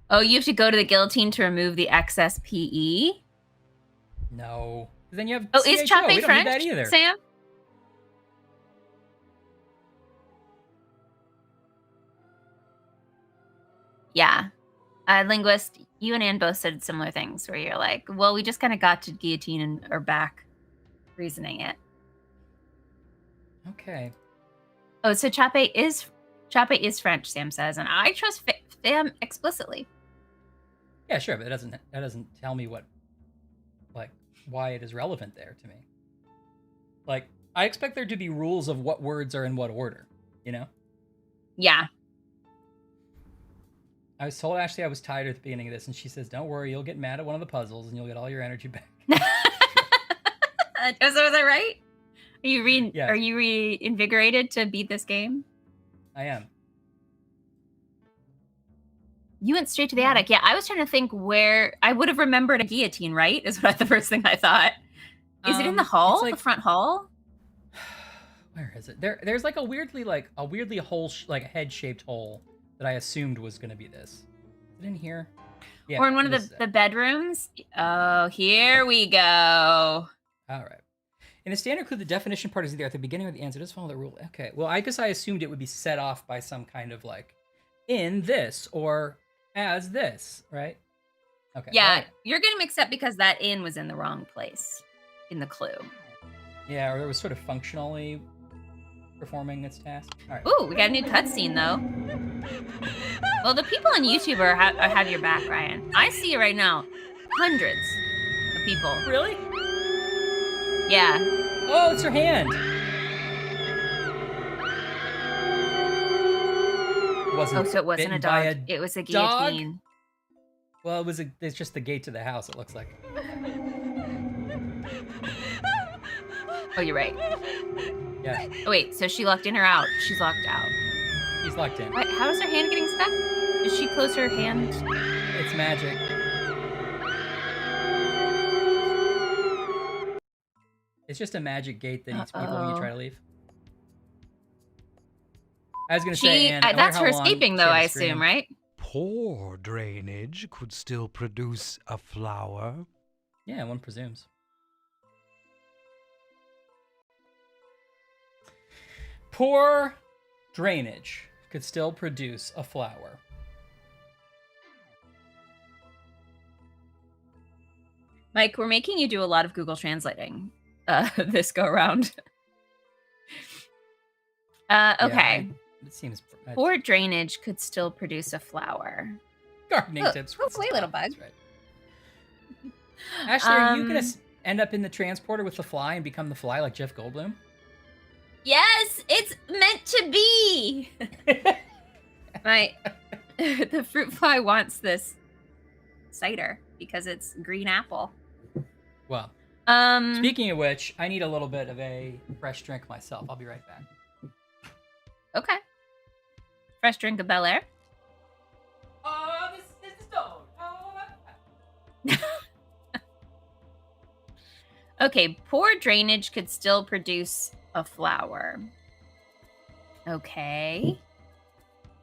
Oh, you have to go to the guillotine to remove the excess PE? No. Then you have. Oh, CHO. is We choppy don't need French, that either. Sam? Yeah. Linguist, you and Anne both said similar things where you're like, well, we just kind of got to guillotine and are back reasoning it. Okay. Oh, so chape is French, Sam says, and I trust Sam explicitly. Yeah, sure, but that doesn't tell me why it is relevant there to me. Like, I expect there to be rules of what words are in what order, you know? Yeah. I was told Ashley I was tired at the beginning of this, and she says, "Don't worry, you'll get mad at one of the puzzles, and you'll get all your energy back." Was that right? Are you Yeah. Are you reinvigorated to beat this game? I am. You went straight to the attic. Yeah, I was trying to think where I would have remembered a guillotine, right? Is what the first thing I thought. Is it in the hall? it's like- The front hall? Where is it? There's like a weirdly hole, like a head-shaped hole that I assumed was going to be this. Is it in here? Yeah. Or in one it of is the bedrooms? Oh, here we go. All right. In a standard clue, the definition part is either at the beginning or the end. So it does follow the rule. Okay. Well, I guess I assumed it would be set off by some kind of like in this or as this, right? Okay. Yeah, well, you're getting mixed up because that in was in the wrong place in the clue. yeah, or it was sort of functionally performing its task. All right. Ooh, we got a new cutscene though. Well, the people on YouTube have your back, Ryan. I see it right now. Hundreds of people. Really? Yeah. Oh, it's her hand. It wasn't Oh, so it wasn't a bitten by dog. It was a dog? guillotine. Well, it's just the gate to the house, it looks like. Oh, you're right. Yeah, Oh, wait, so she locked in or out? She's locked out. he's locked in. Wait, how is her hand getting stuck? Did she close her hand? It's magic. It's just a magic gate that eats people when you Uh-oh. try to leave. I was gonna say, Anne, I wonder that's how her long escaping she though, had I to scream. assume, right? Poor drainage could still produce a flower. Yeah, one presumes. Poor drainage could still produce a flower. Mike, we're making you do a lot of Google translating this go around. Okay. It seems Poor drainage could still produce a flower. gardening Oh, tips. oh, with wait, little Scott, bug. that's right. Ashley, are you gonna end up in the transporter with the fly and become the fly like Jeff Goldblum? Yes, it's meant to be. The fruit fly wants this cider because it's green apple. Well, speaking of which, I need a little bit of a fresh drink myself. I'll be right back. Okay. Fresh drink of Bel Air. Oh, this is the stone. Oh. Okay, poor drainage could still produce a flower. Okay.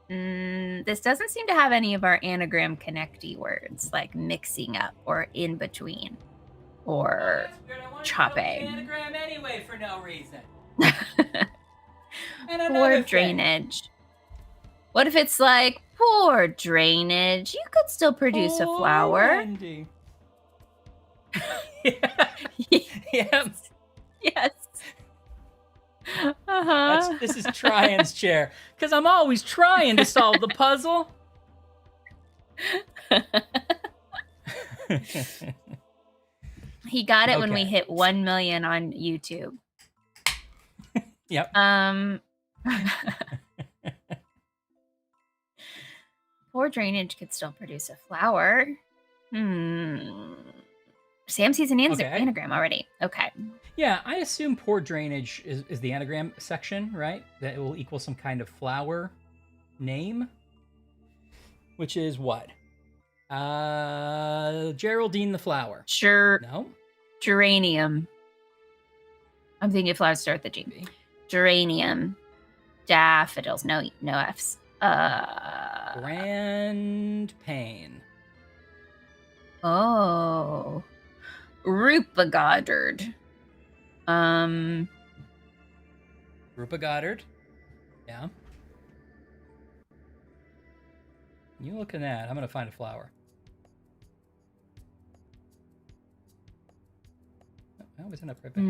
This doesn't seem to have any of our anagram connecty words, like mixing up or in between or chopping. Anagram anyway for no reason. Poor drainage. What if it's like, poor drainage, you could still produce a flower? Andy. Yeah. Yes. Yes. Uh-huh. This is Tryan's chair. Because I'm always trying to solve the puzzle. He got it when we Okay. hit 1 million on YouTube. Yep. Poor drainage could still produce a flower. Sam sees an anagram already. Okay. Yeah, I assume poor drainage is the anagram section, right? That it will equal some kind of flower name. Which is what? Geraldine the flower. Sure. No? Geranium. I'm thinking of flowers start with the G. Geranium. Daffodils. No F's. Grand Pain. Oh. Rupa Goddard. Rupa Goddard. Yeah. You look at that. I'm going to find a flower. Oh, isn't up right back.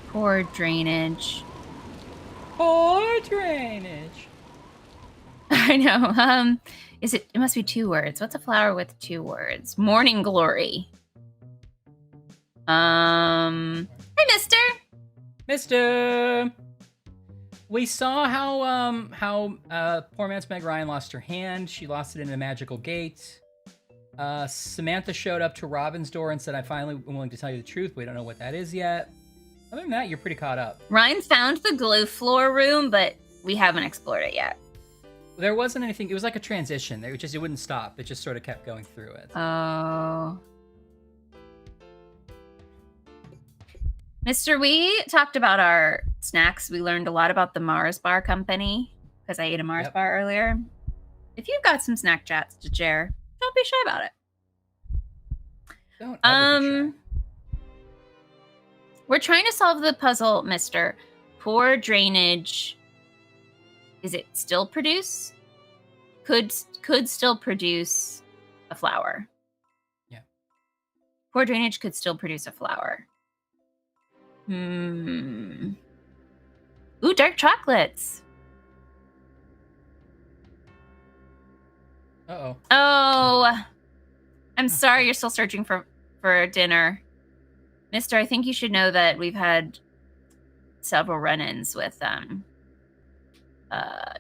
Poor drainage. Poor drainage. I know. It must be 2 words. What's a flower with 2 words? Morning glory. Hey, Mister. We saw how poor man's Meg Ryan lost her hand. She lost it in a magical gate. Samantha showed up to Robin's door and said, "I finally am willing to tell you the truth. We don't know what that is yet." Other than that, you're pretty caught up. Ryan found the glue floor room, but we haven't explored it yet. There wasn't anything. It was like a transition. It wouldn't stop. It just sort of kept going through it. Oh. Mr. We talked about our snacks. We learned a lot about the Mars Bar Company because I ate a Mars bar earlier. If you've got some snack chats to share, don't be shy about it. Don't ever be shy. We're trying to solve the puzzle, Mr. Poor drainage. Is it still produce? Could still produce a flower. Yeah. Poor drainage could still produce a flower. Ooh, dark chocolates. Uh-oh. Oh, I'm sorry you're still searching for dinner. Mister, I think you should know that we've had several run-ins with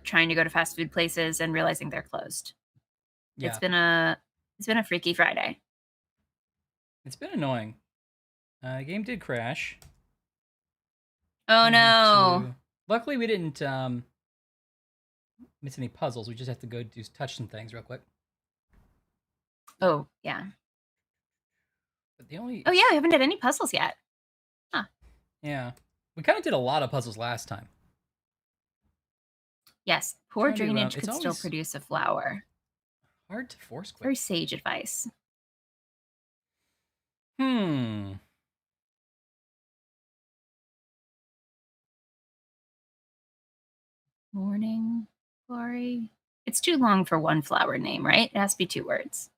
trying to go to fast food places and realizing they're closed. Yeah. It's been a freaky Friday. It's been annoying. The game did crash. Oh no. Luckily we didn't miss any puzzles. We just have to go touch some things real quick. Oh, yeah. But the only Oh yeah, we haven't done any puzzles yet. Huh. Yeah. We kind of did a lot of puzzles last time. Yes, poor Trying to, drainage it's could still always produce a flower. Hard to force quick. Very sage advice. Morning glory. It's too long for one flower name, right? It has to be 2 words.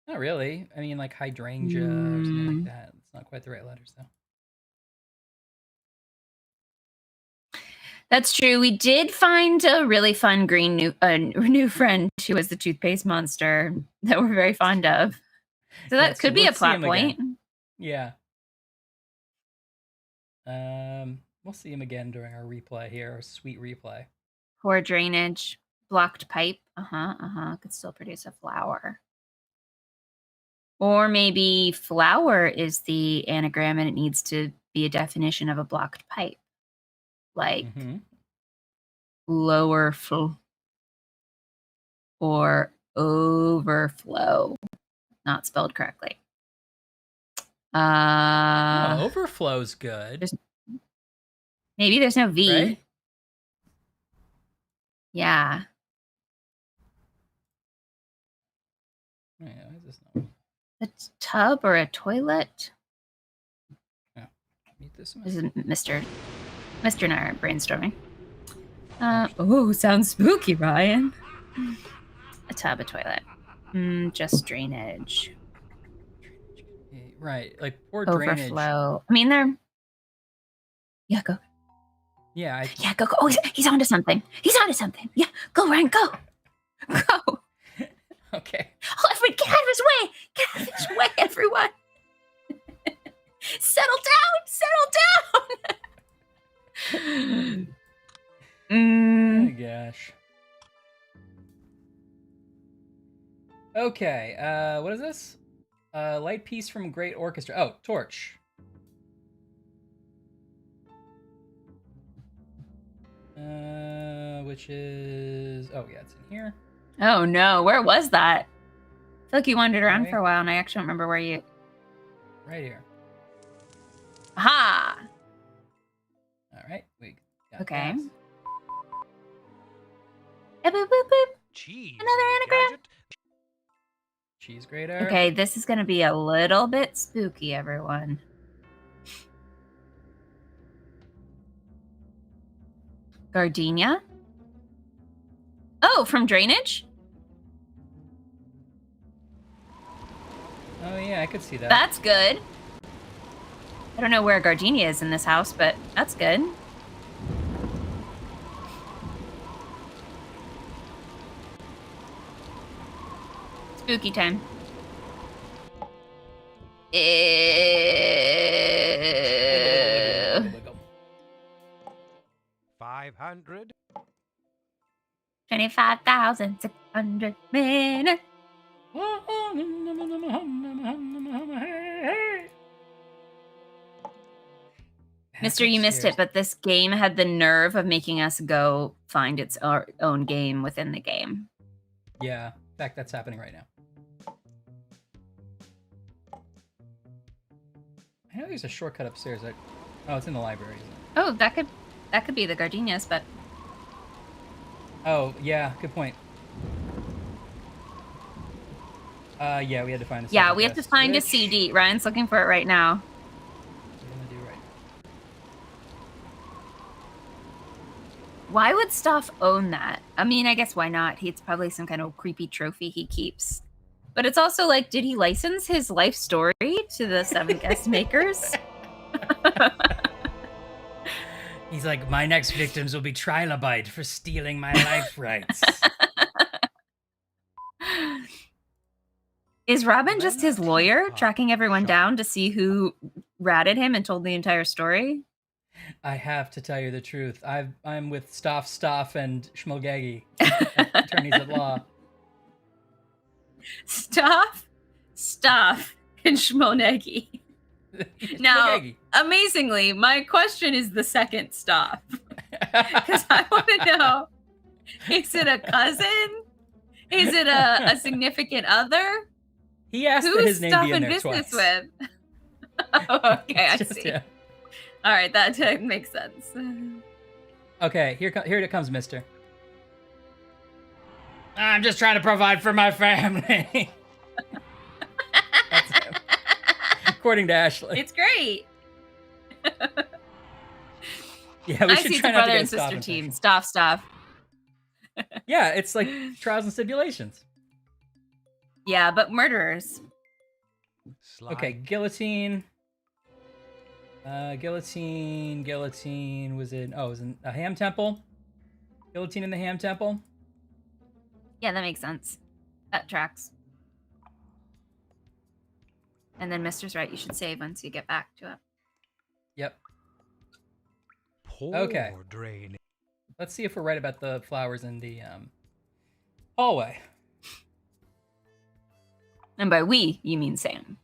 Not really. I mean, like hydrangea or something like that. It's not quite the right letters, though. That's true. We did find a really fun green new friend who was the toothpaste monster that we're very fond of. So that Yes, could be a let's see plot him again. point. Yeah. We'll see him again during our replay here, our sweet replay. Poor drainage, blocked pipe. Could still produce a flower. Or maybe flower is the anagram and it needs to be a definition of a blocked pipe. Like lower flow or overflow. Not spelled correctly. Overflow's good. Maybe there's no V. Right? Yeah. Yeah, why is this not? A tub or a toilet? Yeah. Meet this This is Mr. and I are brainstorming. Sounds spooky, Ryan. A tub, a toilet. Just drainage. Right, like poor drainage. Overflow. I mean, they're... Yeah, go. Yeah, Yeah, go. Oh, he's onto something. He's onto something. Yeah, go, Ryan, go. Go. Okay. Oh, everyone, get out of his way. Get out of his way, everyone. Settle down. Oh gosh. Okay, what is this? Light piece from Great Orchestra. Oh, torch. Which is... Oh, yeah, it's in here. Oh, no. Where was that? I feel like you wandered around Right. for a while, and I actually don't remember where you... Right here. Aha! All right, we got Okay. that. Boop, boop, boop. Cheese. Another anagram? Gadget. Cheese grater. Okay, this is going to be a little bit spooky, everyone. Gardenia? Oh, from drainage? Oh yeah, I could see that. That's good. I don't know where gardenia is in this house, but that's good. Spooky time. Ew. 500. 25,600 minutes. Mister, you missed it, but this game had the nerve of making us go find its own game within the game. Yeah, in fact, that's happening right now. I know there's a shortcut upstairs. Oh, it's in the library, isn't it? Oh, that could be the gardenias, but Oh, yeah, good point. Yeah, we had to find a yeah, second we have to guest, find a which CD. Ryan's looking for it right now. we're gonna do right. Why would Stoff own that? I mean, I guess why not? It's probably some kind of creepy trophy he keeps. But it's also like, did he license his life story to the Seven Guest Makers? He's like, my next victims will be trilobite for stealing my life rights. Is Robin just his Lemon lawyer, teapot tracking everyone shop. down to see who ratted him and told the entire story? I have to tell you the truth. I'm with Stoff, and Schmilgaggy, attorneys at law. Stoff, and Schmonegi. Now, Schmilgaggy. amazingly, my question is the second Stoff. Because I want to know, is it a cousin? Is it a significant other? He asked Who that is his name Stoff be in in there business twice. with? Oh, okay, I It's just see. him. All right, that makes sense. Okay, here it comes, mister. I'm just trying to provide for my family. That's him. According to Ashley. It's great. Yeah, we I should see it's try a not to brother get and sister Stoff team. infection. Stoff. Yeah, it's like trials and stipulations. Yeah, but murderers. Slide. Okay, guillotine. Guillotine was in... Oh, it was in a ham temple? Guillotine in the ham temple? Yeah, that makes sense. That tracks. And then Mister's right. You should save once you get back to it. Yep. Poor Okay. drain. Let's see if we're right about the flowers in the hallway. And by we, you mean Sam.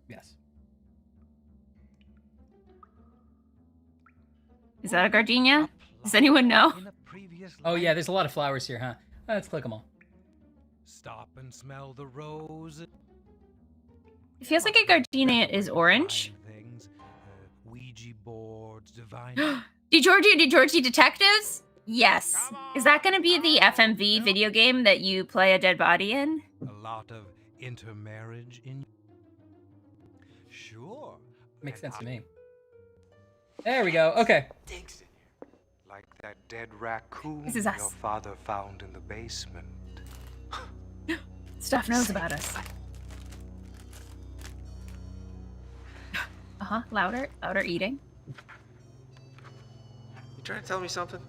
Yes. Is that a gardenia? Does anyone know? In a previous Oh yeah, life. there's a lot of flowers here, huh? Let's click them all. Stop and smell the rose. It feels like a gardenia is orange. Things, Ouija boards, divine. DeGiorgi Detectives? Yes. Is that going to be the FMV video game that you play a dead body in? A lot of intermarriage in. Sure. Makes and sense to I me. There we go. Okay. stinks in here. Like that dead raccoon This is your us. father found in the basement. Stuff knows about us. Uh-huh. Louder eating. You trying to tell me something?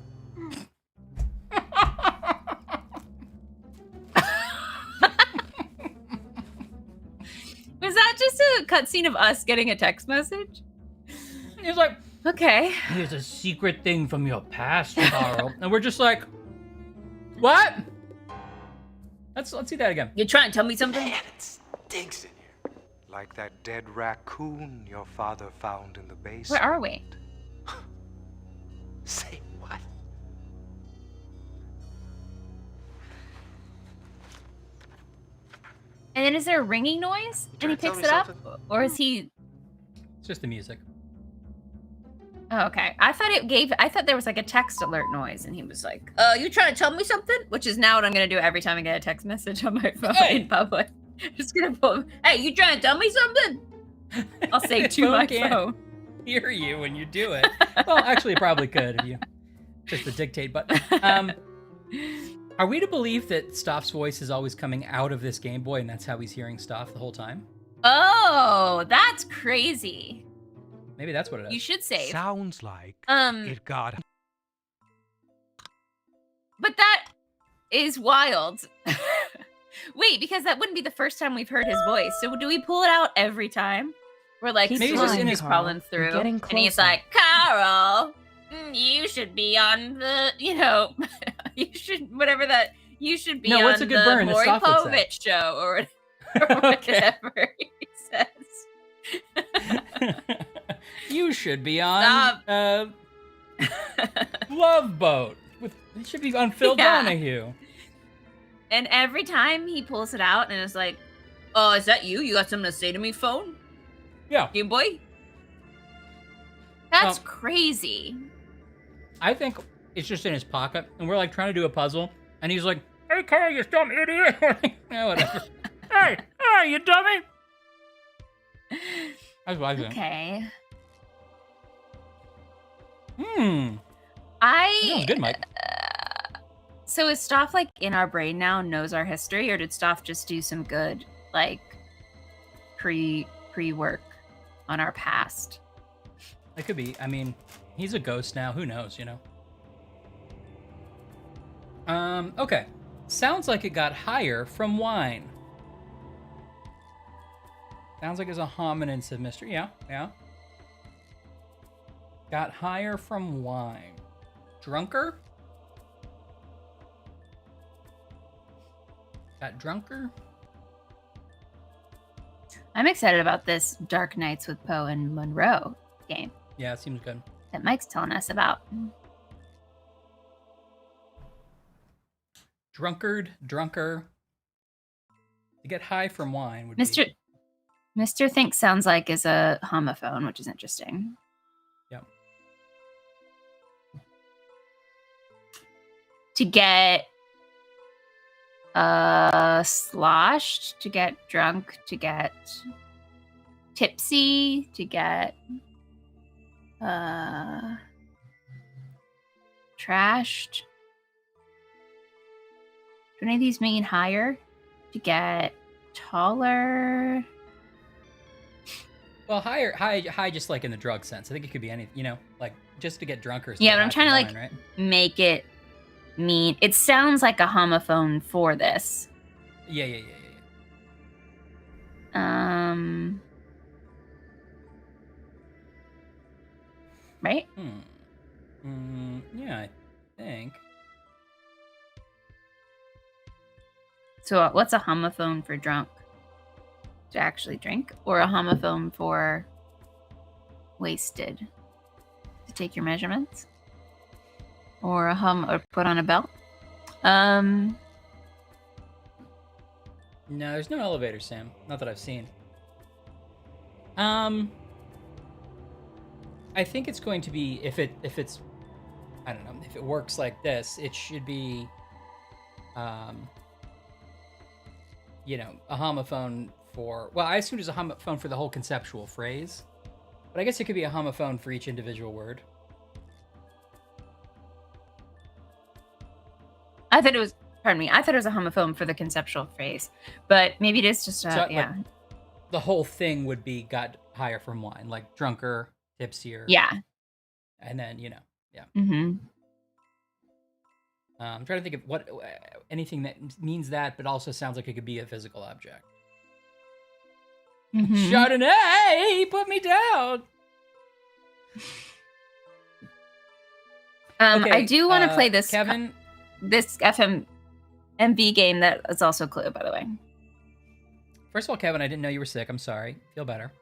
Was that just a cutscene of us getting a text message? He's like, Okay. here's a secret thing from your past, Carl. And we're just like, what? Let's see that again. You trying to tell me something? Man, it stinks in here. Like that dead raccoon your father found in the basement. Where are we? Say what? And then is there a ringing noise? You And he trying to tell picks me it up? something? Or is he... It's just the music. Oh, okay. I thought there was like a text alert noise and he was like, you trying to tell me something? Which is now what I'm going to do every time I get a text message on my phone Hey! in public. Just going to pull, hey, you trying to tell me something? I'll say to Phone my can't phone. hear you when you do it. Well, actually, it probably could if you just the dictate button. Are we to believe that Stoff's voice is always coming out of this Game Boy and that's how he's hearing Stoff the whole time? Oh, that's crazy. Maybe that's what it is. You should save. Sounds like Um, it got. but that is wild. Wait, because that wouldn't be the first time we've heard his voice. So do we pull it out every time? We're like, Keep Maybe it's just in slowly his- crawling You're through, getting and he's closer. like, Carl, you should be on the, you should whatever that. You should be No, on what's a good the burn that Maury Stoff would say? Povich show or whatever he says. You should be on Love Boat. It should be on Phil Yeah. Donahue. And every time he pulls it out and is like, "Oh, is that you? You got something to say to me, phone? Yeah. Game Boy?" That's Well- crazy. I think it's just in his pocket, and we're like trying to do a puzzle, and he's like, "Hey, Carl, you dumb idiot!" Yeah, whatever. Hey, you dummy! That's what I think. Okay. That Sounds good, Mike. So is Stoff like in our brain now, knows our history, or did Stoff just do some good like pre work on our past? It could be. I mean, he's a ghost now. Who knows? Okay. Sounds like it got higher from wine. Sounds like it's a hominid mystery. Yeah. Got higher from wine. Drunker? Got drunker? I'm excited about this Dark Nights with Poe and Monroe game Yeah, it seems good. that Mike's telling us about. Drunkard, drunker. To get high from wine would Mr. Think sounds like is a homophone, which is interesting. Yep. To get sloshed, to get drunk, to get tipsy, to get trashed. Do any of these mean higher? To get taller? Well, high, just like in the drug sense. I think it could be anything, like just to get drunker. is Yeah, get but I'm high trying to, from like, wine, right? Make it mean. It sounds like a homophone for this. Yeah. right? Yeah, I think. So what's a homophone for drunk? To actually drink? Or a homophone for wasted? To take your measurements? Or or put on a belt? No, there's no elevator, Sam. Not that I've seen. I think it's going to be if it's I don't know, if it works like this, it should be you know, a homophone for, well, I assume there's a homophone for the whole conceptual phrase, but I guess it could be a homophone for each individual word. I thought it was a homophone for the conceptual phrase, but maybe it is just So, like, yeah. The whole thing would be got higher from wine, like drunker, tipsier. Yeah. And then, you know, yeah. Mm-hmm. I'm trying to think of what anything that means that, but also sounds like it could be a physical object. Mm-hmm. Chardonnay, put me down. Okay, I do want to play this Kevin. This FMV game that is also Clue, by the way. First of all, Kevin, I didn't know you were sick. I'm sorry. Feel better.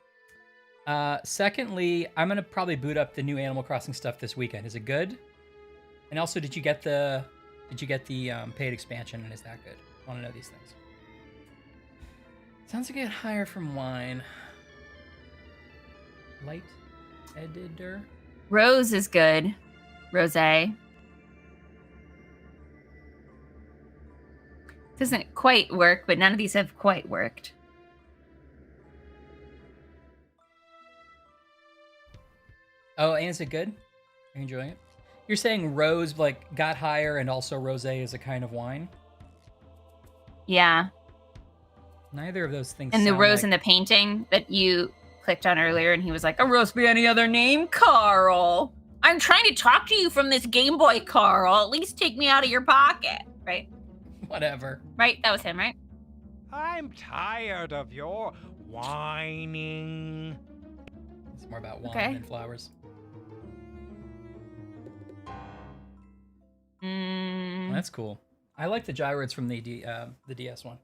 Secondly, I'm gonna probably boot up the new Animal Crossing stuff this weekend. Is it good? And also, did you get the paid expansion? And is that good? I want to know these things. Sounds like it higher from wine. Light editor. Rose is good. Rosé. Doesn't quite work, but none of these have quite worked. Oh, and is it good? Are you enjoying it? You're saying rose like got higher, and also rosé is a kind of wine. Yeah. Neither of those things. And the sound rose like... in the painting that you clicked on earlier, and he was like, "A rose be any other name, Carl? I'm trying to talk to you from this Game Boy, Carl. At least take me out of your pocket." Right? Whatever. Right? That was him, right? I'm tired of your whining. It's more about wine Okay. than flowers. Well, that's cool. I like the gyroids from the DS one.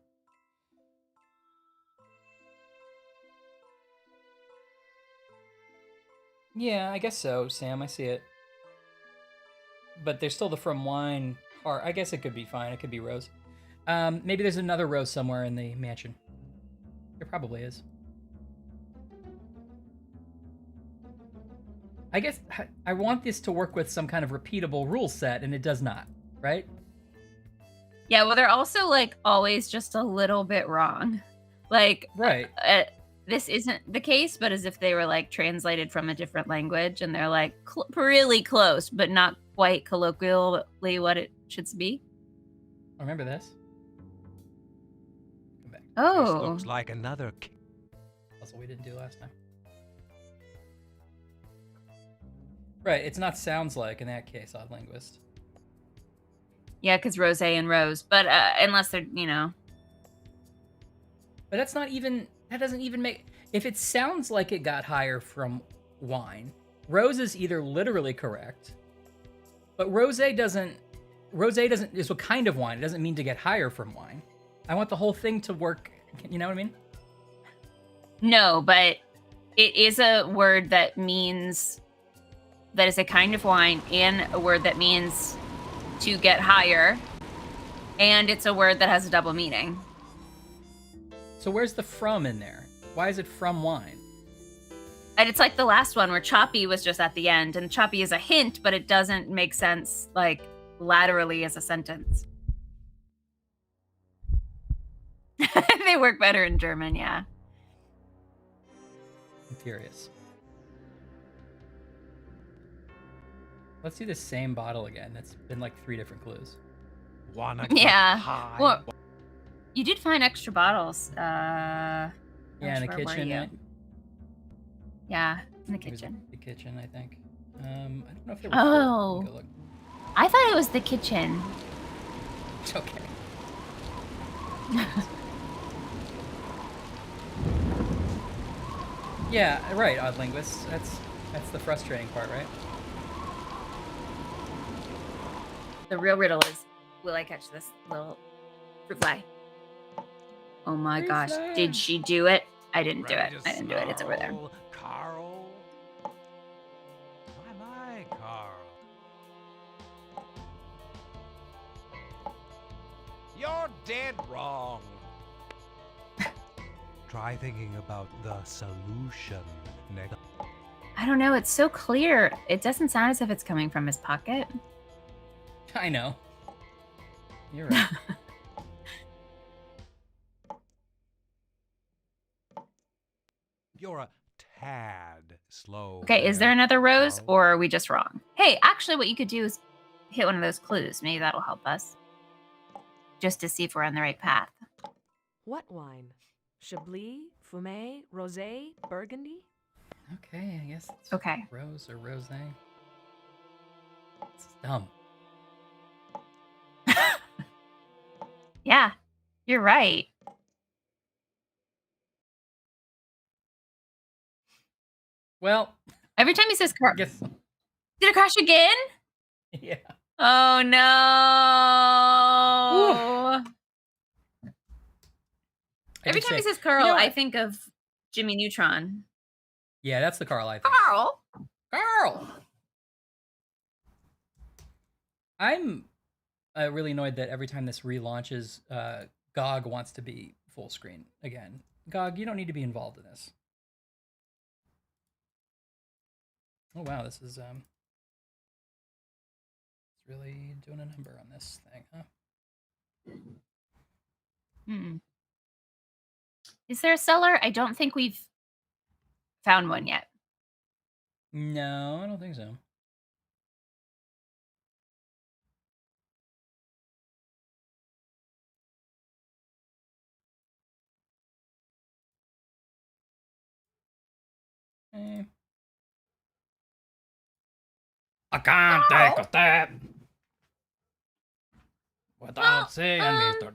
Yeah, I guess so, Sam. I see it. But there's still the from wine part. I guess it could be fine. It could be rose. Maybe there's another rose somewhere in the mansion. There probably is. I guess I want this to work with some kind of repeatable rule set, and it does not, right? Yeah, well, they're also like always just a little bit wrong. Like, Right. This isn't the case, but as if they were like translated from a different language, and they're like really close, but not quite colloquially what it should be. Remember this? Come back. This Oh, looks like another. Puzzle we didn't do last time. Right, it's not sounds like in that case, Odd Linguist. yeah, because rose and rose, but unless they're, you know. But that's not even, that doesn't even make, if it sounds like it got higher from wine, rose is either literally correct, but rosé doesn't, is a kind of wine. It doesn't mean to get higher from wine. I want the whole thing to work, you know what I mean? No, but it is a word that means, that is a kind of wine, and a word that means to get higher, and it's a word that has a double meaning. So where's the from in there? Why is it from wine? And it's like the last one where choppy was just at the end, and choppy is a hint, but it doesn't make sense like laterally as a sentence. They work better in German, yeah. I'm furious. Let's do the same bottle again. That's been like 3 different clues. Wanna Yeah. get high? Well, you did find extra bottles. Yeah, in the where were kitchen, you? right? Yeah, in the It was kitchen. the kitchen, I think. I don't know if they were Oh. full. Go look. I thought it was the kitchen. It's okay. Yeah, right, Odd Linguist. That's That's the frustrating part, right? The real riddle is, will I catch this little fruit fly? Oh my Fruit gosh. fly. Did she do it? I didn't do it. Ready to I didn't do it. It's over there. slow, Carl. My, Carl. You're dead wrong. Try thinking about the solution next. I don't know. It's so clear. It doesn't sound as if it's coming from his pocket. I know. You're right. You're a tad slow. Okay, is there another rose Carl. or are we just wrong? Hey, actually, what you could do is hit one of those clues. Maybe that'll help us. Just to see if we're on the right path. What wine? Chablis, Fumé, Rosé, Burgundy? Okay, I guess it's Okay. rose or rosé. It's dumb. Yeah, you're right. Well, Every time he says I car, guess. did it crash again? Yeah. Oh no! I Every could time he say- says Carl, You know I what? think of Jimmy Neutron. Yeah, that's the Carl I think. Carl. Carl. I'm really annoyed that every time this relaunches, GOG wants to be full screen again. GOG, you don't need to be involved in this. Oh wow, this is it's really doing a number on this thing, huh? Hmm. Is there a cellar? I don't think we've found one yet. No, I don't think so. Eh. I can't take a step without seeing Mr.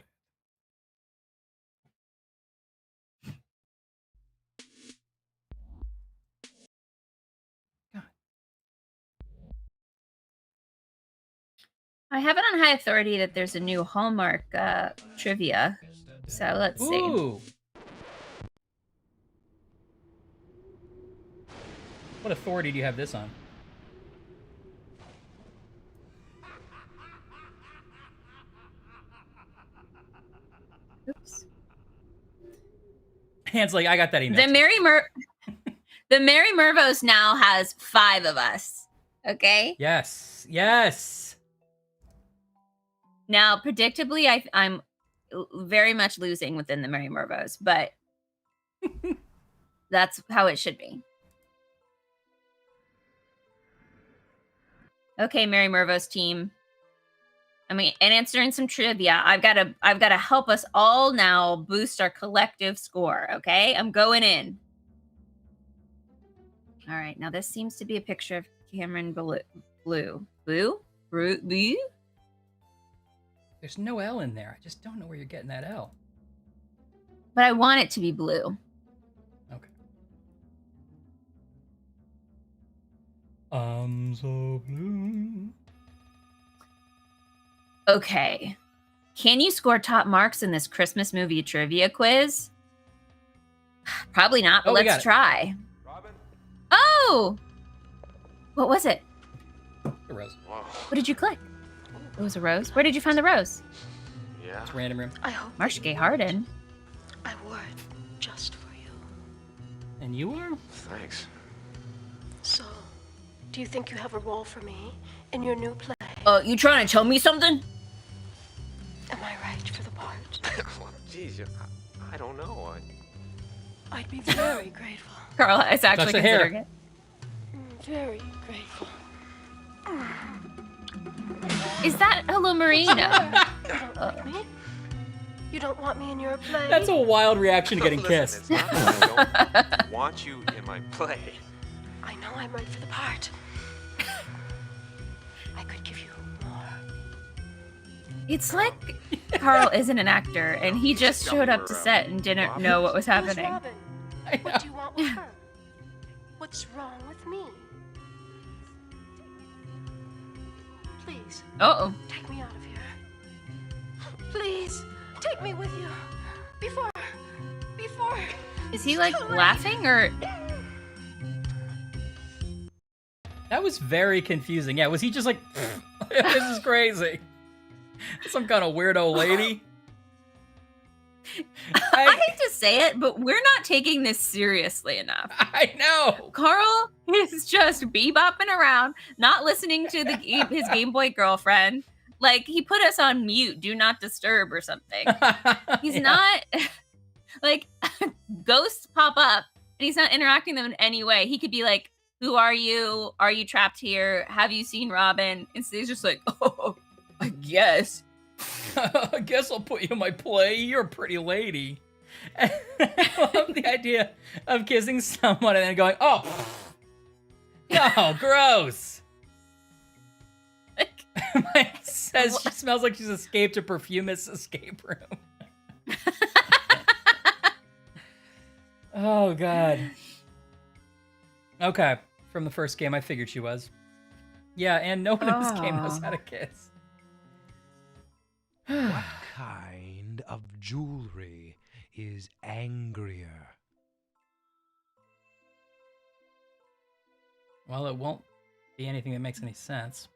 I have it on high authority that there's a new Hallmark trivia. So let's see. Ooh. What authority do you have this on? Oops. Hands like I got that email. The too. Mary Mervos now has 5 of us. Okay. Yes. Yes. Now, predictably, I'm very much losing within the Mary Mervos, but that's how it should be. Okay, Mary Mervos team. I mean, and answering some trivia. I've got to help us all now boost our collective score. Okay, I'm going in. All right, now this seems to be a picture of Cameron Blue. There's no L in there. I just don't know where you're getting that L. But I want it to be blue. Okay. I'm so blue. Okay. Can you score top marks in this Christmas movie trivia quiz? Probably not, but Oh, we got let's it. try. Robin? Oh! What was it? The rose. Whoa. What did you click? It was a rose. Where did you find the rose? Yeah. It's random room. I hope Marcia Gay Harden. I wore it just for you. And you are? Thanks. So, do you think you have a role for me in your new play? You trying to tell me something? Am I right for the part? Well, geez, I don't know. I'd be very grateful. Carl is actually the hair. considering it. Very grateful. Is that Hello Marina? You don't like me? You don't want me in your play? That's a wild reaction to getting Listen, kissed. It's not that I don't want you in my play. I know I'm right for the part. I could give you more. It's like Carl isn't an actor and he just showed up to set and didn't know what was Who's happening. Robin? What do you want with her? What's wrong with me? Please, Uh-oh. take me out of here. Please, take me with you. Before. Is he like laughing or? That was very confusing. Yeah, was he just like, this is crazy? Some kind of weirdo lady? I hate to say it, but we're not taking this seriously enough. I know. Carl is just bebopping around, not listening to his Game Boy girlfriend. Like, he put us on mute, do not disturb or something. He's Yeah. not, like, ghosts pop up, and he's not interacting with them in any way. He could be like, who are you? Are you trapped here? Have you seen Robin? And so he's just like, oh, I guess. I guess I'll put you in my play. You're a pretty lady. I love the idea of kissing someone and then going, oh, no, gross. Mike says she smells like she's escaped a perfumist's escape room. Oh, God. Okay, from the first game, I figured she was. Yeah, and no one in this game knows how to kiss. What kind of jewelry is angrier? Well, it won't be anything that makes any sense.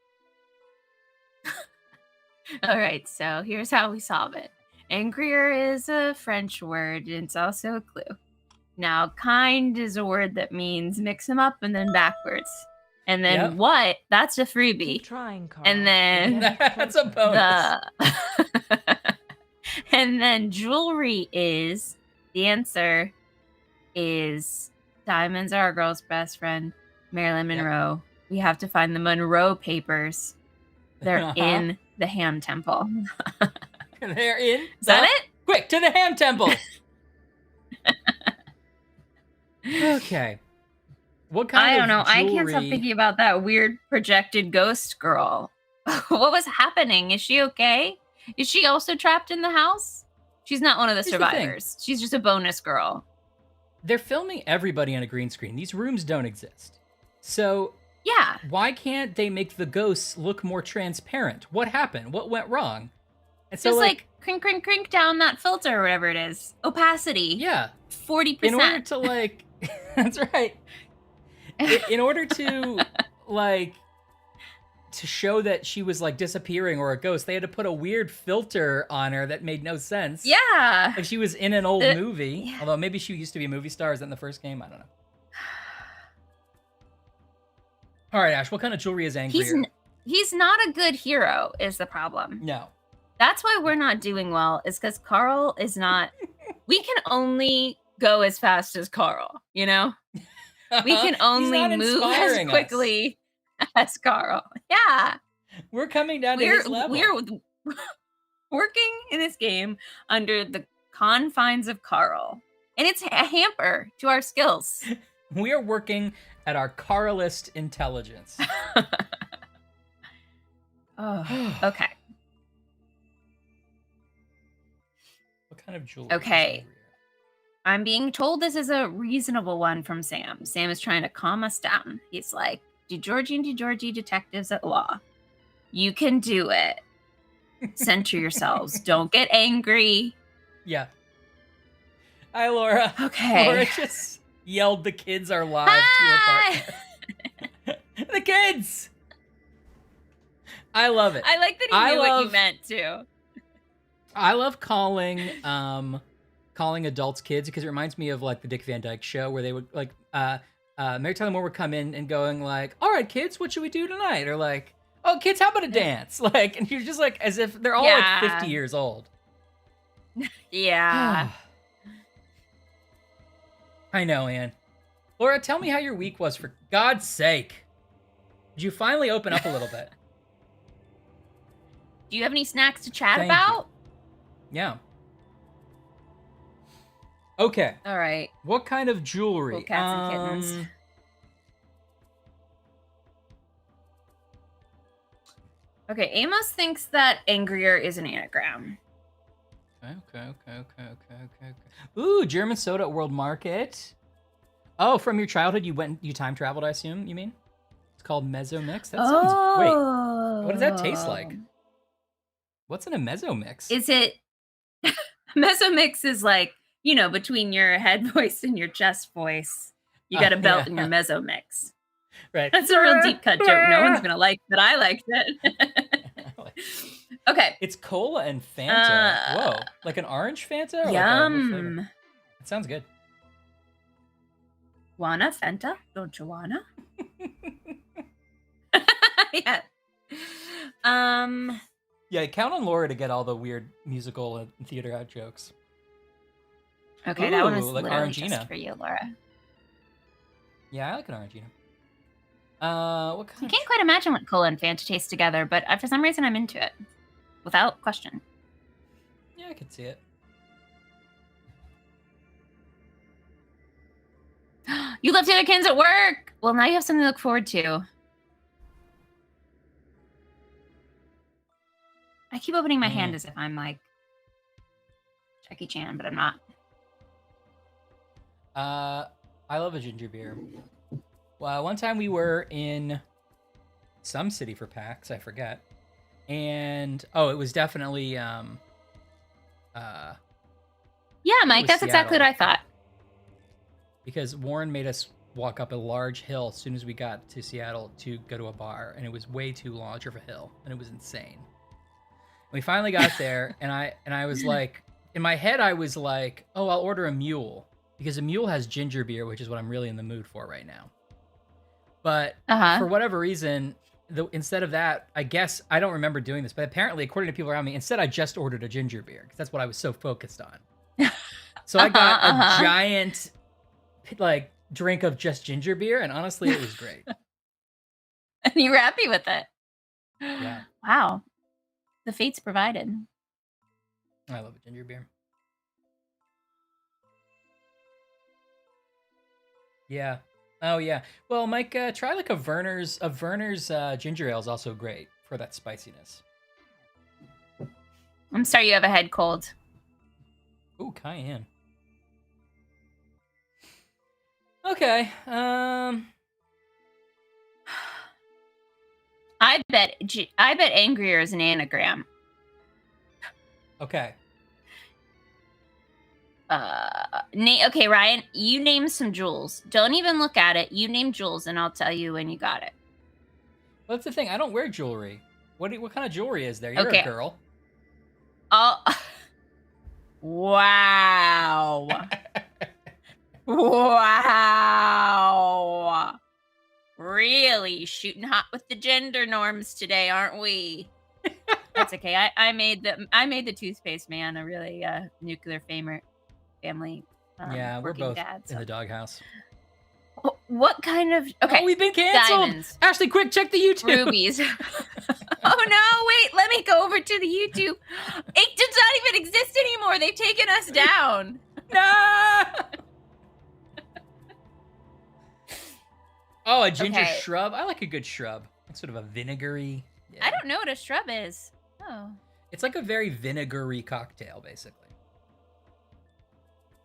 All right, so here's how we solve it. Angrier is a French word, and it's also a clue. Now, kind is a word that means mix them up and then backwards. And then Yep. what? That's a freebie. Keep trying, Carl. And then That's a bonus. and then jewelry is the answer is diamonds are a girl's best friend, Marilyn Yep. Monroe. We have to find the Monroe papers. They're Uh-huh. in the Ham Temple. They're in. Is that it? Quick, to the Ham Temple. Okay. What kind I of don't know. I can't stop jewelry- thinking about that weird projected ghost girl. What was happening? Is she okay? Is she also trapped in the house? She's not one of the Here's the thing. survivors. She's just a bonus girl. They're filming everybody on a green screen. These rooms don't exist. So Yeah. why can't they make the ghosts look more transparent? What happened? What went wrong? And so Just like crink, crink, crink down that filter or whatever it is. Opacity. yeah, 40%. in order to like, that's right. In order to like to show that she was like disappearing or a ghost, they had to put a weird filter on her that made no sense. Yeah. Like she was in an old movie. yeah. Although maybe she used to be a movie star. Is that in the first game? I don't know. All right, Ash, what kind of jewelry is angrier? He's not a good hero is the problem. No. That's why we're not doing well, is because Carl is not. We can only go as fast as Carl, you know? We can He's only not move as inspiring us. quickly as Carl. Yeah. We're coming down to his level. We're working in this game under the confines of Carl. And it's a hamper to our skills. We are working at our Carlist intelligence. Oh, okay. What kind of jewelry? is Okay. angrier? I'm being told this is a reasonable one from Sam. Sam is trying to calm us down. He's like, DeGeorgie and DeGeorgie detectives at law. You can do it. Center yourselves. Don't get angry. Yeah. Hi, Laura. Okay. Laura just yelled the kids are live to her Hi! partner. The kids! I love it. I like that he I knew what you love- meant too. I love calling adults kids because it reminds me of like the Dick Van Dyke Show where they would like Mary Tyler Moore would come in and going like, all right kids, what should we do tonight? Or like, oh kids, how about a dance? Like, and you're just like as if they're all Yeah. like 50 years old. Yeah. I know, Anne. Laura, tell me how your week was for God's sake. Did you finally open up a little bit? Do you have any snacks to chat Thank about? Yeah. Okay. All right. What kind of jewelry? Cool cats and kittens. Okay, Amos thinks that angrier is an anagram. Okay. Ooh, German soda at World Market. Oh, from your childhood, you time traveled, I assume, you mean? It's called Mezzo Mix? That sounds... Wait, What does that taste like? What's in a mezzo mix? Is it Mezzomix is like, you know, between your head voice and your chest voice. You got a belt in your Mezzomix. Right. That's a real deep cut joke. No one's gonna like, but I liked it. Okay. It's cola and Fanta. Whoa, like an orange Fanta? Or Yum. Like a flavor? It sounds good. Wanna Fanta? Don't you wanna? Yeah. Yeah, count on Laura to get all the weird musical and theater out jokes. Okay, that one was Ooh, like literally Orangina. just for you, Laura. Yeah, I like an Orangina. What I kind? can't quite imagine what cola and Fanta taste together, but for some reason I'm into it. Without question. Yeah, I could see it. You left the other cans at work! Well, now you have something to look forward to. I keep opening my hand as if I'm like Jackie Chan, but I'm not. I love a ginger beer. Well, one time we were in some city for PAX, I forget. And it was definitely Yeah, Mike, was that's exactly Seattle. what I thought. Because Warren made us walk up a large hill as soon as we got to Seattle to go to a bar, and it was way too large of a hill, and it was insane. We finally got there, and I was like, in my head, I was like, oh, I'll order a mule, because a mule has ginger beer, which is what I'm really in the mood for right now. But for whatever reason, instead of that, I guess, I don't remember doing this, but apparently, according to people around me, instead I just ordered a ginger beer, because that's what I was so focused on. So I got a giant, like, drink of just ginger beer, and honestly, it was great. And you were happy with it. Yeah. Wow. The fates provided. I love a ginger beer. Yeah. Oh yeah. Well, Mike, try like a Verner's. A Verner's ginger ale is also great for that spiciness. I'm sorry you have a head cold. Ooh, cayenne. Okay. I bet angrier is an anagram. Okay. Okay, Ryan, you name some jewels. Don't even look at it. You name jewels, and I'll tell you when you got it. Well, that's the thing. I don't wear jewelry. What kind of jewelry is there? You're Okay. a girl. Oh, wow. Wow. Really shooting hot with the gender norms today, aren't we? That's okay. I made the toothpaste man a really nuclear family. Yeah, we're working both dad, in the doghouse. What kind of okay? Oh, we've been canceled. Diamonds. Ashley, quick, check the YouTube. Rubies. Oh no! Wait, let me go over to the YouTube. It does not even exist anymore. They've taken us down. No. Oh, a ginger Okay. shrub. I like a good shrub. Like sort of a vinegary. Yeah. I don't know what a shrub is. Oh, It's like a very vinegary cocktail, basically.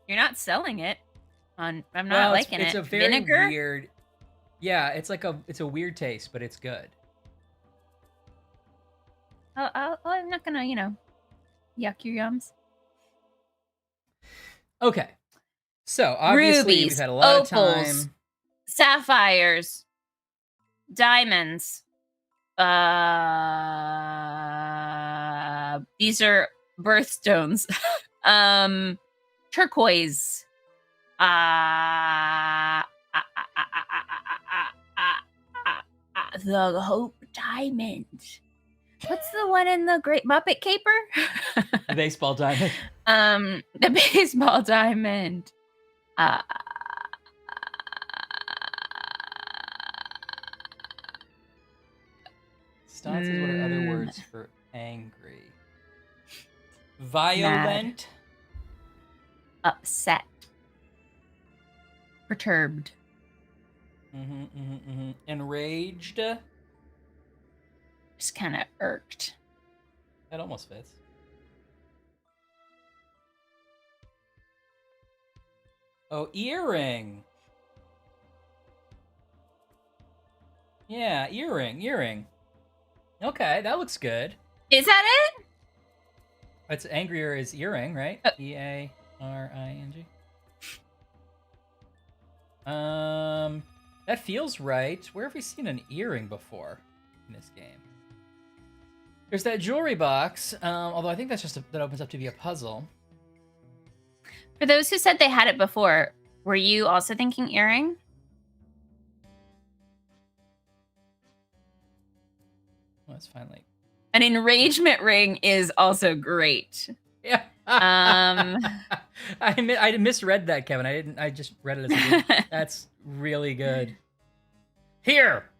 you're not selling it. I'm not Well, liking it's it. a very Vinegar? weird. Yeah, it's a weird taste, but it's good. I'm not gonna, yuck your yums. Okay. So obviously Rubies, we've had a lot of opals, time. sapphires, diamonds. These are birthstones. Turquoise. The Hope Diamond. What's the one in the Great Muppet Caper? The baseball diamond. The baseball diamond. Stance is what are other words for angry? Violent. Upset. Perturbed. Enraged. Just kind of irked. That almost fits. Oh, earring. Yeah, earring. Okay, that looks good. Is that it? It's angrier is earring, right? Oh. Earing. That feels right. Where have we seen an earring before in this game? There's that jewelry box, although I think that's just that opens up to be a puzzle. For those who said they had it before, were you also thinking earring? Well, that's finally. An enragement ring is also great. Yeah. Um, I misread that, Kevin. I just read it as a That's really good. Here,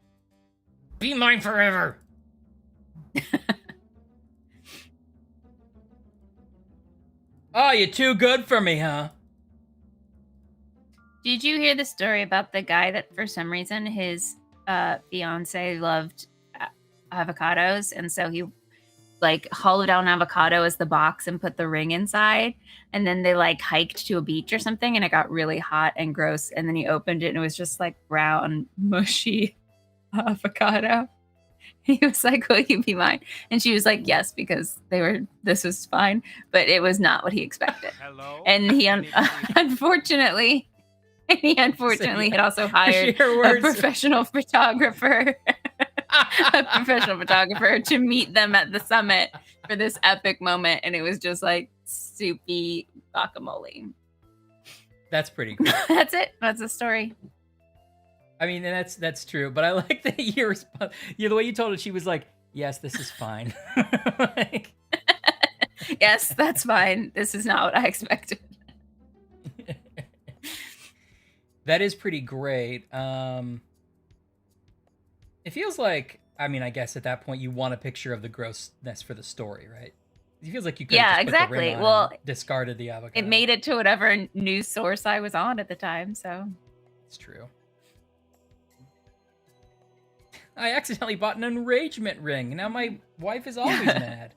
be mine forever. Oh, you're too good for me, huh? Did you hear the story about the guy that for some reason his fiance loved avocados, and so he like hollowed out an avocado as the box and put the ring inside, and then they like hiked to a beach or something, and it got really hot and gross, and then he opened it and it was just like brown mushy avocado. He was like, "Will you be mine?" And she was like, "Yes," because this was fine, but it was not what he expected. Hello? And he unfortunately had also hired a professional photographer to meet them at the summit for this epic moment, and it was just like soupy guacamole. That's pretty cool. That's it. That's the story. I mean, and that's true, but I like that your response. The way you told it, she was like, "Yes, this is fine." Like, yes, that's fine. This is not what I expected. That is pretty great. It feels like, I mean, I guess at that point you want a picture of the grossness for the story, right? It feels like you could Yeah, just put the exactly. ring on Well, and discarded the avocado. It made it to whatever news source I was on at the time, so. It's true. I accidentally bought an enragement ring. Now my wife is always mad.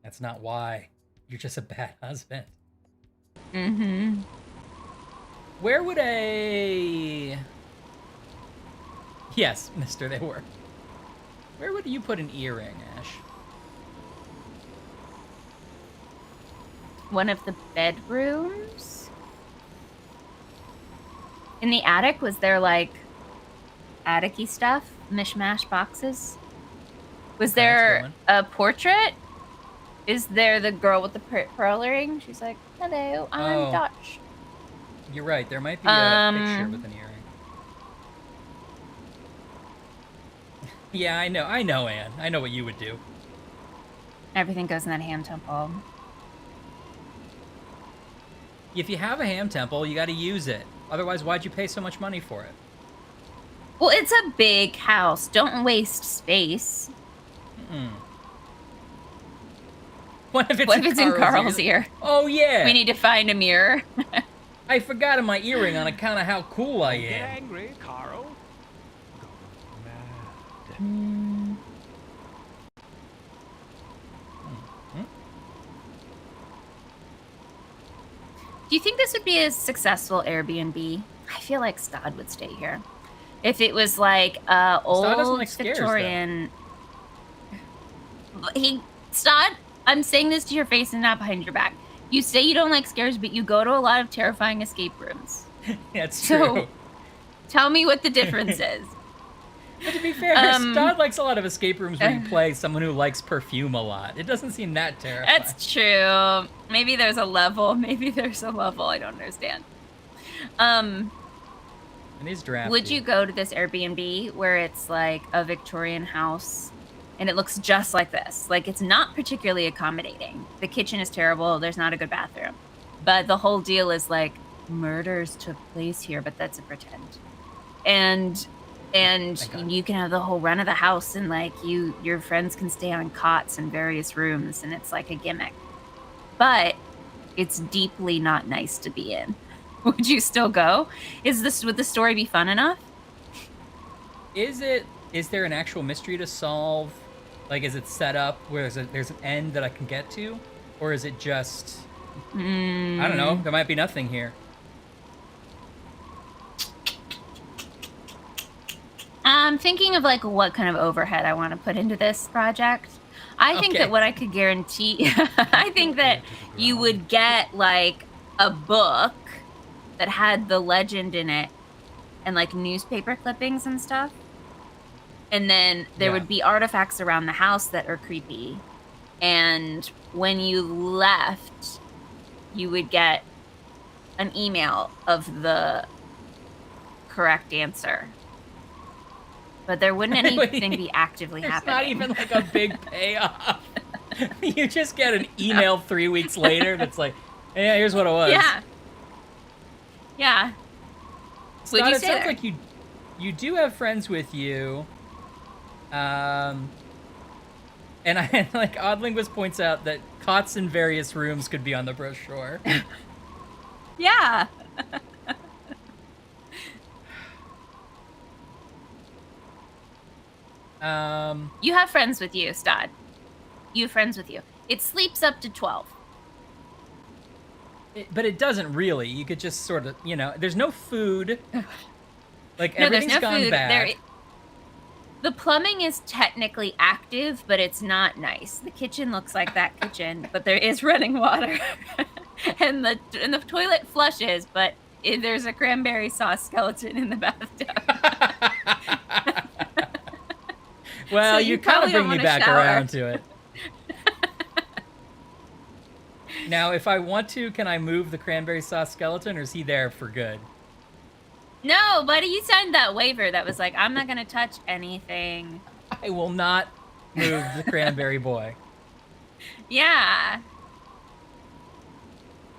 That's not why. You're just a bad husband. Mm-hmm. Where would a... Yes, mister, they were. Where would you put an earring, Ash? One of the bedrooms? In the attic, was there like attic-y stuff? Mishmash boxes? Was Okay, there a portrait? Is there the girl with the pearl earring? She's like, "Hello, I'm Dutch." You're right, there might be a picture with an earring. Yeah, I know, Anne. I know what you would do. Everything goes in that ham temple. If you have a ham temple, you gotta use it. Otherwise, why'd you pay so much money for it? Well, it's a big house. Don't waste space. Mm-mm. What if it's in Carl's ear? Oh, yeah. We need to find a mirror. I forgot my earring on account of how cool I Get am. angry, Carl. Go mad. Do you think this would be a successful Airbnb? I feel like Stod would stay here. If it was like old like scares, Victorian. Stod, I'm saying this to your face and not behind your back. You say you don't like scares, but you go to a lot of terrifying escape rooms. That's So, true. Tell me what the difference is. But to be fair, Stod likes a lot of escape rooms where you play someone who likes perfume a lot. It doesn't seem that terrifying. That's true. Maybe there's a level. Maybe there's a level. I don't understand. And he's drafty. Would you go to this Airbnb where it's like a Victorian house and it looks just like this? Like, it's not particularly accommodating. The kitchen is terrible. There's not a good bathroom. But the whole deal is like murders took place here, but that's a pretend. And you can have the whole run of the house, and like your friends can stay on cots in various rooms, and it's like a gimmick. But it's deeply not nice to be in. Would you still go? Would the story be fun enough? Is there an actual mystery to solve? Like, is it set up where there's an end that I can get to? Or is it just I don't know, there might be nothing here. I'm thinking of like what kind of overhead I want to put into this project. I think Okay. that what I could guarantee, I think that you would get like a book that had the legend in it and like newspaper clippings and stuff. And then there would be artifacts around the house that are creepy. And when you left, you would get an email of the correct answer. But there wouldn't anything be actively There's happening. not even like a big payoff. You just get an email 3 weeks later that's like, yeah, here's what it was. Yeah. Yeah. Would Scott, you it say sounds there? like you do have friends with you. And I like Odd Linguist points out that cots in various rooms could be on the brochure. Yeah. You have friends with you, Stod. You have friends with you. It sleeps up to 12. But it doesn't really. You could just sort of, you know, there's no food. Like, No, there's everything's no gone food. bad. The plumbing is technically active, but it's not nice. The kitchen looks like that kitchen, but there is running water. and the toilet flushes, but there's a cranberry sauce skeleton in the bathtub. Well, So you you kind of probably don't bring me wanna back shower. around to it. Now, if I want to, can I move the cranberry sauce skeleton, or is he there for good? No, buddy, you signed that waiver that was like, I'm not going to touch anything. I will not move the cranberry boy. Yeah.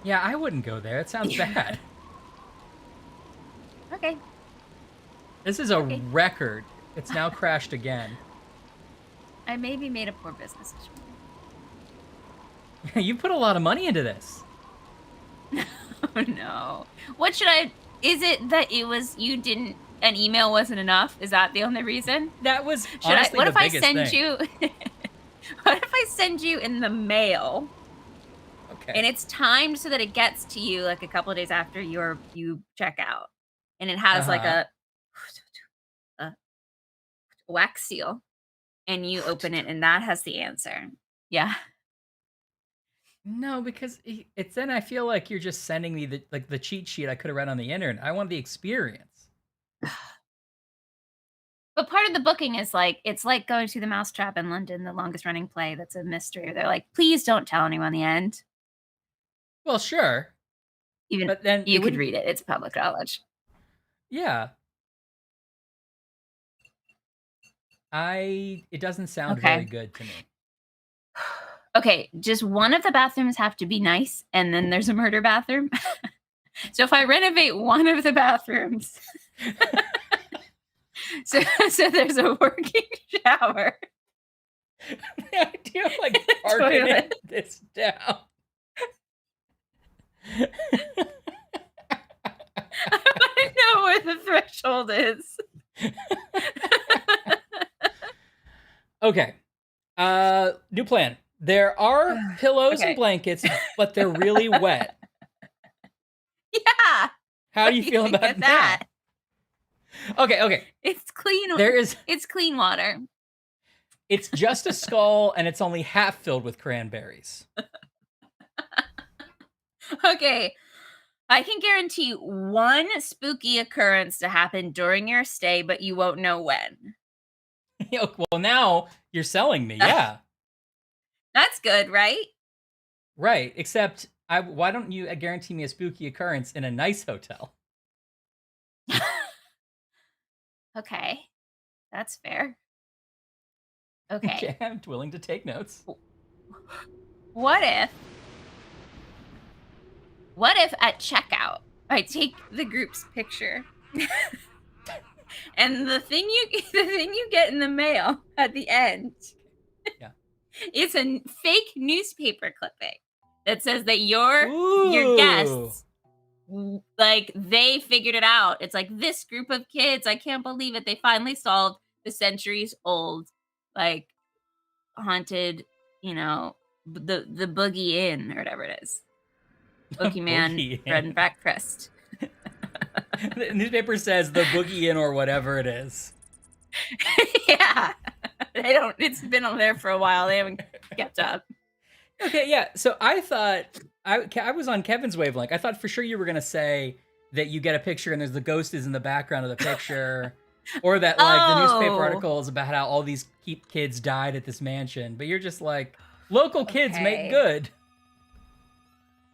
Yeah, I wouldn't go there. It sounds bad. Okay. This is a record. It's now crashed again. I maybe made a poor business decision. You put a lot of money into this. Oh, no. What should I... Is it that it was... You didn't... An email wasn't enough? Is that the only reason? That was Should honestly What the if I biggest send thing. you... What if I send you in the mail? Okay. And it's timed so that it gets to you like a couple of days after you check out. And it has like a wax seal. And you open it and that has the answer. Yeah. No, because it's then I feel like you're just sending me the cheat sheet I could have read on the internet. I want the experience. But part of the booking is like, it's like going to the Mousetrap in London, the longest running play that's a mystery. They're like, please don't tell anyone the end. Well, sure. Even But then you it could wouldn't- read it. It's public knowledge. Yeah. It doesn't sound Okay. very good to me. Okay, just one of the bathrooms have to be nice, and then there's a murder bathroom. So if I renovate one of the bathrooms, so there's a working shower. The idea of like targeting Toilet. this down. I know where the threshold is. Okay. New plan. There are pillows Okay. and blankets, but they're really wet. Yeah. How What do you do feel think about of that? Okay. It's clean. There is It's clean water. it's just a skull and it's only half filled with cranberries. Okay. I can guarantee one spooky occurrence to happen during your stay, but you won't know when. Well, now you're selling me. Yeah. That's good, right? Right. Except why don't you guarantee me a spooky occurrence in a nice hotel? Okay. That's fair. Okay. I'm willing to take notes. What if at checkout I take the group's picture and the thing you get in the mail at the end Yeah. is a fake newspaper clipping that says that your guests, like, they figured it out. It's like, this group of kids, I can't believe it, they finally solved the centuries old, like, haunted, you know, the Boogie Inn or whatever it is. Boogeyman Boogie bread Inn. and breakfast. The newspaper says the Boogie Inn or whatever it is. Yeah. They don't. It's been on there for a while. They haven't kept up. Okay, yeah. So I thought I was on Kevin's wavelength. I thought for sure you were gonna say that you get a picture and there's the ghost is in the background of the picture, or that like the newspaper Oh. article is about how all these kids died at this mansion. But you're just like, local kids Okay. make good.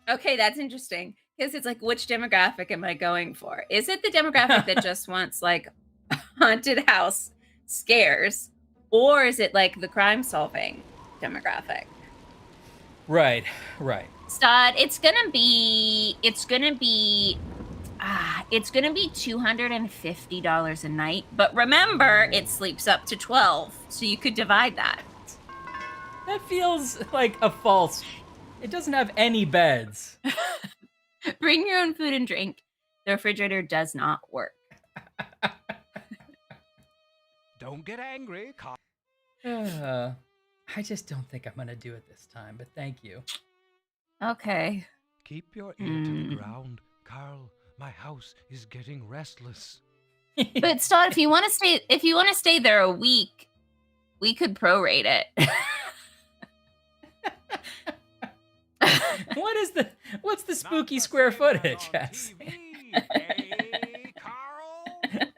Okay, that's interesting. Because it's like, which demographic am I going for? Is it the demographic that just wants like haunted house scares, or is it like the crime solving demographic? Right. Stud, it's gonna be $250 a night. But remember, it sleeps up to 12, so you could divide that. That feels like a false. It doesn't have any beds. Bring your own food and drink. The refrigerator does not work. Don't get angry, Carl. I just don't think I'm gonna do it this time. But thank you. Okay. Keep your ear to the ground, Carl. My house is getting restless. But Stud, if you want to stay there a week, we could prorate it. What's the Not spooky the square same as footage? on Yes. TV, eh, Carl?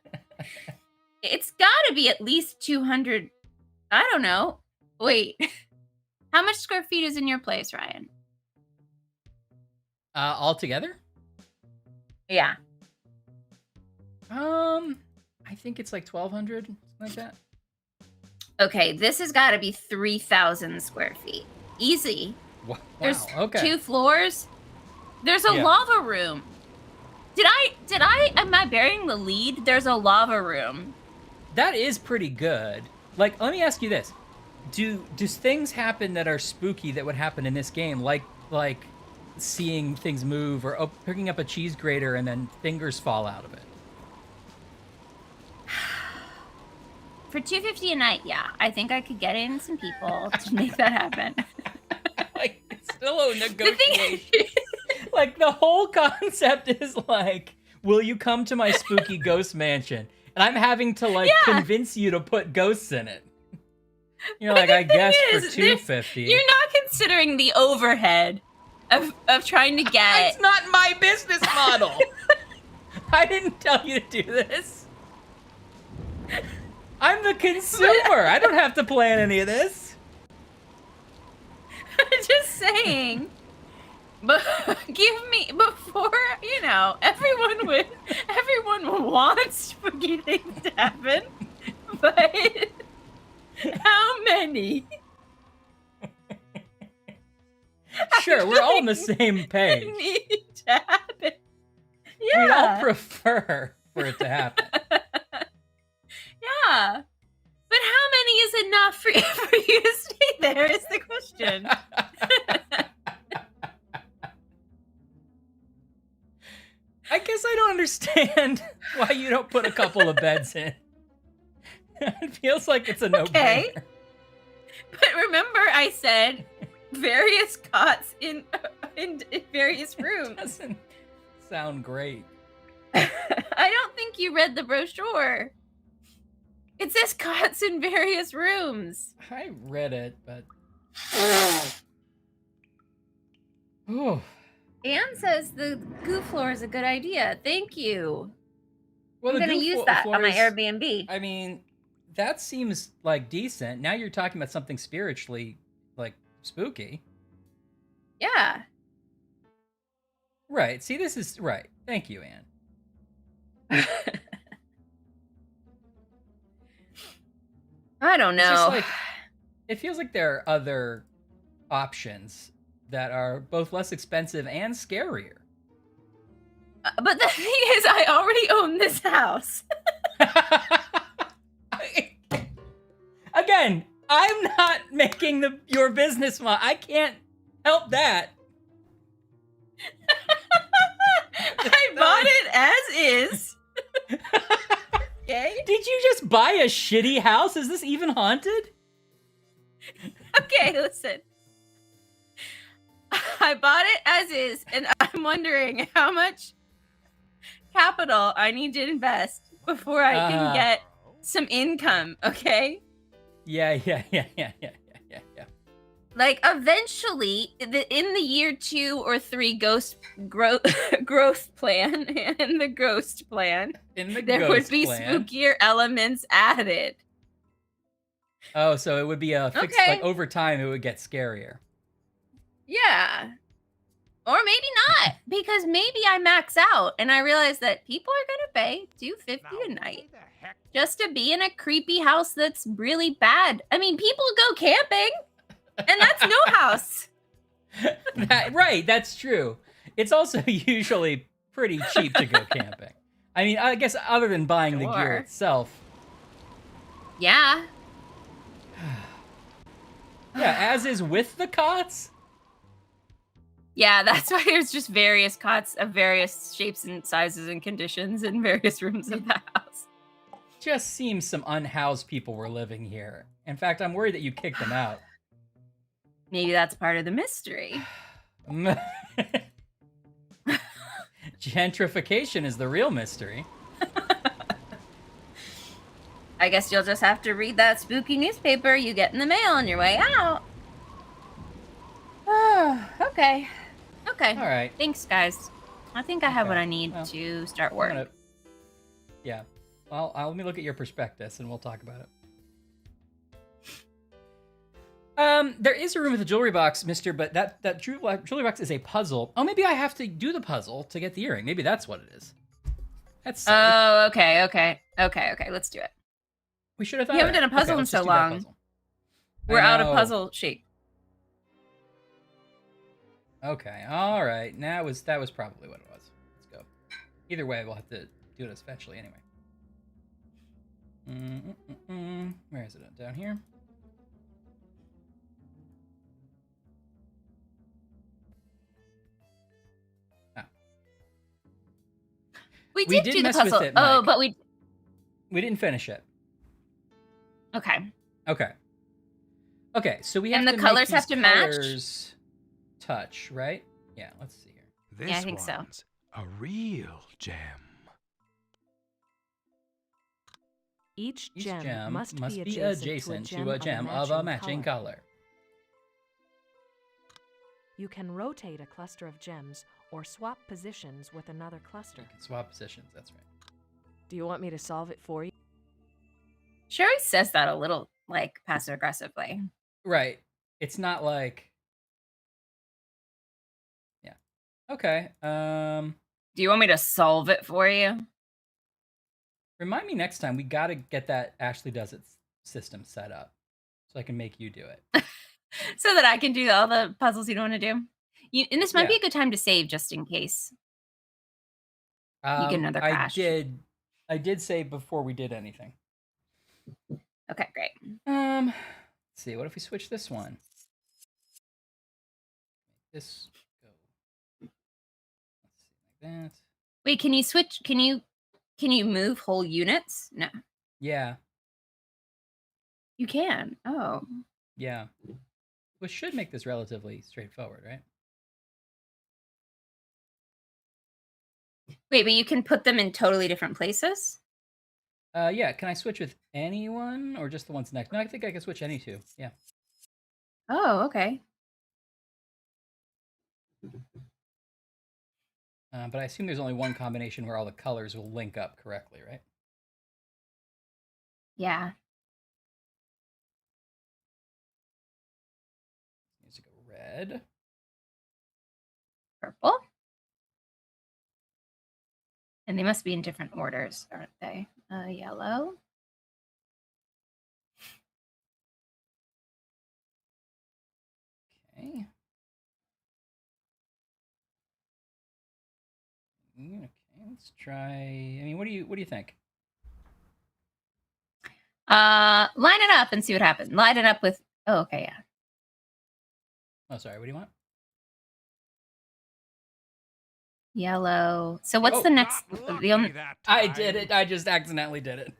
It's got to be at least 200. I don't know. Wait. How much square feet is in your place, Ryan? All together? Yeah. I think it's like 1,200, something like that. Okay, this has got to be 3,000 square feet. Easy. Wow. There's Okay. 2 floors. There's a Yeah. lava room. Am I burying the lead? There's a lava room. That is pretty good. Like, let me ask you this: Do things happen that are spooky that would happen in this game, like seeing things move or picking up a cheese grater and then fingers fall out of it? For $250 a night, yeah. I think I could get in some people to make that happen. Like, it's still a The negotiation. thing Like, the whole concept is like, will you come to my spooky ghost mansion? And I'm having to like Yeah. convince you to put ghosts in it. You're But like, the I thing guess is, for $250. you're not considering the overhead of trying to get. It's not my business model. I didn't tell you to do this. I'm the consumer. I don't have to plan any of this. I'm just saying. But give me before everyone wants spooky things to happen, but how many? Sure, we're all on the same page. Need to happen. We'd all Yeah, prefer for it to happen. yeah. But how many is enough for you to stay there? Is the question. I guess I don't understand why you don't put a couple of beds in. It feels like it's a no-brainer. Okay. But remember, I said various cots in various rooms. Doesn't sound great. I don't think you read the brochure. It says cots in various rooms. I read it, but oh, Anne says the goo floor is a good idea. Thank you. well, I'm the going to goo use that on my floor is- Airbnb. I mean, that seems like decent. Now you're talking about something spiritually, like spooky. Yeah. Right. See, this is right. Thank you, Anne. I don't It's know. just like, it feels like there are other options that are both less expensive and scarier. But the thing is, I already own this house. Again, I'm not making your business model. I can't help that. I bought it as is. Okay. Did you just buy a shitty house? Is this even haunted? Okay, listen. I bought it as is, and I'm wondering how much capital I need to invest before I can get some income, okay? Yeah. Like eventually, in the year 2 or 3 growth plan and the ghost plan, In the there ghost would be plan. spookier elements added. Oh, so it would be a fixed, Okay. like over time, it would get scarier. Yeah. Or maybe not, because maybe I max out and I realize that people are gonna pay $250 a night just to be in a creepy house that's really bad. I mean, people go camping, and that's no house. Right, that's true. It's also usually pretty cheap to go camping. I mean, I guess other than buying the gear Sure. itself. Yeah. Yeah, as is with the cots. Yeah, that's why there's just various cots of various shapes and sizes and conditions in various rooms of the house. Just seems some unhoused people were living here. In fact, I'm worried that you kicked them out. Maybe that's part of the mystery. Gentrification is the real mystery. I guess you'll just have to read that spooky newspaper you get in the mail on your way out. Okay. Okay. All right. Thanks, guys. I think I have what Okay, I need well, to start I'm work. gonna- Yeah. Well, let me look at your prospectus and we'll talk about it. There is a room with a jewelry box, mister, but that jewelry box is a puzzle. Oh, maybe I have to do the puzzle to get the earring. Maybe that's what it is. That's silly. Oh, okay. Let's do it. We should have thought we haven't of done that. a puzzle in let's so just do that long. puzzle. We're I out of know. puzzle shape. Okay, all right. That was probably what it was. Let's go. Either way, we'll have to do it eventually anyway. Where is it? Down here? We We did did do the mess with puzzle. it, Oh, Mike. but we. We didn't finish it. Okay. Okay, so we have And the to colors make have these to match? colors touch, right? Yeah, let's see here. This Yeah, I think so. one's a real gem. Each Each gem, must be adjacent to a gem of a matching color. You can rotate a cluster of gems or swap positions with another cluster. You can swap positions, that's right. Do you want me to solve it for you? She always says that a little, like, passive aggressively. Right. It's not like... Yeah. Okay, Do you want me to solve it for you? remind me next time, we gotta get that Ashley Does It system set up. So I can make you do it. So that I can do all the puzzles you don't want to do. And this might be Yeah. a good time to save just in case. You get another crash. I did say before we did anything. Okay, great. Let's see, what if we switch this one? This go. Let's see, like that. Wait, can you switch? Can you move whole units? No, Yeah, you can. Oh, yeah. Which should make this relatively straightforward, right? wait, but you can put them in totally different places. Yeah, can I switch with anyone or just the ones next? No, I think I can switch any two. Yeah. Oh, okay. But I assume there's only one combination where all the colors will link up correctly, right? Yeah. Needs to go red. Purple. And they must be in different orders, aren't they? Yellow. Okay. Okay, let's try. I mean, what do you think? Line it up and see what happens. Line it up with. Oh, okay, yeah. Oh, sorry. What do you want? Yellow. So what's Oh, the next? Not The only. lucky that I did time. it. I just accidentally did it.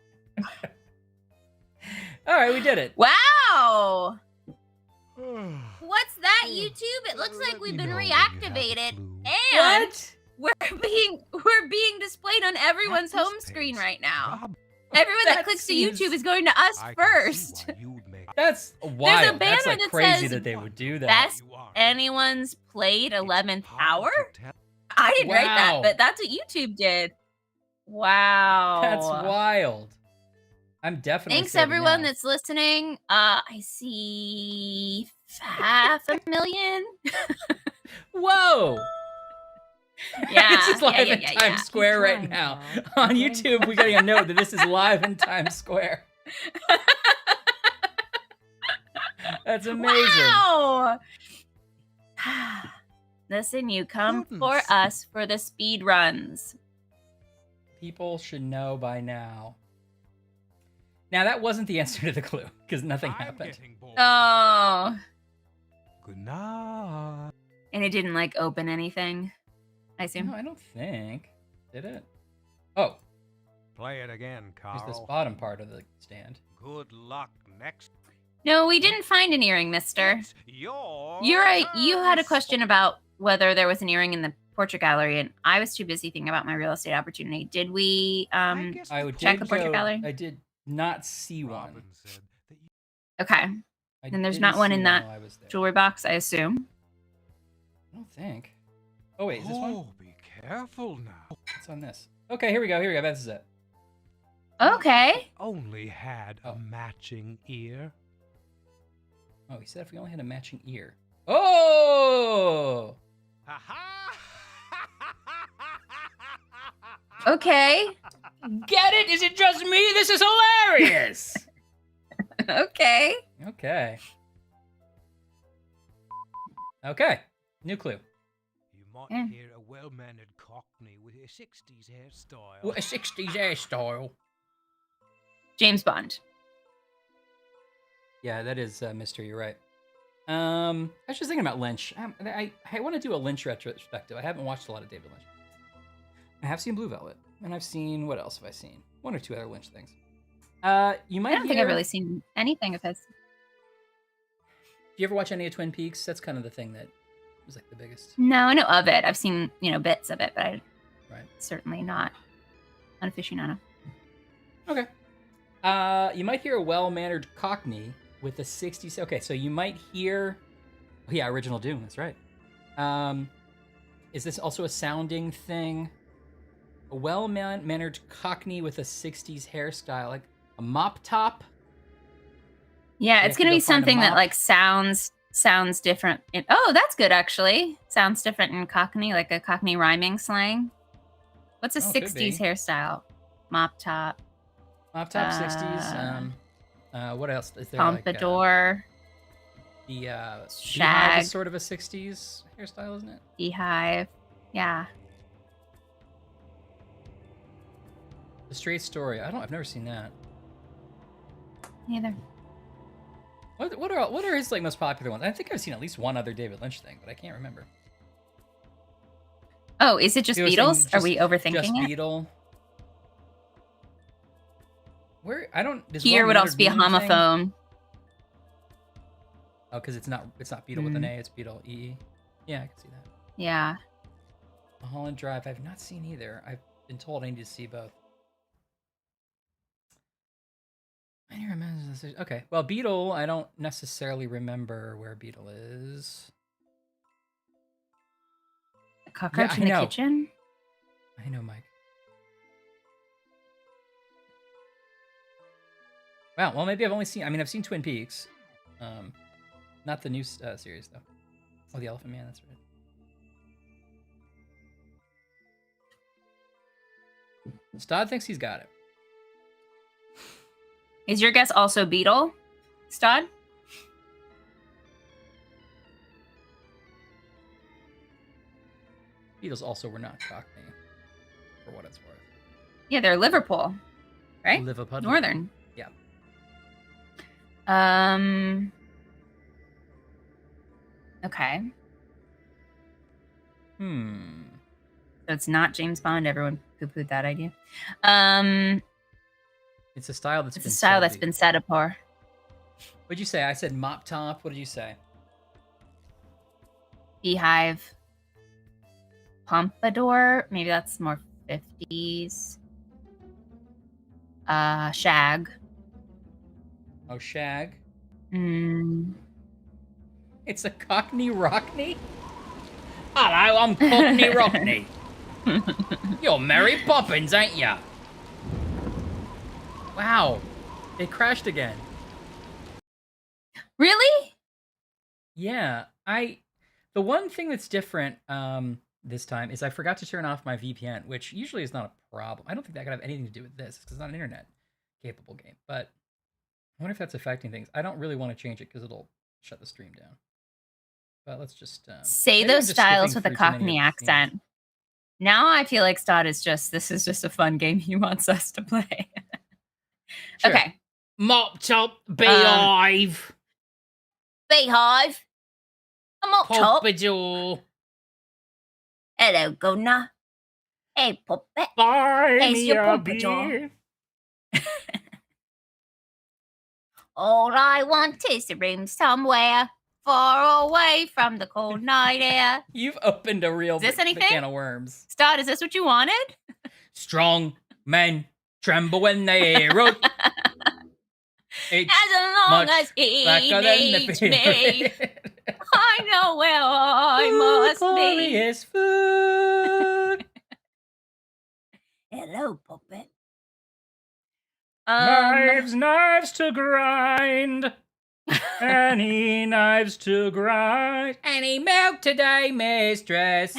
All right, we did it. Wow. What's that, YouTube? It looks like Let we've me been know when you have the reactivated, clue. and we're being displayed on everyone's At this home screen pace, right now. Rob Everyone that That clicks seems- to YouTube is going to us I can see first. why you'd make That's wild. That's banner like that crazy says that they would do that. Best you are. anyone's played It's 11th hard hour? to tell. I didn't write that, Wow. but that's what YouTube did. Wow. That's wild. I'm definitely. Thanks saving everyone that. that's listening. I see 500,000. Whoa! Yeah. This is live yeah, in yeah, Times yeah. Square right Keep now. trying, Val. On Keep YouTube, we're getting a note that this is live in Times Square. That's amazing. Wow. Listen, you come for Goodness. us for the speed runs. People should know by now. Now that wasn't the answer to the clue because nothing I'm happened. getting bored. Oh. Good night. And it didn't like open anything, I assume. No, I don't think. Did it? Oh, Play it again, here's this Carl. bottom part of the stand. Good luck next. No, we didn't find an earring, mister. It's your You're right. You had a turn. question about whether there was an earring in the portrait gallery, and I was too busy thinking about my real estate opportunity. Did we I guess I the would Check did the portrait go- gallery? I did not see one. Robin said that you Okay. I And there's didn't not one see in that while I was there. Jewelry box, I assume. I don't think. Oh wait, is this one? Oh, be careful now. It's on this. Okay, here we go. Here we go. This is it. Okay. Only had Oh. a matching ear. Oh, he said if we only had a matching ear. Oh! Ha ha! Okay. Get it? Is it just me? This is hilarious. Okay. Okay. Okay. New clue. You might Yeah. hear a well-mannered Cockney with a 60s hairstyle. What a 60s hairstyle. James Bond. Yeah, that is Mystery. You're right. I was just thinking about Lynch. I want to do a Lynch retrospective. I haven't watched a lot of David Lynch. I have seen Blue Velvet, and I've seen what else have I seen? One or two other Lynch things. You might. I don't think I've really seen anything of his. Do you ever watch any of Twin Peaks? That's kind of the thing that was like the biggest. No, I know of it. I've seen, bits of it, but I Right. certainly not an aficionado. Okay. You might hear a well-mannered Cockney with a 60s. Okay, so you might hear. Oh, yeah, Original Doom. That's right. Is this also a sounding thing? A well-mannered Cockney with a 60s hairstyle, like a mop top. Yeah, You it's have to gonna go be find a something that mop. like sounds different. Oh, that's good actually. Sounds different in Cockney, like a Cockney rhyming slang. What's a Oh, could 60s be. hairstyle? Mop top, Mop top 60s. What else is there? pompadour, Like, the Beehive shag, is sort of a 60s hairstyle, isn't it? beehive. Yeah. The Straight Story. I've never seen that. Neither. What are his like most popular ones? I think I've seen at least one other David Lynch thing, but I can't remember. Oh, is it just He was Beatles? saying Are we overthinking just it? Beetle. Where I don't. does Here would well-mannered also be a mean anything? homophone. Oh, because it's not Beetle with an A. It's Beetle EE. Yeah, I can see that. Yeah. Mulholland Drive. I've not seen either. I've been told I need to see both. I didn't remember this. Okay, well, Beetle. I don't necessarily remember where Beetle is. A cockroach I in the know. kitchen? I know, Mike. Wow. Well, maybe I've only seen. I mean, I've seen Twin Peaks. Not the new series though. Oh, the Elephant Man. That's right. Stod thinks he's got it. Is your guess also Beetle, Stod? Beatles also were not Cockney, for what it's worth. Yeah, they're Liverpool, right? Liverpudlian. Northern. Yeah. Okay. Hmm. So it's not James Bond. Everyone poo-pooed that idea. It's a style that's It's been a style that's studied. been set upon. What'd you say? I said mop top. What did you say? Beehive. Pompadour. Maybe that's more 50s. Shag. Oh, Shag. Mm. It's a Cockney Rockney? Hello, I'm Cockney Rockney. You're Mary Poppins, ain't ya? Wow. It crashed again. Really? Yeah, the one thing that's different this time is I forgot to turn off my VPN, which usually is not a problem. I don't think that could have anything to do with this because it's not an internet capable game. But I wonder if that's affecting things. I don't really want to change it because it'll shut the stream down. But let's just say maybe I'm those just styles skipping with a through too many Cockney of the scenes. accent. Now I feel like Stott is this is just a fun game he wants us to play. Sure. Okay. Mop top, beehive, Beehive. I'm up top. Pompadour, Hello, Gunnar. Hey, Puppet. buy Here's me your a pompadour. beer. All I want is a room somewhere far away from the cold night air. You've opened a real Is this big anything? can of worms. Stott, is this what you wanted? Strong men tremble when they hear it. It's As long much as he blacker than the needs me, period. I know where I must be. Glorious food. Hello, Puppet. Knives to grind. Any knives to grind. Any milk today, mistress.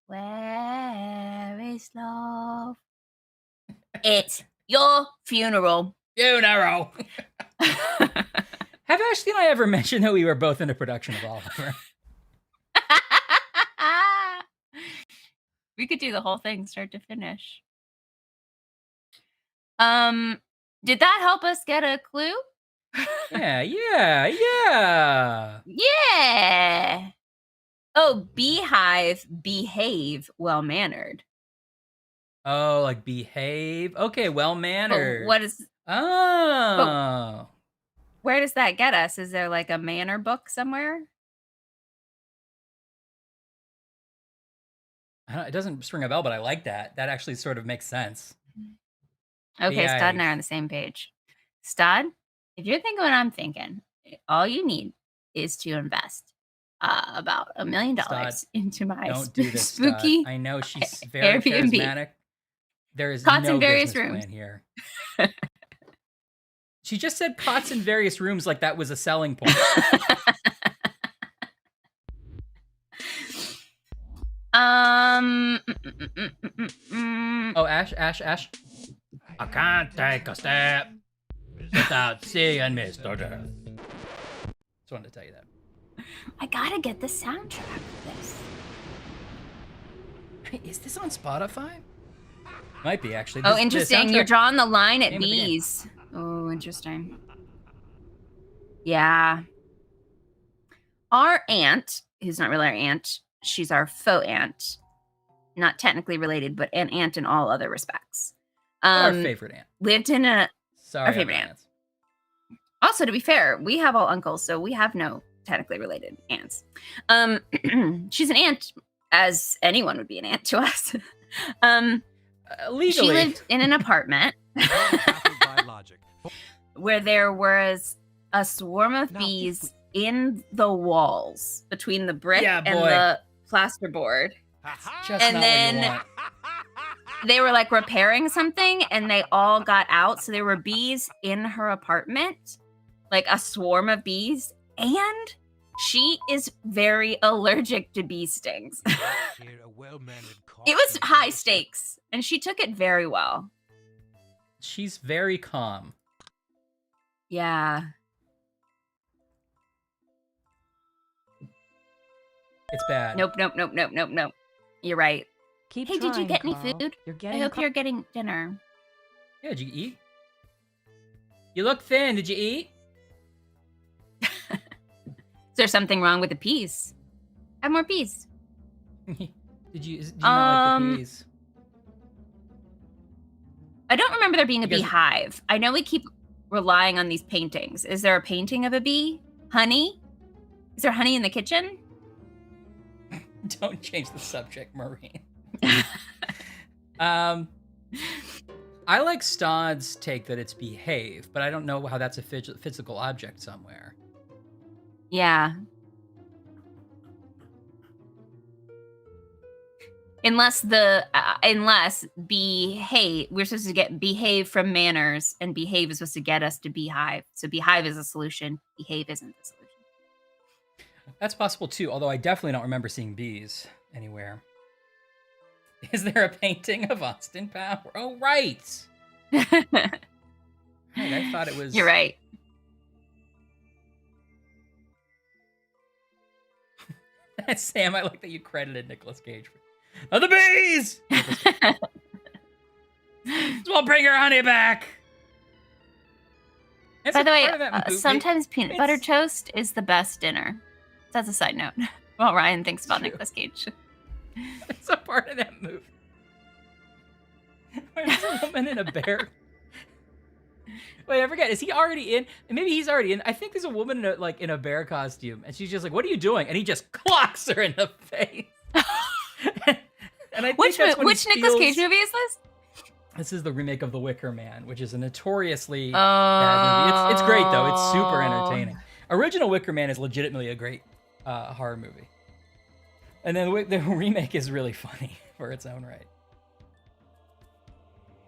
Where is love? It's your funeral. Funeral. Have Ashley and I ever mentioned that we were both in a production of Oliver? We could do the whole thing start to finish. Did that help us get a clue? Yeah. Yeah. Oh, beehive, behave, well-mannered. Oh, like behave. Okay, well mannered. What is? Oh. Where does that get us? Is there like a manner book somewhere? It doesn't ring a bell, but I like that. That actually sort of makes sense. Okay, Stud and I Behave. are on the same page. Stud, if you're thinking what I'm thinking, all you need is to invest about $1 million Stud, into my Don't do this, spooky Stud. I know she's very Airbnb. charismatic. There is Cots no in various business rooms. plan here. She just said cots in various rooms like that was a selling point. Oh, Ash. I can't take a step without seeing Mr. Death. Just wanted to tell you that. I gotta get the soundtrack for this. Hey, is this on Spotify? Might be, actually. Oh, The interesting. You're soundtrack- drawing the line at Name of the game. bees. Oh, interesting. Yeah. Our aunt, who's not really our aunt, she's our faux aunt. Not technically related, but an aunt in all other respects. Our favorite aunt. Lived in a... Sorry, our favorite aunt. Also, to be fair, we have all uncles, so we have no technically related aunts. She's an aunt, as anyone would be an aunt to us. Legally. She lived in an apartment By logic. where there was a swarm of Now, bees in the walls between the brick Yeah, and boy. the plasterboard. Just And not then- what you want. They were like repairing something and they all got out. So there were bees in her apartment, like a swarm of bees. And she is very allergic to bee stings. It was high stakes and she took it very well. She's very calm. Yeah. It's bad. Nope. You're right. Keep Hey, did you trying, get any Carl. food? You're I getting hope you're getting dinner. Yeah, did you eat? You look thin. Did you eat? Is there something wrong with the peas? Have more peas. Did you not like the peas? I don't remember there being a Because- beehive. I know we keep relying on these paintings. Is there a painting of a bee? Honey? Is there honey in the kitchen? Don't change the subject, Maureen. I like Stodd's take that it's behave, but I don't know how that's a physical object somewhere. Yeah. Unless behave, we're supposed to get behave from manners, and behave is supposed to get us to beehive. So beehive is a solution. Behave isn't the solution. That's possible too, although I definitely don't remember seeing bees anywhere. Is there a painting of Austin Power? Oh, right. Right, I thought it was... You're right. Sam, I like that you credited Nicolas Cage for... Oh, the bees! We'll bring her honey back. By the way, sometimes peanut butter toast is the best dinner. That's a side note. Well, Ryan thinks about Nicolas Cage. It's a part of that movie. There's a woman in a bear. Wait, I forget. Is he already in? Maybe he's already in. I think there's a woman in a bear costume, and she's just like, "What are you doing?" And he just clocks her in the face. And I think which Nicolas Cage movie is this? This is the remake of The Wicker Man, which is a notoriously bad movie. It's great though. It's super entertaining. Original Wicker Man is legitimately a great horror movie, and then the remake is really funny for its own right.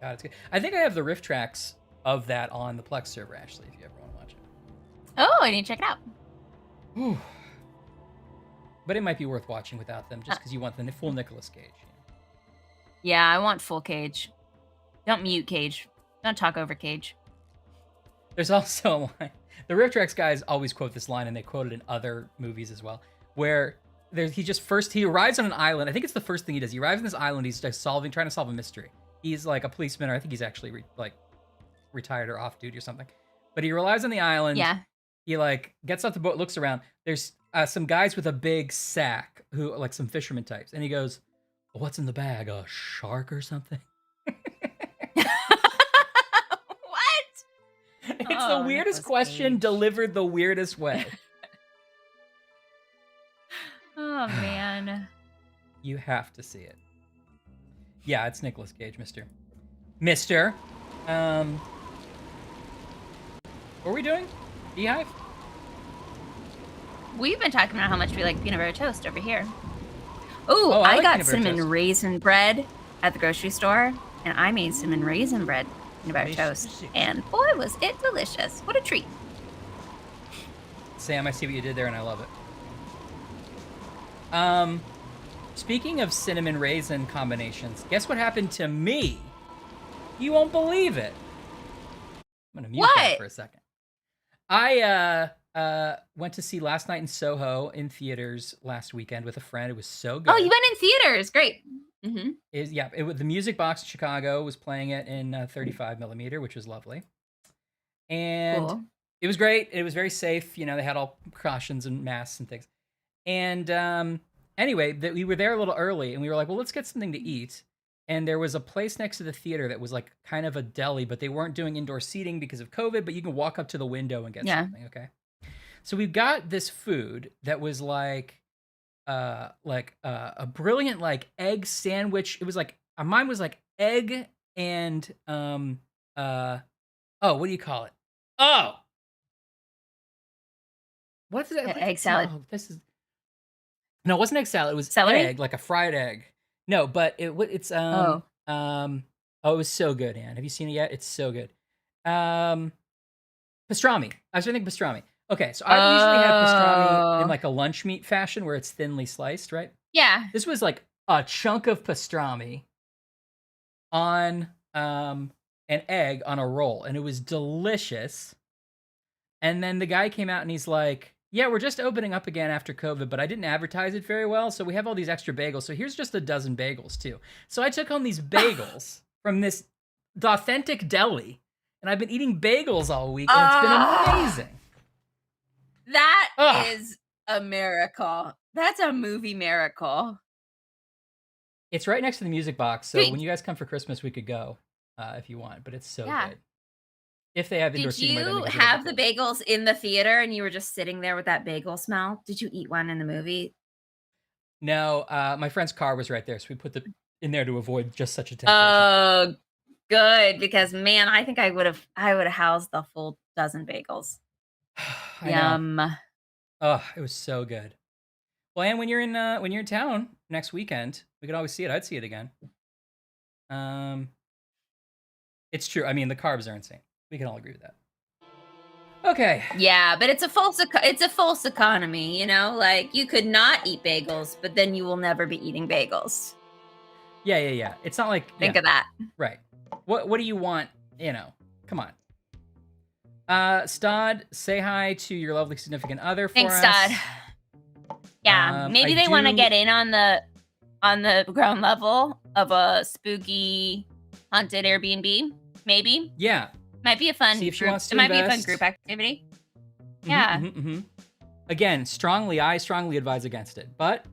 God, it's good. I think I have the riff tracks of that on the Plex server, Ashley, if you ever want to watch it. Oh, I need to check it out. Whew. But it might be worth watching without them, just because you want the full Nicolas Cage. Yeah, I want full Cage. Don't mute Cage. Don't talk over Cage. There's also a line. The riff tracks guys always quote this line, and they quote it in other movies as well, where he arrives on an island. I think it's the first thing he does. He arrives on this island. He's just trying to solve a mystery. He's like a policeman, or I think he's actually retired or off duty or something. But he arrives on the island. Yeah. He gets off the boat, looks around. There's some guys with a big sack who some fisherman types, and he goes, "What's in the bag? A shark or something?" What? It's the weirdest question delivered the weirdest way. Oh man. You have to see it. Yeah, it's Nicolas Cage, Mister. What are we doing? Beehive? We've been talking about how much we like peanut butter toast over here. Ooh, I I like got peanut butter cinnamon toast. raisin bread at the grocery store, and I made cinnamon raisin bread peanut butter toast, and boy, was it delicious. What a treat. Sam, I see what you did there, and I love it. Speaking of cinnamon raisin combinations, guess what happened to me? You won't believe it. I'm gonna mute that for a second. I went to see Last Night in Soho in theaters last weekend with a friend. It was so good. Oh, you went in theaters. Great. Mm-hmm. The Music Box in Chicago was playing it in 35 millimeter, which was lovely. And Cool. It was great. It was very safe. They had all precautions and masks and things. And anyway, we were there a little early, and we were like, well, let's get something to eat. And there was a place next to the theater that was kind of a deli, but they weren't doing indoor seating because of COVID, but you can walk up to the window and get something, okay? So we got this food that was a brilliant egg sandwich. It was mine was egg and what do you call it? Oh, what's that? Egg salad. Oh, no, it wasn't egg salad. It was Celery? egg, like a fried egg. No, but it was so good, Anne. Have you seen it yet? It's so good. Pastrami. I was thinking pastrami. Okay, so I usually have pastrami in a lunch meat fashion where it's thinly sliced, right? Yeah. This was a chunk of pastrami on an egg on a roll, and it was delicious. And then the guy came out and he's like, yeah, we're just opening up again after COVID, but I didn't advertise it very well, so we have all these extra bagels. So here's just a dozen bagels, too. So I took home these bagels from the authentic deli, and I've been eating bagels all week, and it's been amazing. That is a miracle. That's a movie miracle. It's right next to the Music Box, so Wait. when you guys come for Christmas, we could go if you want, but it's so Yeah. good. If they have indoor Did seating, you have the bagels in the theater and you were just sitting there with that bagel smell? Did you eat one in the movie? No, my friend's car was right there, so we put in there to avoid just such a temptation. good because man, I think I would have housed the full dozen bagels. I know. Yum. Oh, it was so good. Well, and when you're in town next weekend, we could always see it. I'd see it again. It's true. I mean, the carbs are insane. We can all agree with that. Okay. Yeah, but it's a false economy, you know? Like you could not eat bagels, but then you will never be eating bagels. Yeah. It's not like Think of that. Right. What do you want? You know, come on. Stod, say hi to your lovely significant other for Thanks, us. Stod. Yeah, maybe they want to get in on the ground level of a spooky haunted Airbnb. Maybe. Yeah. Might be a fun. See if she group. wants to It might be a fun invest. group activity. Mhm, Yeah. Again, I strongly advise against it. But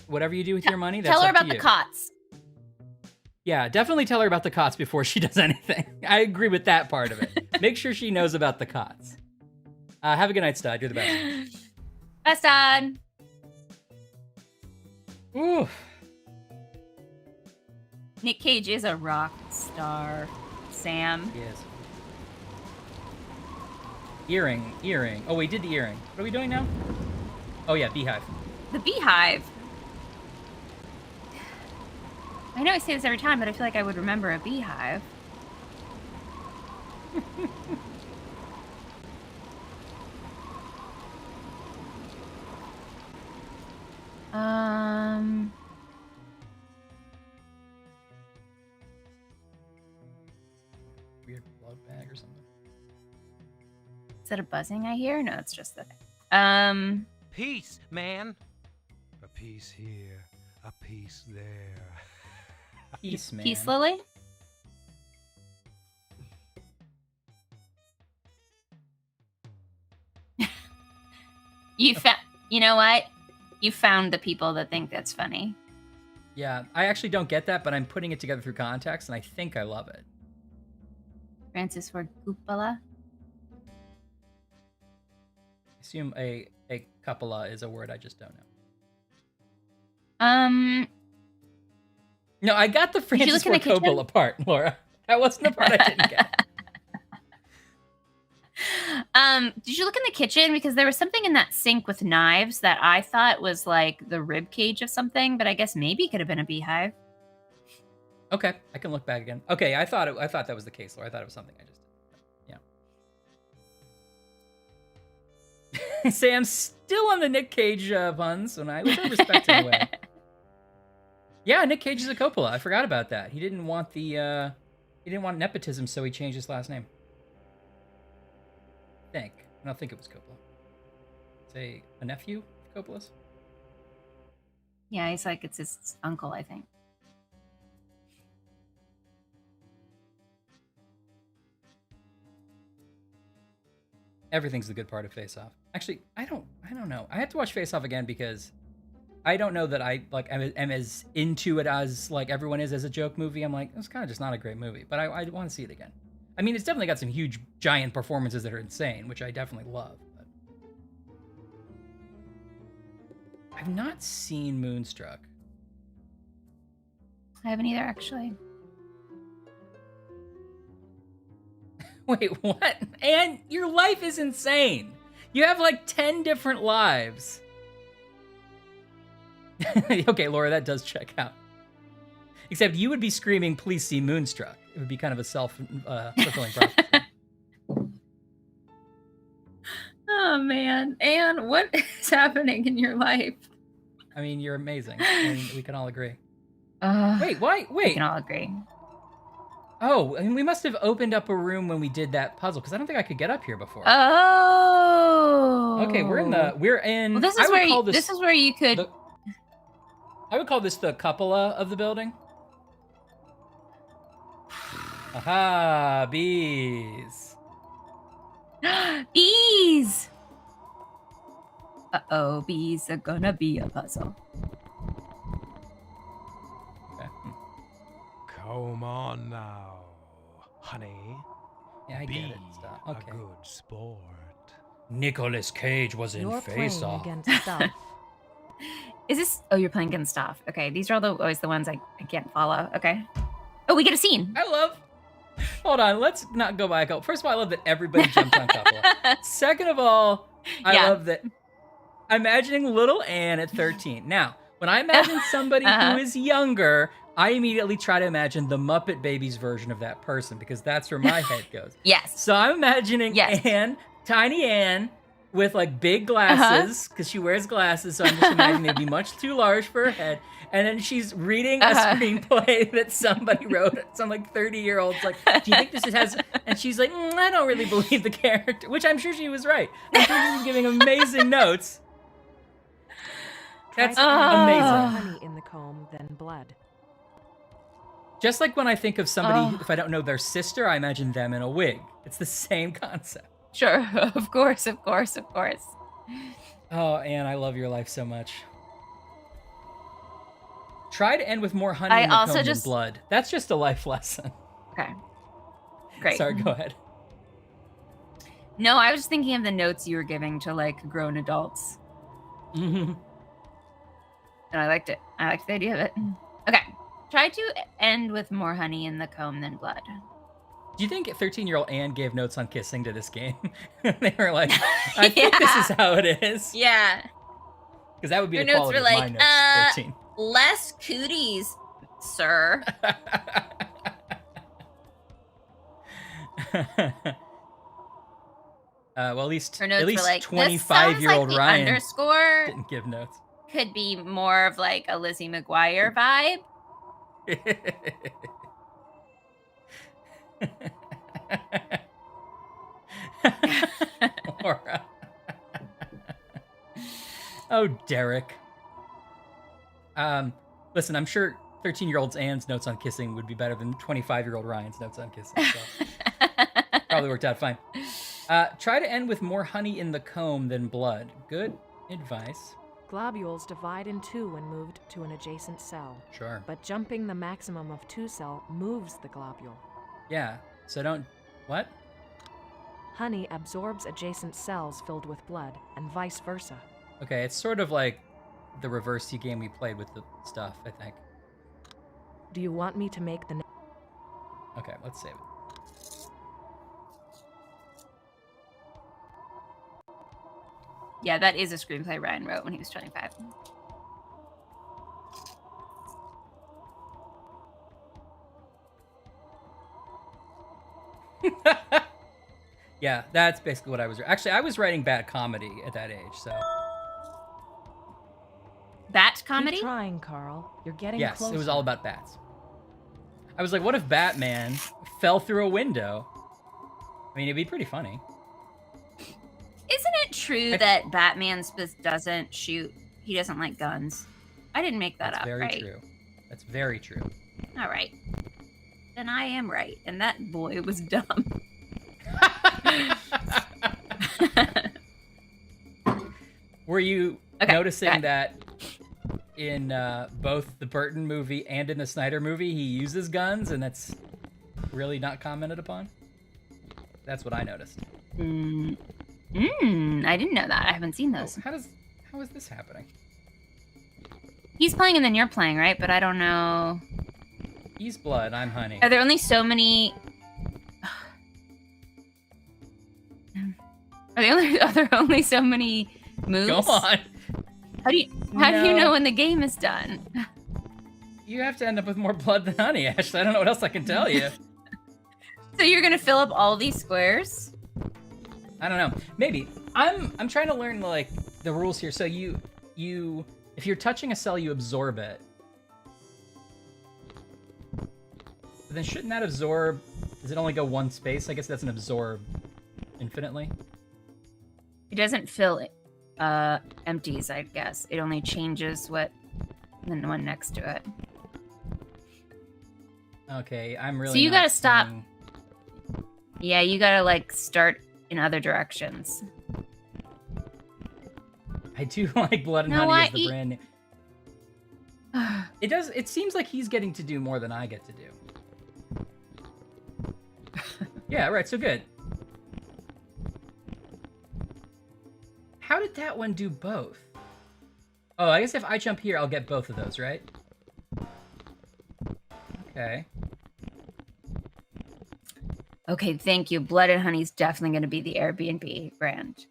whatever you do with your money, that's Tell her up to about the you. cots. Yeah, definitely tell her about the cots before she does anything. I agree with that part of it. Make sure she knows about the cots. Have a good night, Stud. You're the best. Best on. Ooh. Nick Cage is a rock star. Sam. He is. Earring. Oh, we did the earring. What are we doing now? Oh yeah, beehive. The beehive. I know I say this every time, but I feel like I would remember a beehive. Weird blood bag or something. Is that a buzzing I hear? No, it's just the. Peace, man. A piece here, a piece there. Peace, man. Peace Lily? You know what? You found the people that think that's funny. Yeah, I actually don't get that, but I'm putting it together through context, and I think I love it. Francis Ford Coppola. I assume a cupola is a word I just don't know. No, I got the Francis look in Ford the kitchen? Coppola part, Laura. That wasn't the part I didn't get. Did you look in the kitchen? Because there was something in that sink with knives that I thought was like the rib cage of something, but I guess maybe it could have been a beehive. Okay, I can look back again. Okay, I thought that was the case, Laura. I thought it was something I just did. Yeah. Sam's still on the Nick Cage puns, and I wish I respect him away. Yeah, Nick Cage is a Coppola. I forgot about that. He didn't want nepotism, so he changed his last name. I don't think it was Coppola. Say a nephew of Coppola's? Yeah, he's like, it's his uncle, I think. Everything's the good part of Face Off. Actually, I don't know. I have to watch Face Off again because I don't know that I am as into it as like everyone is as a joke movie. I'm like, it's kind of just not a great movie, but I want to see it again. I mean, it's definitely got some huge, giant performances that are insane, which I definitely love. But I've not seen Moonstruck. I haven't either, actually. Wait, what? And your life is insane. You have like 10 different lives. Okay, Laura, that does check out. Except you would be screaming, please see Moonstruck. It would be kind of a self-fulfilling prophecy. Oh, man. Anne, what is happening in your life? I mean, you're amazing. I mean, we can all agree. Wait, Wait, we can all agree. Oh, I mean, we must have opened up a room when we did that puzzle, because I don't think I could get up here before. Oh. Okay, we're in. Well, this is where you could. I would call this the cupola of the building. Aha, bees. Bees. Uh-oh, bees are gonna be a puzzle. Okay. Come on now, honey. Yeah, I Be get it. Stop. Okay. a good sport. Nicolas Cage was in You're Face playing Off. against stuff. Is this? Oh, you're playing against stuff. Okay, these are always the ones I can't follow. Okay. Oh, we get a scene. I love. Hold on, let's not go by a couple. First of all, I love that everybody jumped on couple. Second of all, I Yeah. love that I'm imagining little Anne at 13. Now, when I imagine somebody who is younger, I immediately try to imagine the Muppet Babies version of that person because that's where my head goes. Yes. So I'm imagining Yes. Anne, tiny Anne, with like big glasses because she wears glasses. So I'm just imagining they'd be much too large for her head. And then she's reading a screenplay that somebody wrote. Some like 30-year-old's like, do you think this has? And she's like, I don't really believe the character, which I'm sure she was right. I'm sure she was giving amazing notes. That's amazing. Honey in the comb, then blood. Just like when I think of somebody, if I don't know their sister, I imagine them in a wig. It's the same concept. Sure. Of course. Oh, Anne, I love your life so much. Try to end with more honey I in the also comb just- than blood. That's just a life lesson. Okay. Great. Sorry, go ahead. No, I was just thinking of the notes you were giving to like grown adults. Mm-hmm. And I liked it. I liked the idea of it. Okay. Try to end with more honey in the comb than blood. Do you think 13-year-old Anne gave notes on kissing to this game? They were like, I think this is how it is. Yeah. Because that would be Her the notes quality were of my like, notes, 13. Less cooties, sir. Well, at least Her notes at least were like, 25-year-old this sounds like the Ryan underscore didn't give notes. could be more of like a Lizzie McGuire vibe. Laura. Oh, Derek. Listen, I'm sure 13-year-old Anne's notes on kissing would be better than 25-year-old Ryan's notes on kissing. So probably worked out fine. Try to end with more honey in the comb than blood. Good advice. Globules divide in two when moved to an adjacent cell, Sure. but jumping the maximum of 2 cell moves the globule. Yeah. So don't. What? Honey absorbs adjacent cells filled with blood, and vice versa. Okay, it's sort of like the reverse game we played with the stuff, I think. Do you want me to make the Okay, let's save it. Yeah, that is a screenplay Ryan wrote when he was 25. Yeah, that's basically what I was. Actually, I was writing bad comedy at that age, so. Bat comedy? Keep trying, Carl. You're getting Yes, closer. it was all about bats. I was like, what if Batman fell through a window? I mean, it'd be pretty funny. Isn't it true that Batman doesn't shoot? He doesn't like guns. I didn't make that That's up, very right? true. That's very true. All right. Then I am right. And that boy was dumb. Were you Okay, noticing okay. that in both the Burton movie and in the Snyder movie, he uses guns, and that's really not commented upon? That's what I noticed. I didn't know that. I haven't seen those. How is this happening? He's playing and then you're playing, right? But I don't know. He's blood, I'm honey. Are there only so many? Are there only so many moves? Go on. How do you No. know when the game is done? You have to end up with more blood than honey, Ashley. I don't know what else I can tell you. So you're gonna fill up all these squares? I don't know. Maybe. I'm trying to learn like the rules here. So you if you're touching a cell, you absorb it. But then shouldn't that absorb? Does it only go one space? I guess it doesn't absorb infinitely. It doesn't fill empties, I guess. It only changes what the one next to it. Okay, I'm really. So you not gotta stop. seeing- Yeah, you gotta like start in other directions. I do like blood and No, honey I as the brand name. It does. It seems like he's getting to do more than I get to do. Yeah, right. So good. How did that one do both? Oh, I guess if I jump here, I'll get both of those, right? Okay. Okay, thank you. Blood and Honey's definitely going to be the Airbnb brand.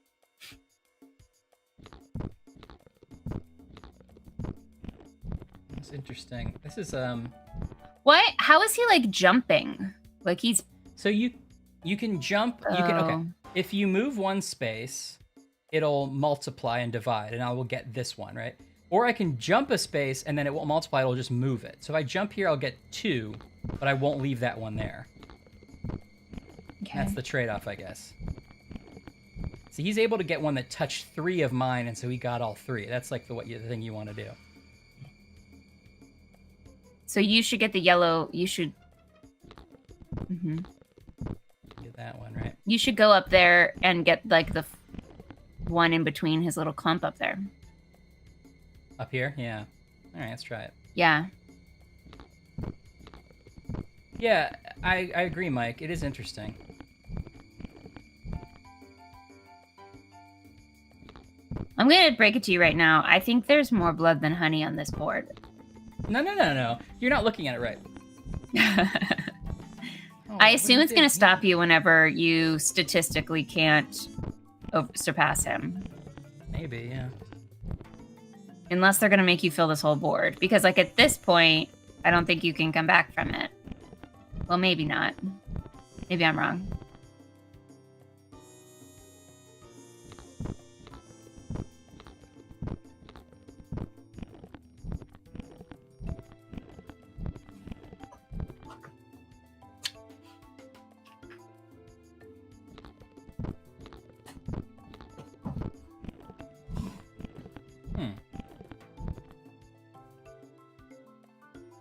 That's interesting. This is What? How is he like jumping? Like he's so you can jump. You can okay. Oh. If you move one space, it'll multiply and divide, and I will get this one, right? Or I can jump a space and then it won't multiply. It'll just move it. So if I jump here, I'll get 2, but I won't leave that one there. Okay. That's the trade-off, I guess. So he's able to get one that touched 3 of mine, and so he got all 3. That's like the thing you want to do. So you should get the yellow. You should. Get that one, right? You should go up there and get like the one in between his little clump up there. Up here? Yeah. All right, let's try it. Yeah. Yeah, I agree, Mike. It is interesting. I'm gonna break it to you right now. I think there's more blood than honey on this board. No. You're not looking at it right. I assume it's gonna stop you whenever you statistically can't surpass him. Maybe, yeah. Unless they're gonna make you fill this whole board. Because like at this point, I don't think you can come back from it. Well, maybe not. Maybe I'm wrong.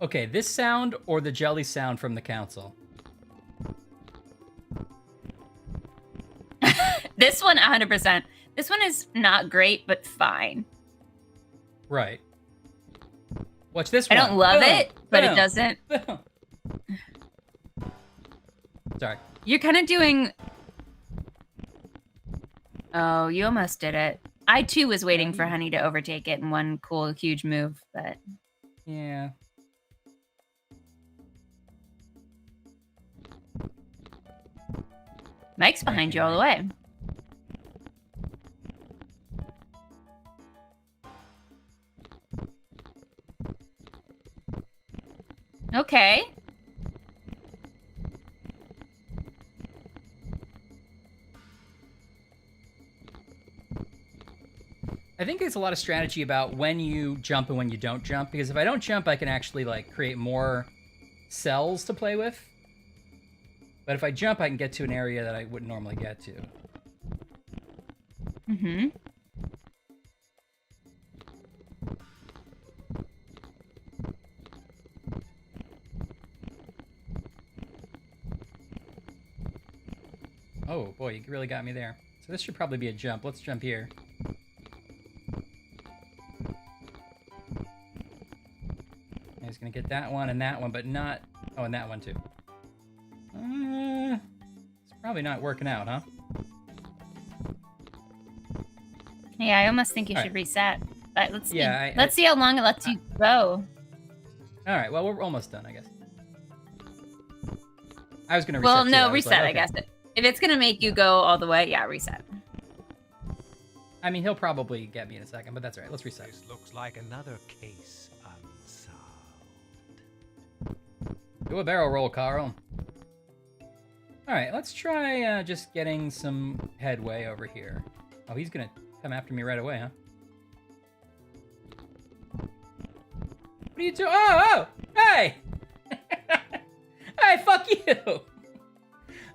Okay, this sound or the jelly sound from the council? This one, 100%. This one is not great, but fine. Right. Watch this I one. don't love Boom, it, but boom, it doesn't. boom. Sorry. You're kind of doing... Oh, you almost did it. I, too, was waiting for Honey to overtake it in one cool, huge move, but... Yeah. Mike's behind you all the way. Okay. I think there's a lot of strategy about when you jump and when you don't jump, because if I don't jump, I can actually like create more cells to play with. But if I jump, I can get to an area that I wouldn't normally get to. Mm-hmm. Oh boy, you really got me there. So this should probably be a jump. Let's jump here. I was gonna get that one and that one, but not... Oh, and that one too. It's probably not working out, huh? Yeah, I almost think you All should right. reset. But let's see. Yeah, Let's see how long it lets you go. All right, well, we're almost done, I guess. I was gonna reset. Well, too. no, I was reset, like, I okay. guess. If it's gonna make you go all the way, yeah, reset. I mean, he'll probably get me in a second, but that's all right. Let's reset. This looks like another case unsolved. Do a barrel roll, Carl. All right, let's try just getting some headway over here. Oh, he's gonna come after me right away, huh? What are you doing? Oh, hey! Hey, fuck you!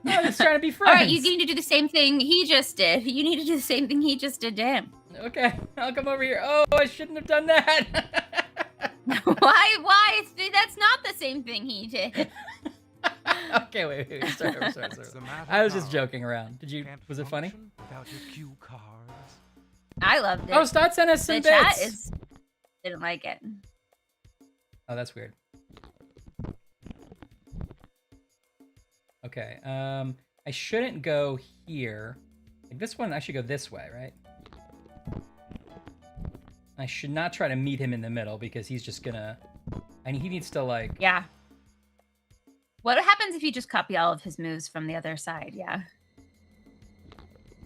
I'm just trying to be friends. All right, you need to do the same thing he just did. You need to do the same thing he just did to him. Okay, I'll come over here. Oh, I shouldn't have done that. Why? That's not the same thing he did. Okay, wait. Sorry. What's the matter, I was just Carl? joking around. Did you? Can't Was it funny? function without your cue cards? I loved it. Oh, start sending us some the chat bits. didn't like it. Oh, that's weird. Okay, I shouldn't go here. Like this one, I should go this way, right? I should not try to meet him in the middle because he's just gonna... I mean, he needs to, like... Yeah. What happens happens if you just copy all of his moves from the other side, yeah.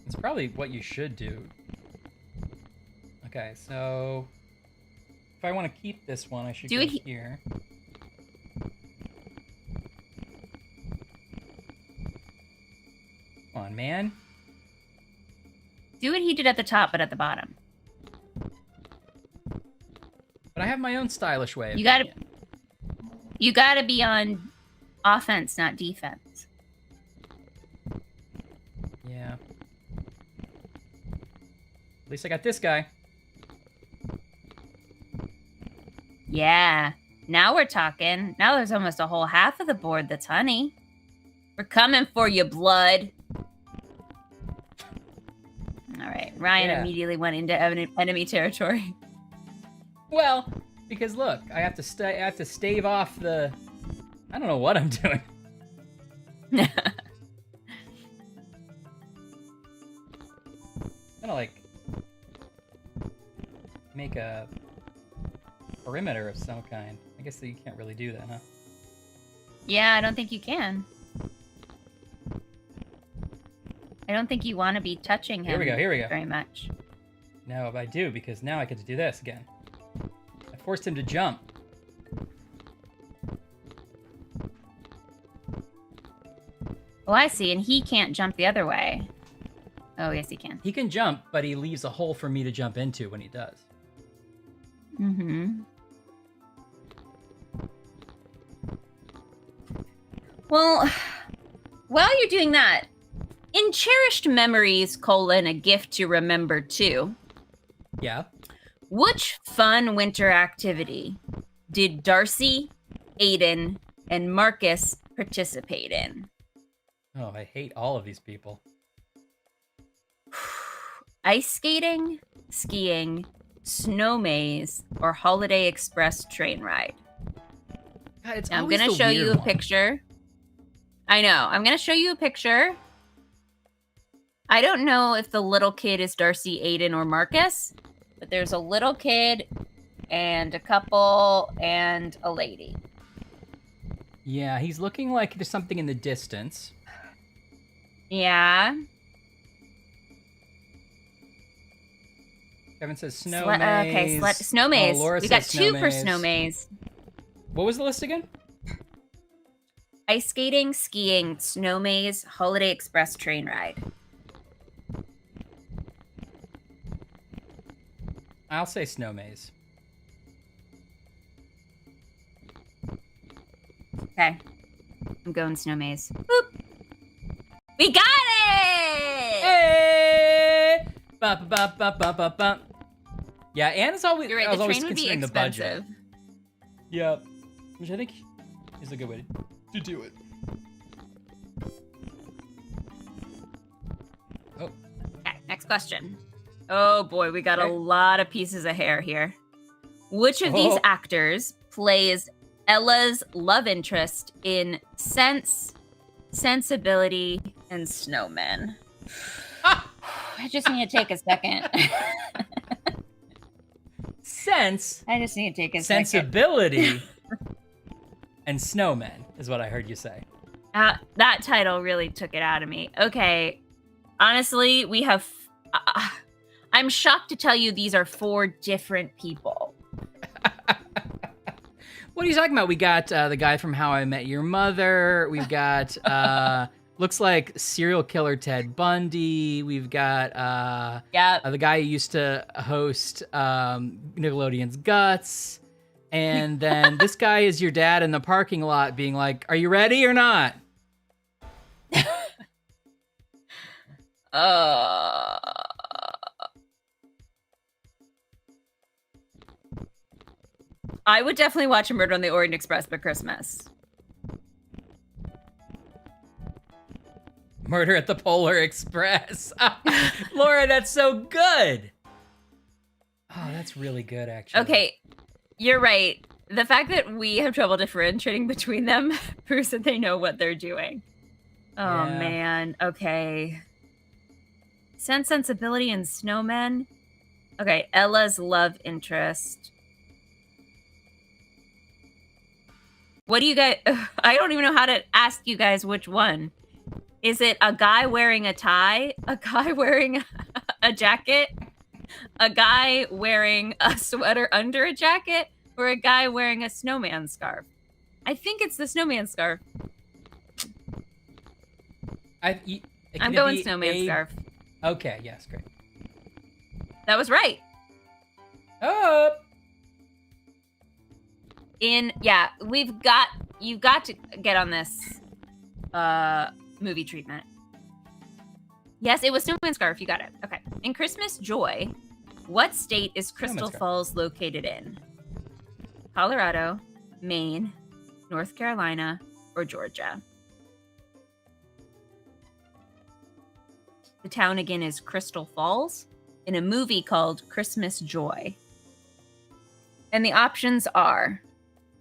It's probably what you should do. Okay, so if I want to keep this one, I should Do go it here. Come on, man. Do what he did at the top, but at the bottom. But I have my own stylish way. Of You gotta, doing it. you gotta be on offense, not defense. Yeah. At least I got this guy. Yeah. Now we're talking. Now there's almost a whole half of the board that's honey. We're coming for you, blood. All right. Ryan Yeah. immediately went into enemy territory. Well, because look, I have to stave off the. I don't know what I'm doing. Gonna like make a perimeter of some kind. I guess that you can't really do that, huh? Yeah, I don't think you can. I don't think you want to be touching him. Here we go. Here we go. Very much. No, but I do because now I get to do this again. I forced him to jump. Oh, I see. And he can't jump the other way. Oh, yes, he can. He can jump, but he leaves a hole for me to jump into when he does. Mm-hmm. Well, while you're doing that, in cherished memories, a gift to remember too, Yeah. which fun winter activity did Darcy, Aiden, and Marcus participate in? Oh, I hate all of these people. Ice skating, skiing, snow maze, or Holiday Express train ride? God, it's Now, I'm always going to the show weird you a one. picture. I know. I'm going to show you a picture. I don't know if the little kid is Darcy, Aiden, or Marcus, but there's a little kid and a couple and a lady. Yeah, he's looking like there's something in the distance. Yeah. Kevin says snow Sle- maze. okay, snow maze. Laura We got says snow 2 for snow maze. What was the list again? Ice skating, skiing, snow maze, Holiday Express train ride. I'll say snow maze. Okay. I'm going snow maze. Boop. We got it! Hey! Bump, bump, bump, bump, bump, bump. Yeah, Anna's always, You're right, I was the always train would be considering the budget. expensive. Yep. Which I think is a good way to do it. Oh. Okay, next question. Oh boy, we got Okay. a lot of pieces of hair here. Which of these Oh. actors plays Ella's love interest in Sense, Sensibility, and Snowmen? I just need to take a second. Sense, I just need to take a second. sensibility, and snowmen is what I heard you say. That title really took it out of me. Okay. Honestly, we have... I'm shocked to tell you these are 4 different people. What are you talking about? We got the guy from How I Met Your Mother. We've got looks like serial killer Ted Bundy. We've got the guy who used to host Nickelodeon's Guts. And then this guy is your dad in the parking lot being like, "Are you ready or not?" I would definitely watch a Murder on the Orient Express by Christmas. Murder at the Polar Express. Laura, that's so good. Oh, that's really good, actually. Okay, you're right. The fact that we have trouble differentiating between them proves that they know what they're doing. Oh, Yeah. man. Okay. Sense, Sensibility, and Snowmen. Okay, Ella's love interest. What do you guys... I don't even know how to ask you guys which one. Is it a guy wearing a tie? A guy wearing a jacket? A guy wearing a sweater under a jacket? Or a guy wearing a snowman scarf? I think it's the snowman scarf. I'm going snowman scarf. Okay, yes, great. That was right. Up! Yeah, you've got to get on this movie treatment. Yes, it was snowman scarf. You got it. Okay. In Christmas Joy, what state is Crystal Falls located in? Colorado, Maine, North Carolina, or Georgia? The town again is Crystal Falls in a movie called Christmas Joy. And the options are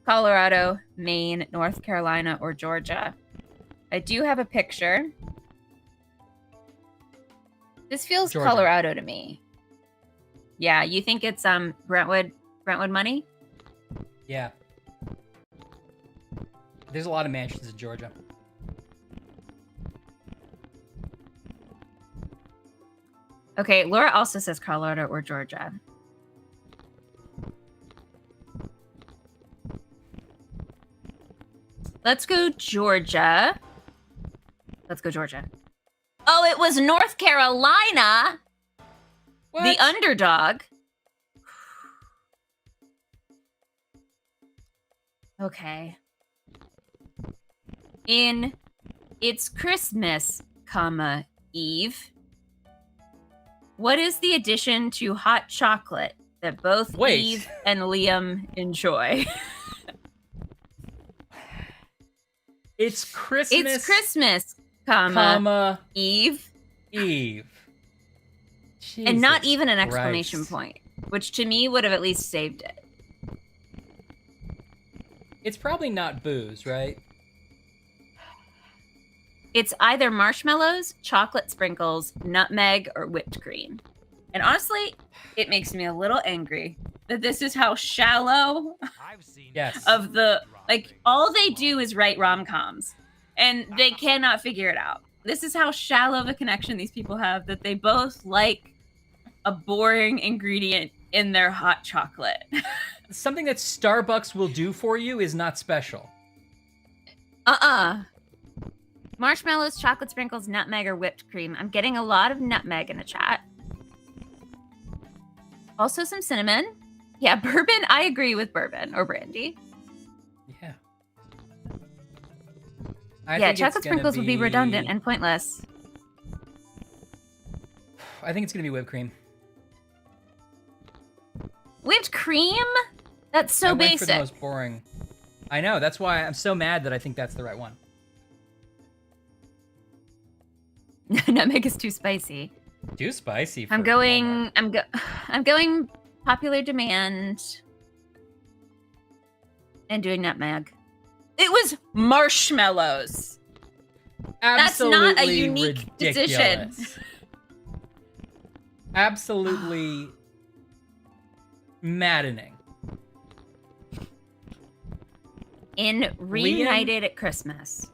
Colorado, Maine, North Carolina, or Georgia. I do have a picture. This feels Georgia. Colorado to me. Yeah, you think it's Brentwood money? Yeah. There's a lot of mansions in Georgia. Okay, Laura also says Colorado or Georgia. Let's go Georgia. Let's go Georgia. Oh, it was North Carolina. What? The underdog. Okay. In It's Christmas, Eve. What is the addition to hot chocolate that both Eve and Liam enjoy? It's Christmas. It's Christmas, Eve. Eve. And not Jesus even an Christ. exclamation point, which to me would have at least saved it. It's probably not booze, right? It's either marshmallows, chocolate sprinkles, nutmeg, or whipped cream. And honestly, it makes me a little angry that this is how shallow Yes. of the... Like, all they do is write rom-coms. And they cannot figure it out. This is how shallow of a connection these people have, that they both like a boring ingredient in their hot chocolate. Something that Starbucks will do for you is not special. Marshmallows, chocolate sprinkles, nutmeg, or whipped cream. I'm getting a lot of nutmeg in the chat. Also some cinnamon. Yeah, bourbon. I agree with bourbon or brandy. Yeah. Yeah, chocolate sprinkles would be redundant and pointless. I think it's going to be whipped cream. Whipped cream? That's so I went basic. for the most boring. I know. That's why I'm so mad that I think that's the right one. Nutmeg is too spicy. Too spicy. For I'm going popular demand and doing nutmeg. It was marshmallows. Absolutely That's not a unique ridiculous. decision. Absolutely maddening. In Reunited at Christmas.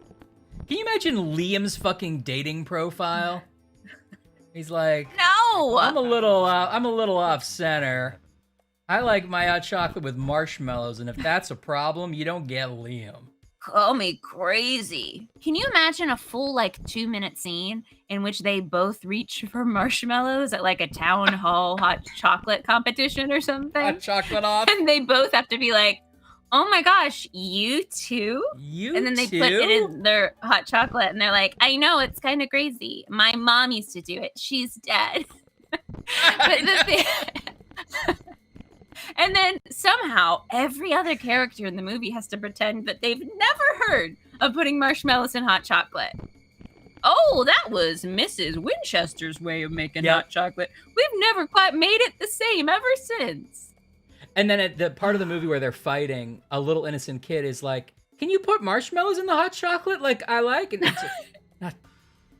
Can you imagine Liam's fucking dating profile? He's like, no, I'm a little off center. I like my hot chocolate with marshmallows, and if that's a problem, you don't get Liam. Call me crazy. Can you imagine a full 2-minute scene in which they both reach for marshmallows at a town hall hot chocolate competition or something? Hot chocolate off. And they both have to be like, oh my gosh, you too? And then they put it in their hot chocolate and they're like, I know, it's kind of crazy. My mom used to do it. She's dead. But the thing... And then somehow every other character in the movie has to pretend that they've never heard of putting marshmallows in hot chocolate. Oh, that was Mrs. Winchester's way of making hot chocolate. We've never quite made it the same ever since. And then at the part of the movie where they're fighting, a little innocent kid is like, can you put marshmallows in the hot chocolate like I like? And it's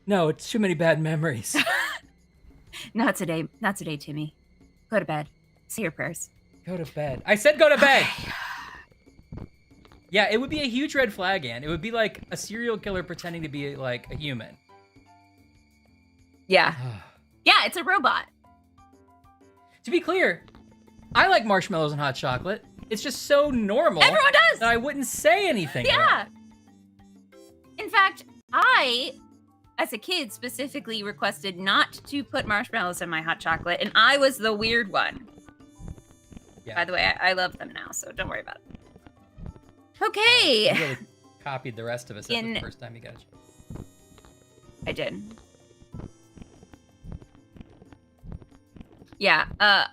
no, it's too many bad memories. Not today, Timmy. Go to bed. Say your prayers. Go to bed. I said go to bed. Yeah, it would be a huge red flag, Anne. It would be like a serial killer pretending to be like a human. Yeah. Yeah, it's a robot. To be clear, I like marshmallows and hot chocolate. It's just so normal Everyone does! that I wouldn't say anything. Yeah. In fact, I, as a kid, specifically requested not to put marshmallows in my hot chocolate, and I was the weird one. Yeah. By the way, I love them now, so don't worry about it. Okay. You really copied the rest of us at the first time you got it. I did. Yeah. I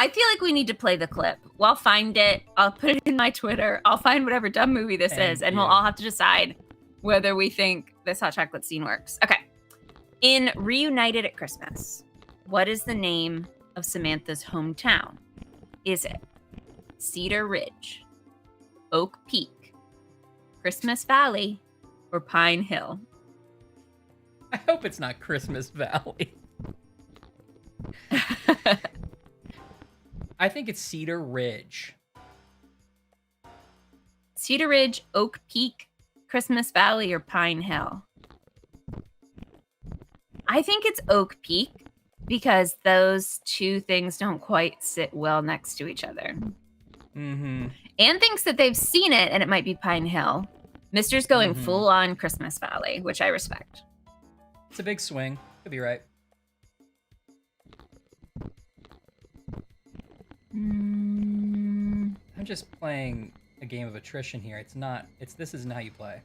feel like we need to play the clip. We'll find it. I'll put it in my Twitter. I'll find whatever dumb movie this is, and we'll all have to decide whether we think this hot chocolate scene works. Okay. In Reunited at Christmas, what is the name of Samantha's hometown? Is it Cedar Ridge, Oak Peak, Christmas Valley, or Pine Hill? I hope it's not Christmas Valley. I think it's Cedar Ridge. Cedar Ridge, Oak Peak, Christmas Valley, or Pine Hill? I think it's Oak Peak because those two things don't quite sit well next to each other. Mm-hmm. Anne thinks that they've seen it and it might be Pine Hill. Mister's going full on Christmas Valley, which I respect. It's a big swing. Could be right. I'm just playing a game of attrition here. This isn't how you play.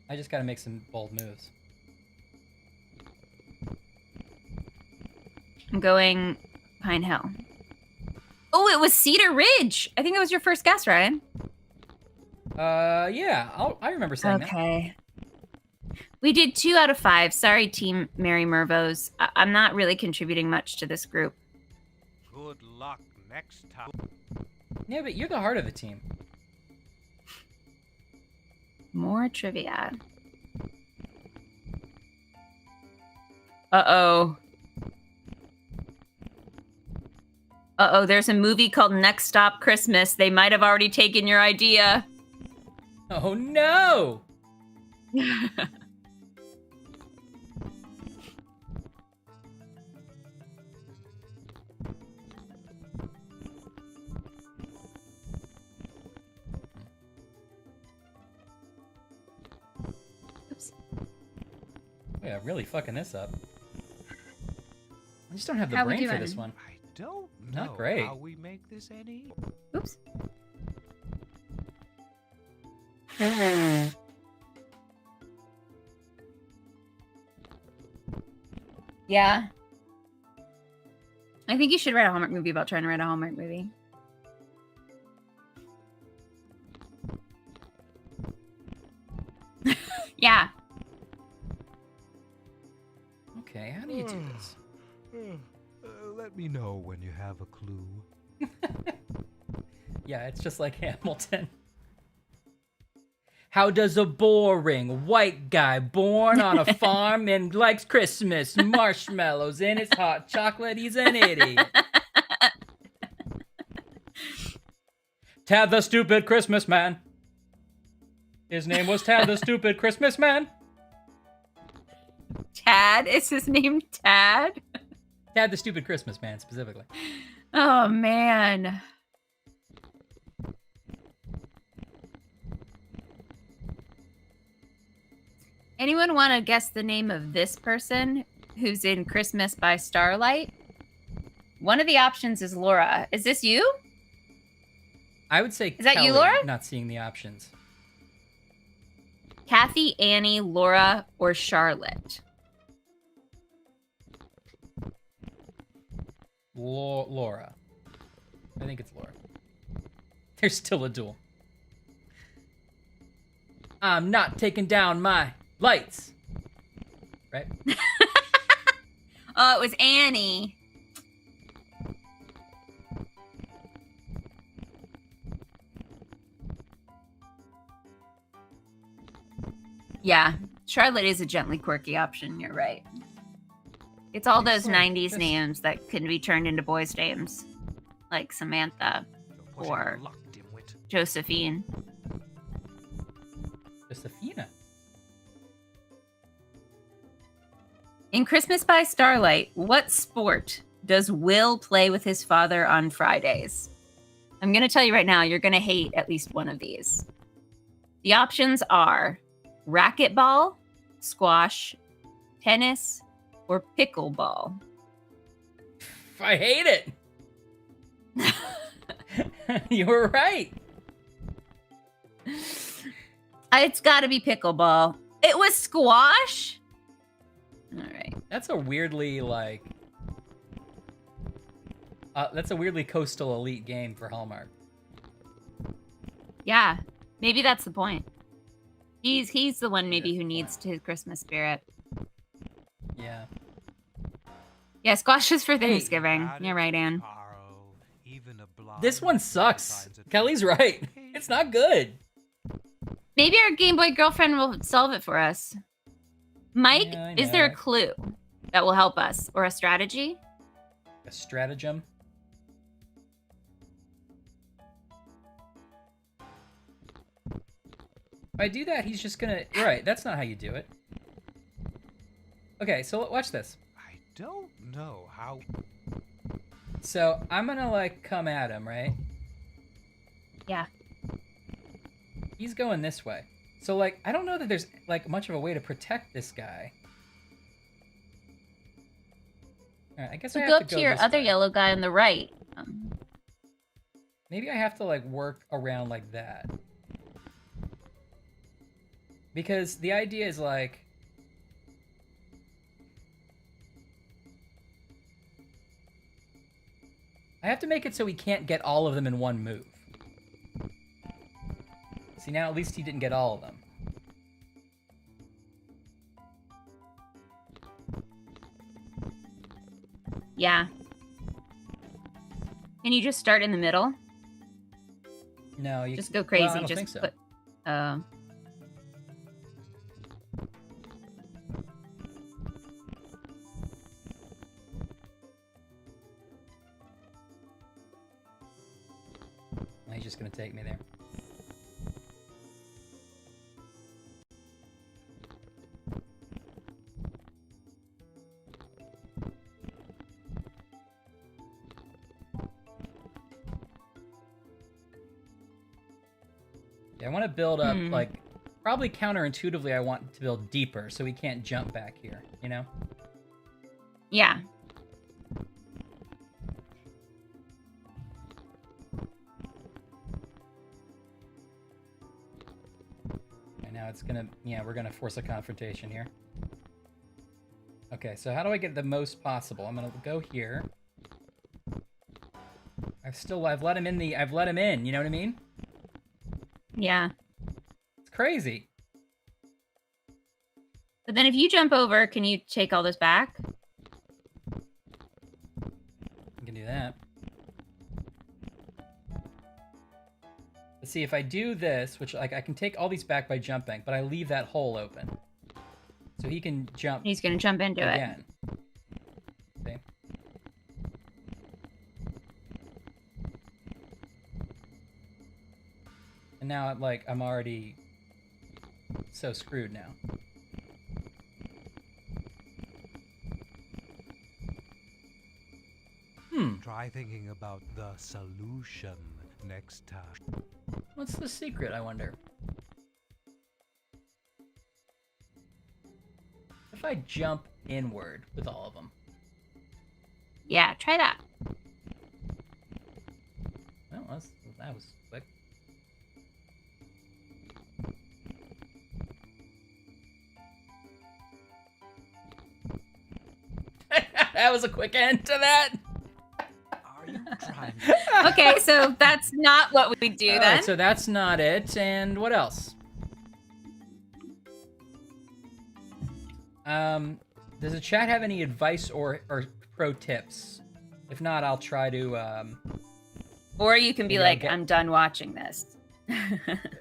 I just gotta make some bold moves. I'm going Pine Hill. Oh, it was Cedar Ridge. I think it was your first guess, Ryan. Yeah, I remember saying that. Okay. We did 2 out of 5. Sorry, Team Mary Mervos. I'm not really contributing much to this group. Good luck next time. Yeah, but you're the heart of the team. More trivia. Uh-oh. Uh-oh, there's a movie called Next Stop Christmas. They might have already taken your idea. Oh, no! Oops. Yeah, really fucking this up. I just don't have the How we brain for doing? this one. I don't know Not great. how we make this any. Oops. Yeah. I think you should write a Hallmark movie about trying to write a Hallmark movie. Yeah. Okay, how do you do this? Let me know when you have a clue. Yeah, it's just like Hamilton. How does a boring white guy born on a farm and likes Christmas, marshmallows in his hot chocolate, he's an idiot. Tad the Stupid Christmas Man. His name was Tad the Stupid Christmas Man. Tad? Is his name Tad? Tad the Stupid Christmas Man, specifically. Oh, man. Anyone want to guess the name of this person who's in Christmas by Starlight? One of the options is Laura. Is this you? I would say Is that you, Kelly, Laura? not seeing the options. Kathy, Annie, Laura, or Charlotte? Laura. I think it's Laura. There's still a duel. I'm not taking down my lights. Right? Oh, it was Annie. Yeah, Charlotte is a gently quirky option. You're right. It's all those 90s names that can be turned into boys' names, like Samantha. What a or luck, dimwit. Josephine. Josephina. In Christmas by Starlight, what sport does Will play with his father on Fridays? I'm going to tell you right now, you're going to hate at least one of these. The options are racquetball, squash, tennis, or pickleball. I hate it. You were right. It's got to be pickleball. It was squash? All right. That's a weirdly like. That's a weirdly coastal elite game for Hallmark. Yeah, maybe that's the point. He's the one maybe who needs his Christmas spirit. Yeah. Yeah, squash is for Hey, Thanksgiving. You're right, Anne. Taro, even a blind This one man sucks. finds a Kelly's truth. right. It's not good. Maybe our Game Boy girlfriend will solve it for us. Mike, Yeah, I is there a know. clue that will help us or a strategy? A stratagem. If I do that, he's just gonna. Right, that's not how you do it. Okay, so watch this. I don't know how. So I'm gonna like come at him, right? Yeah. He's going this way. So like, I don't know that there's like much of a way to protect this guy. All right, I guess I So have go to up go to your this other way. yellow guy on the right. Maybe I have to like work around like that. Because the idea is like I have to make it so he can't get all of them in one move. See, now at least he didn't get all of them. Yeah. Can you just start in the middle? No, you Just go crazy. Well, I don't just think so. put. He's just gonna take me there. Yeah, I want to build up, like, probably counterintuitively, I want to build deeper so he can't jump back here, you know? Yeah. And now it's gonna, yeah, we're gonna force a confrontation here. Okay, so how do I get the most possible? I'm gonna go here. I've let him in you know what I mean? Yeah. It's crazy. But then if you jump over, can you take all this back? I can do that. Let's see, if I do this, which like I can take all these back by jumping, but I leave that hole open. So he can jump He's going to jump into it. again. See? And now I'm already so screwed now. Try thinking about the solution next time. What's the secret, I wonder? If I jump inward with all of them. Yeah, try that. Well, that was quick. That was a quick end to that. Are you trying? Okay, so that's not what we do All then. right, so that's not it. And what else? Does the chat have any advice or pro tips? If not, I'll try to. Or you can be Maybe I'll like, get- I'm done watching this.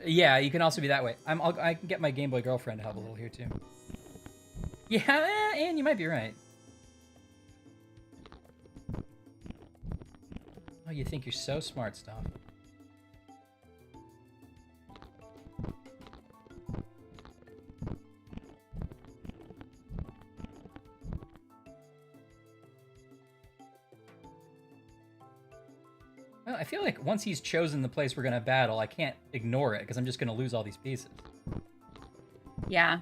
Yeah, you can also be that way. I can get my Game Boy girlfriend to help a little here too. Yeah, and you might be right. Oh, you think you're so smart, stuff. feel like once he's chosen the place we're gonna battle, I can't ignore it because I'm just gonna lose all these pieces. Yeah.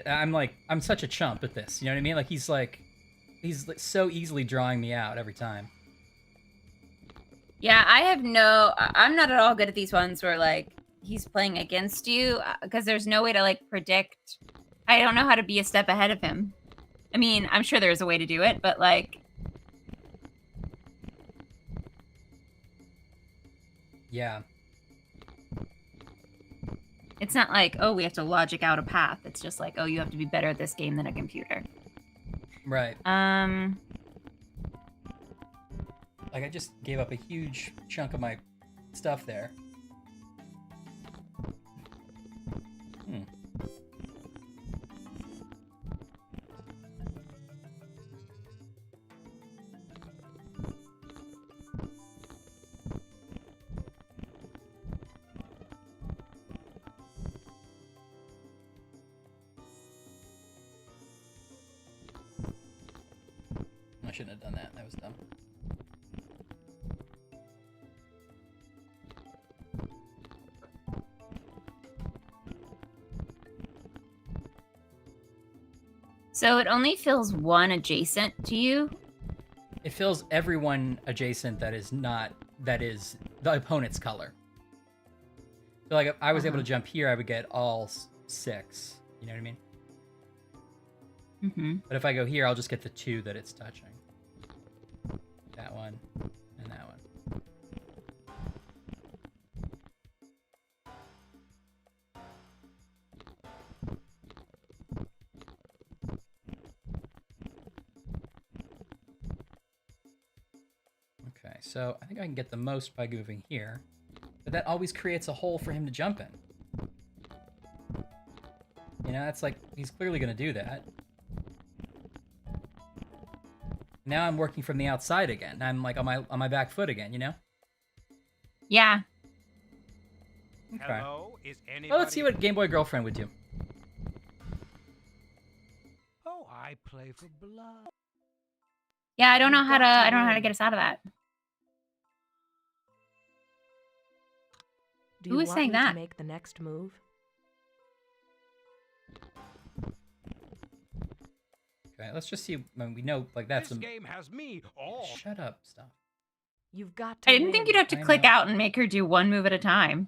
I'm such a chump at this. You know what I mean? Like he's so easily drawing me out every time. Yeah, I'm not at all good at these ones where like he's playing against you because there's no way to like predict. I don't know how to be a step ahead of him. I mean, I'm sure there's a way to do it, but like. Yeah. It's not like, oh, we have to logic out a path. It's just like, oh, you have to be better at this game than a computer. Right. Like I just gave up a huge chunk of my stuff there. I shouldn't have done that. That was dumb. So it only fills one adjacent to you? It fills everyone adjacent that is the opponent's color. So like if I was able to jump here, I would get all 6. You know what I mean? Mm-hmm. But if I go here, I'll just get the 2 that it's touching. That one and that one. Okay, so I think I can get the most by moving here, but that always creates a hole for him to jump in. You know, that's like, he's clearly going to do that. Now I'm working from the outside again. I'm like on my back foot again, you know? Yeah. Okay. Hello, is anybody... Well, let's see what Game Boy Girlfriend would do. Oh, I play for blood. Yeah, I don't know how to get us out of that. Do Who you was want saying me that? to make the next move? Okay, let's just see. I mean, we know, like, that's This game has me all. Shut up, stuff. You've got to I didn't think you'd have to I click know. out and make her do one move at a time.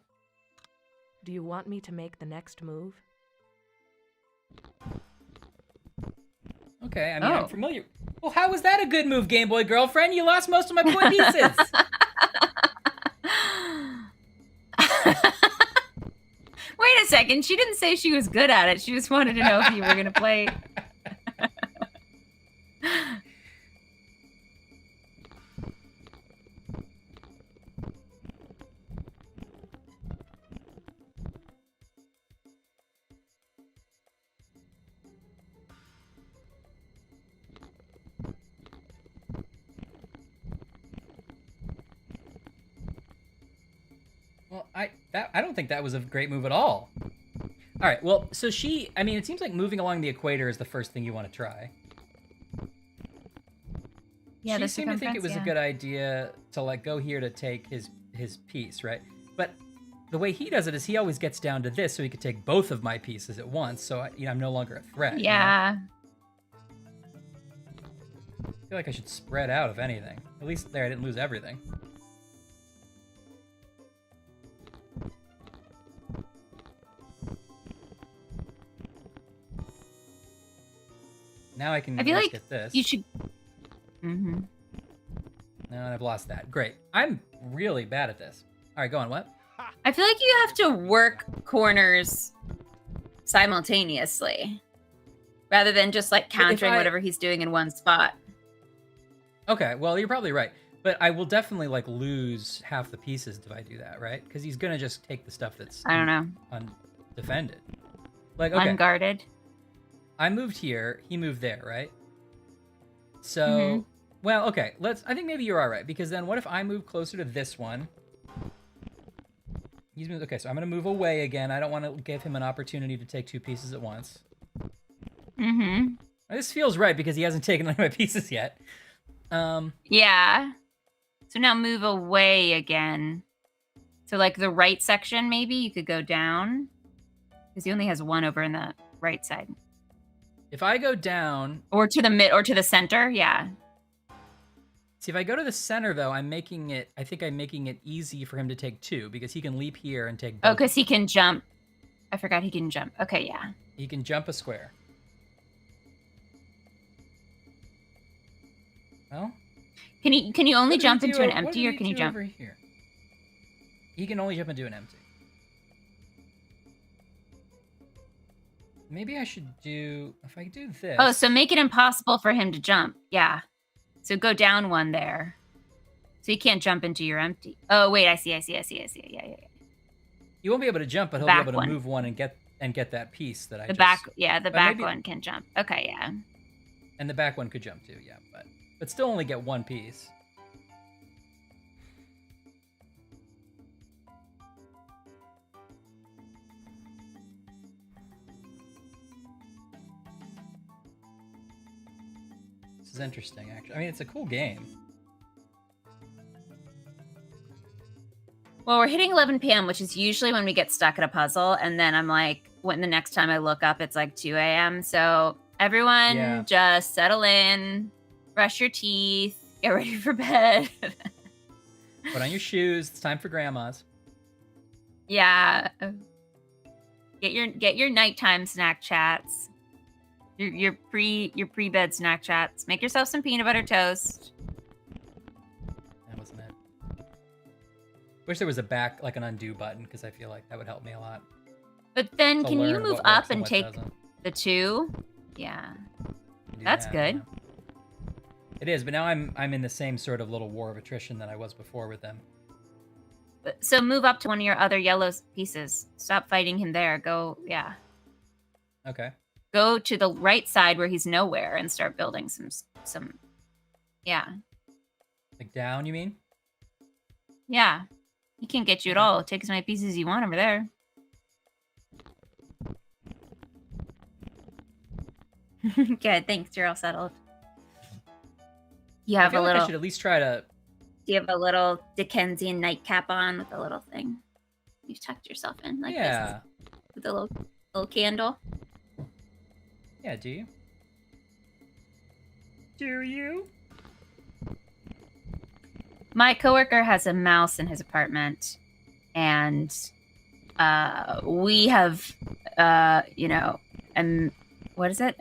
Do you want me to make the next move? Okay, I mean, Oh. I'm familiar. Well, how was that a good move, Game Boy Girlfriend? You lost most of my point pieces. Wait a second. She didn't say she was good at it. She just wanted to know if you were going to play. Well, I don't think that was a great move at all. All right, well, so I mean, it seems like moving along the equator is the first thing you want to try. Yeah, She the seemed to think it was a circumference, good idea to like go here to take his piece, right? But the way he does it is he always gets down to this, so he could take both of my pieces at once. So I'm no longer a threat. you know? Yeah. I feel like I should spread out, if anything. At least there, I didn't lose everything. Now I can I feel like get this. you should Mm-hmm. No, and I've lost that. Great. I'm really bad at this. All right, go on. What? I feel like you have to work corners simultaneously rather than just like countering whatever he's doing in one spot. Okay, well, you're probably right. But I will definitely like lose half the pieces if I do that, right? Because he's gonna just take the stuff that's I don't know. undefended. Like, okay, Unguarded. I moved here, he moved there, right? So, well, okay, I think maybe you're all right, because then what if I move closer to this one? He's moved, okay, so I'm gonna move away again. I don't want to give him an opportunity to take two pieces at once. Mm-hmm. This feels right because he hasn't taken any of my pieces yet. Yeah. So now move away again. So like the right section, maybe you could go down because he only has one over in the right side. If I go down, or to the mid, or to the center, yeah. See, if I go to the center though, I think I'm making it easy for him to take two because he can leap here and take both. Oh, because he can jump. I forgot he can jump. Okay, yeah. He can jump a square. Well, can you only jump into an empty, or can you jump over here? He can only jump into an empty. Maybe I should do, if I do this. Oh, so make it impossible for him to jump. Yeah. So go down one there. So he can't jump into your empty. Oh, wait, I see. Yeah. You won't be able to jump, but he'll be able to move one and get that piece that I just... The back one can jump. Okay, yeah. And the back one could jump too, yeah, but still only get one piece. This is interesting, actually. I mean, it's a cool game. Well, we're hitting 11 p.m., which is usually when we get stuck at a puzzle. And then I'm like, when the next time I look up, it's like 2 a.m. So everyone just settle in, brush your teeth, get ready for bed. Put on your shoes. It's time for grandma's. Yeah. Get your nighttime snack chats. Your pre-bed snack chats. Make yourself some peanut butter toast. That wasn't it. Wish there was a back, like an undo button, because I feel like that would help me a lot. But then, can you move up and take doesn't. the 2? Yeah, that's good. Yeah. It is, but now I'm in the same sort of little war of attrition that I was before with them. So move up to one of your other yellow pieces. Stop fighting him there. Go, yeah. Okay. Go to the right side where he's nowhere and start building some. Yeah. Like down, you mean? Yeah. He can't get you at all. Take as many pieces as you want over there. Good, thanks. You're all settled. You have I should at least try to. You have a little Dickensian nightcap on with a little thing. You've tucked yourself in like this with a little candle. Yeah, do you? Do you? My coworker has a mouse in his apartment, and we have, what is it?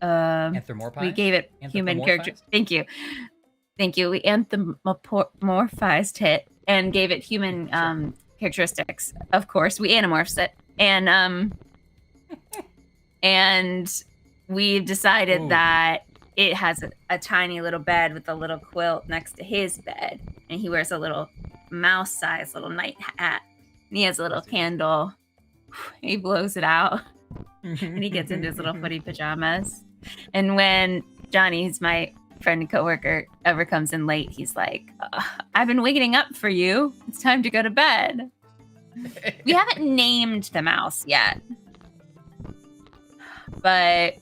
Anthropomorphized? We gave it human character. Thank you. We anthropomorphized it and gave it human characteristics. Of course, we anamorphs it, and we've decided that it has a tiny little bed with a little quilt next to his bed, and he wears a little mouse-sized little night hat, and he has a little candle. He blows it out, and he gets into his little footy pajamas. And when Johnny's my friend and coworker ever comes in late, he's like, "I've been waking up for you. It's time to go to bed." We haven't named the mouse yet, but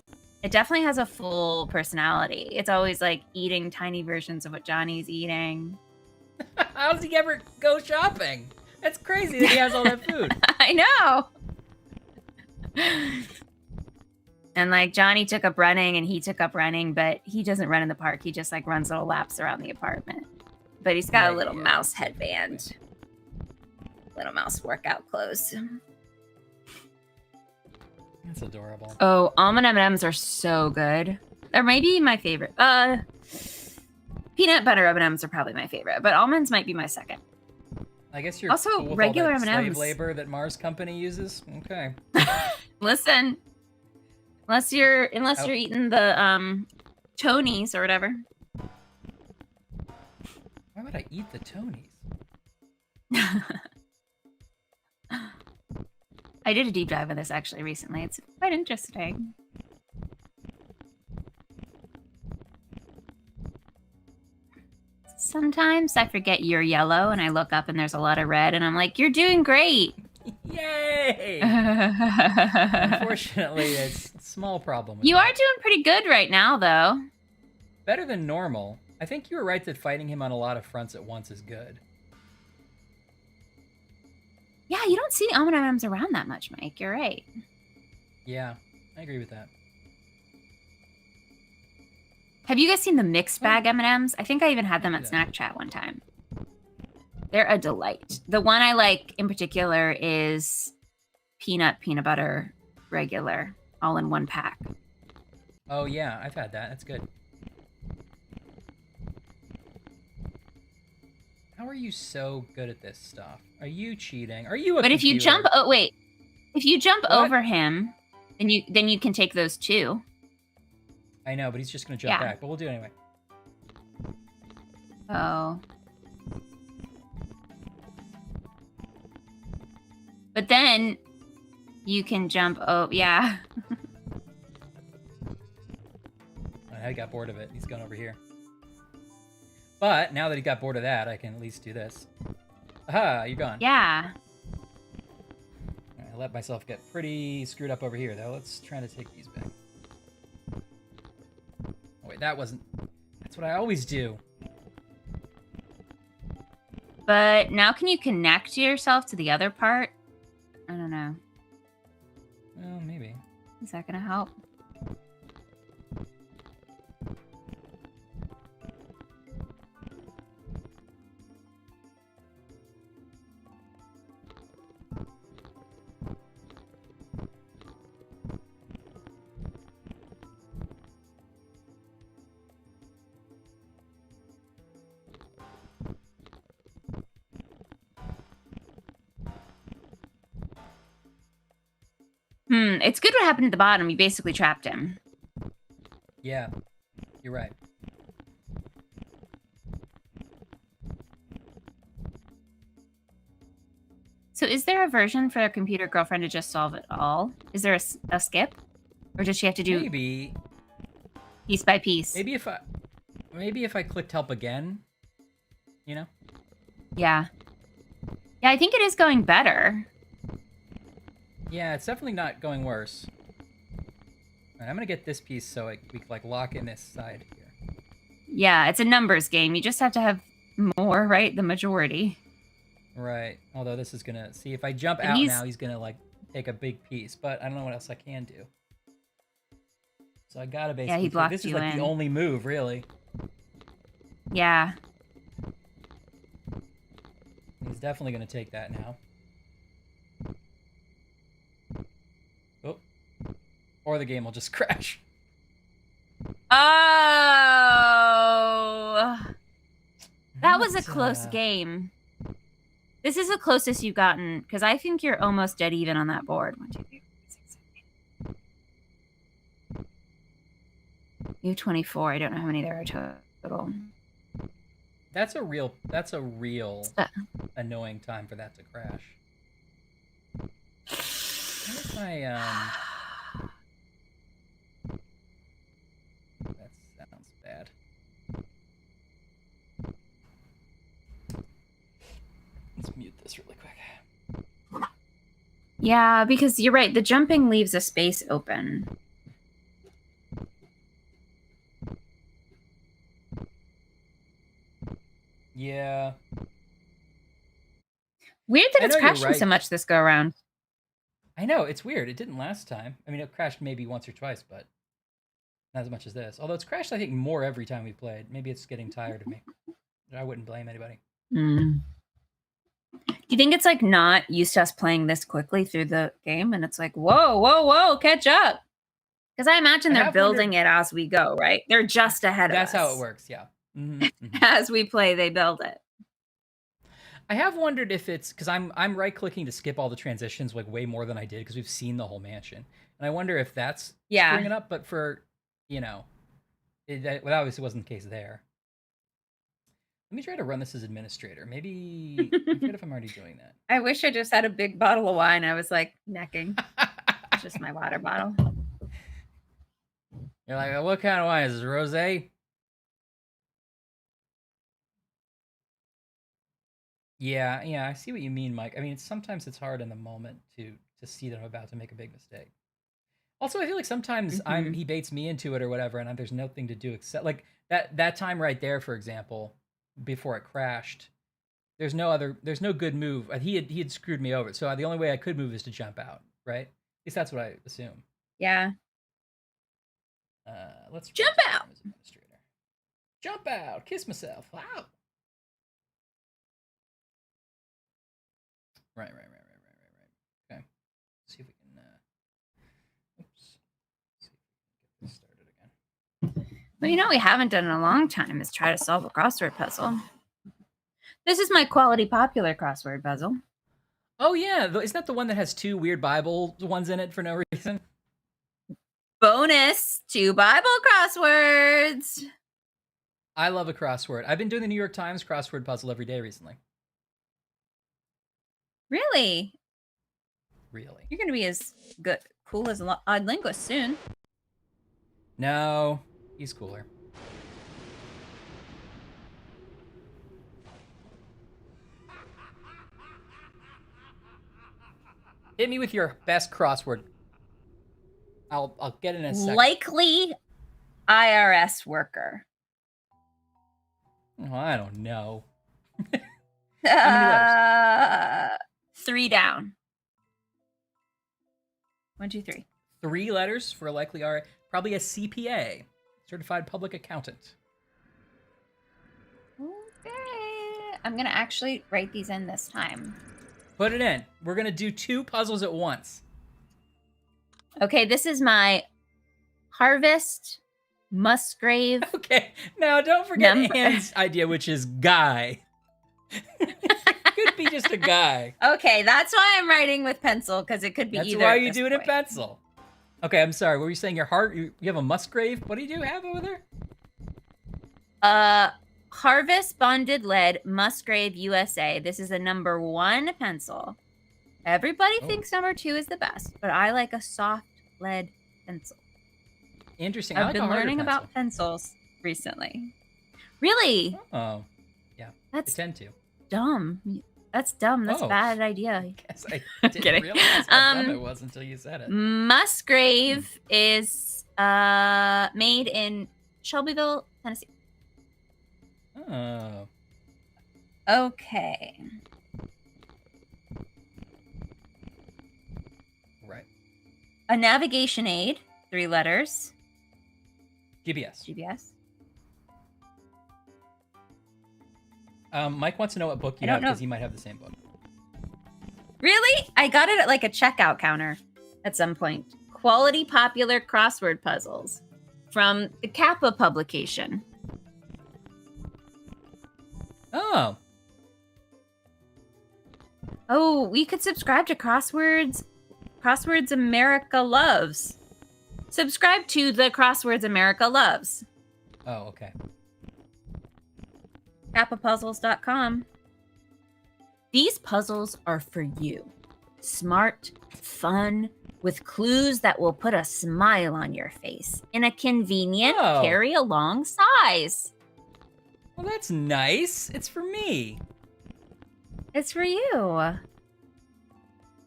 it definitely has a full personality. It's always like eating tiny versions of what Johnny's eating. How does he ever go shopping? That's crazy that he has all that food. I know. And like Johnny took up running and he took up running, but he doesn't run in the park. He just like runs little laps around the apartment. But he's got a little mouse headband. Little mouse workout clothes. That's adorable. Oh, almond M&Ms are so good. Or maybe my favorite. Peanut butter M&Ms are probably my favorite, but almonds might be my second. I guess you're Also, cool with regular all that slave M&Ms. labor that Mars Company uses. Okay. Listen, unless you're eating the Tonys or whatever. Why would I eat the Tonys? I did a deep dive on this actually recently. It's quite interesting. Sometimes I forget you're yellow and I look up and there's a lot of red and I'm like, you're doing great. Yay! Unfortunately, it's a small problem. With You that. are doing pretty good right now, though. Better than normal. I think you were right that fighting him on a lot of fronts at once is good. Yeah, you don't see almond M&Ms around that much, Mike. You're right. Yeah, I agree with that. Have you guys seen the mixed bag M&Ms? I think I even had them at Snack Chat one time. They're a delight. The one I like in particular is peanut butter, regular, all in one pack. Oh yeah, I've had that. That's good. How are you so good at this stuff? Are you cheating? Are you a But if you computer? jump, if you jump What? over him, then you can take those too. I know, but he's just gonna jump Yeah. back. But we'll do it anyway. Oh. But then you can jump. Oh, yeah. I got bored of it. He's going over here. But now that he got bored of that, I can at least do this. Aha, you're gone. Yeah. I let myself get pretty screwed up over here, though. Let's try to take these back. Oh, wait, that wasn't... That's what I always do. But now can you connect yourself to the other part? I don't know. Well, maybe. Is that going to help? It's good what happened at the bottom. You basically trapped him. Yeah, you're right. So is there a version for a computer girlfriend to just solve it all? Is there a skip? Or does she have to do Maybe piece by piece? if I clicked help again, you know? Yeah. Yeah, I think it is going better. Yeah, it's definitely not going worse. All right, I'm gonna get this piece so we can like lock in this side here. Yeah, it's a numbers game. You just have to have more, right? The majority. Right. Although this is gonna see if I jump But out he's- now, he's gonna like take a big piece. But I don't know what else I can do. So I gotta basically. he blocked this is you like in. the only move, really. Yeah. He's definitely gonna take that now. Oh. Or the game will just crash. Oh. That was a But, close game. This is the closest you've gotten, because I think you're almost dead even on that board. 1, 2, 3, 4, 5, 6, 7, 8. You have 24. I don't know how many there are total. That's a real annoying time for that to crash. Where's my that sounds bad. Let's mute this really quick. Yeah, because you're right. The jumping leaves a space open. Yeah. Weird that I it's know you're crashing right. so much this go around. I know, it's weird. It didn't last time. I mean, it crashed maybe once or twice, but not as much as this. Although it's crashed, I think, more every time we played. Maybe it's getting tired of me. I wouldn't blame anybody. Mm. Do you think it's like not used to us playing this quickly through the game, and it's like, whoa, catch up? Because I imagine I they're have building wondered- it as we go, right? They're just ahead of us. That's how it works. Yeah. As we play, they build it. I have wondered if it's because I'm right clicking to skip all the transitions like way more than I did because we've seen the whole mansion, and I wonder if that's screwing it up. But for that obviously wasn't the case there. Let me try to run this as administrator. Maybe I forget if I'm already doing that. I wish I just had a big bottle of wine. I was like necking. It's just my water bottle. You're like, what kind of wine is this? Rosé? Yeah, I see what you mean, Mike. I mean, sometimes it's hard in the moment to see that I'm about to make a big mistake. Also, I feel like sometimes he baits me into it or whatever, and there's nothing to do except like that time right there, for example, before it crashed. There's no good move. He had screwed me over, so the only way I could move is to jump out, right? At least that's what I assume. Yeah. Let's jump out. As administrator. Jump out. Kiss myself. Wow. Right. Okay. Let's see if we can. Oops. Let's see if we can get this started again. Well, we haven't done in a long time is try to solve a crossword puzzle. This is my quality popular crossword puzzle. Oh yeah, isn't that the one that has 2 weird Bible ones in it for no reason? Bonus 2 Bible crosswords. I love a crossword. I've been doing the New York Times crossword puzzle every day recently. Really? Really? You're gonna be as cool as Odd Linguist soon. No, he's cooler. Hit me with your best crossword. I'll get it in a second. Likely IRS worker. Oh, I don't know. 3 down. 1, 2, 3. 3 letters for a likely R. Probably a CPA, certified public accountant. Okay. I'm gonna actually write these in this time. Put it in. We're gonna do 2 puzzles at once. Okay, this is my Harvest Musgrave. Okay, now don't forget Anne's idea, which is guy. Could be just a guy. Okay, that's why I'm writing with pencil, because it could be That's either. why you do it in pencil. Okay, I'm sorry. What were you saying? Your heart? You have a Musgrave? What do you have over there? Harvest Bonded Lead Musgrave USA. This is a number 1 pencil. Everybody thinks number 2 is the best, but I like a soft lead pencil. Interesting. I've been learning about pencils recently. Really? Oh, yeah. That's I tend to. dumb. That's dumb. That's a bad idea. Guess I didn't realize how dumb it was until you said it. Musgrave is made in Shelbyville, Tennessee. Oh. Okay. Right. A navigation aid, 3 letters. GPS. GPS. Mike wants to know what book you have because he might have the same book. Really? I got it at like a checkout counter at some point. Quality Popular Crossword Puzzles from the Kappa publication. Oh. Oh, we could subscribe to Crosswords America Loves. Subscribe to the Crosswords America Loves. Oh, okay. KappaPuzzles.com. These puzzles are for you. Smart, fun, with clues that will put a smile on your face in a convenient carry-along size. Well, that's nice. It's for me. It's for you.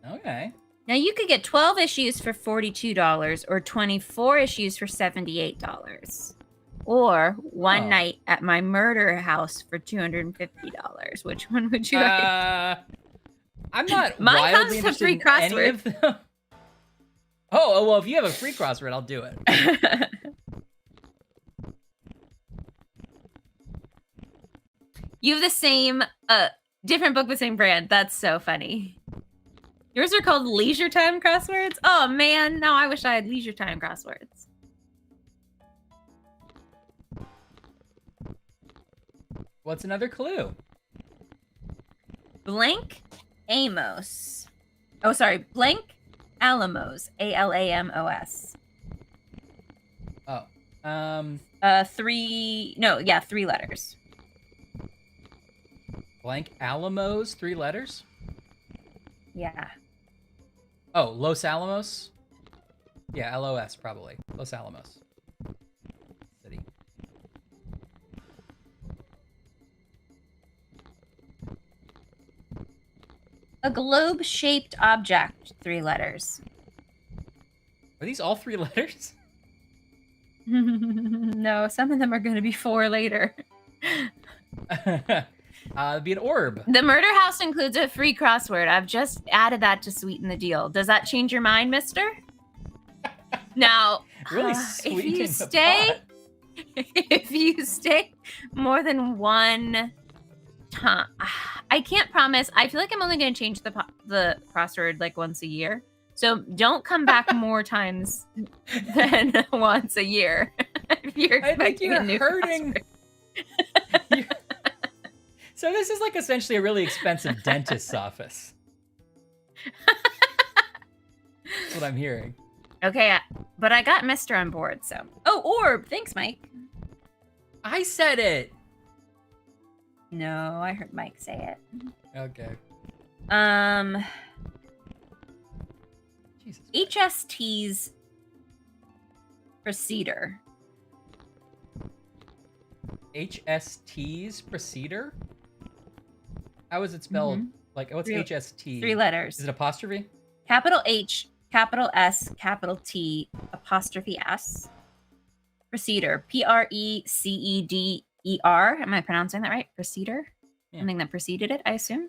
Okay. Now you could get 12 issues for $42 or 24 issues for $78. Or one night at my murder house for $250. Which one would you like? I'm not Mine wildly comes with interested free in any crossword. of them. Oh, well, if you have a free crossword, I'll do it. You have the same, different book, but same brand. That's so funny. Yours are called Leisure Time Crosswords? Oh, man. Now I wish I had Leisure Time Crosswords. What's another clue? Blank Amos. Oh, sorry. Blank Alamos. Alamos. Oh. 3 letters. Blank Alamos, 3 letters? Yeah. Oh, Los Alamos? Yeah, LOS probably. Los Alamos. City. A globe-shaped object, 3 letters. Are these all 3 letters? No, some of them are going to be 4 later. It'd be an orb. The murder house includes a free crossword. I've just added that to sweeten the deal. Does that change your mind, mister? Now, Really if sweetening you the stay, pot. if you stay more than one time, I can't promise. I feel like I'm only going to change the crossword like once a year. So don't come back more times than once a year. If you're I think expecting a you're new hurting. crossword. So this is like essentially a really expensive dentist's office. That's what I'm hearing. Okay, but I got Mister on board, so. Oh, orb. Thanks, Mike. I said it. No, I heard Mike say it. Okay. Jesus. HST's Procedure. HST's Procedure? How is it spelled? Mhm. Like, what's 3 HST? 3 letters. Is it apostrophe? Capital H, capital S, capital T, apostrophe S. Procedure. Preceder. Am I pronouncing that right? Procedure? Yeah. Something that preceded it, I assume.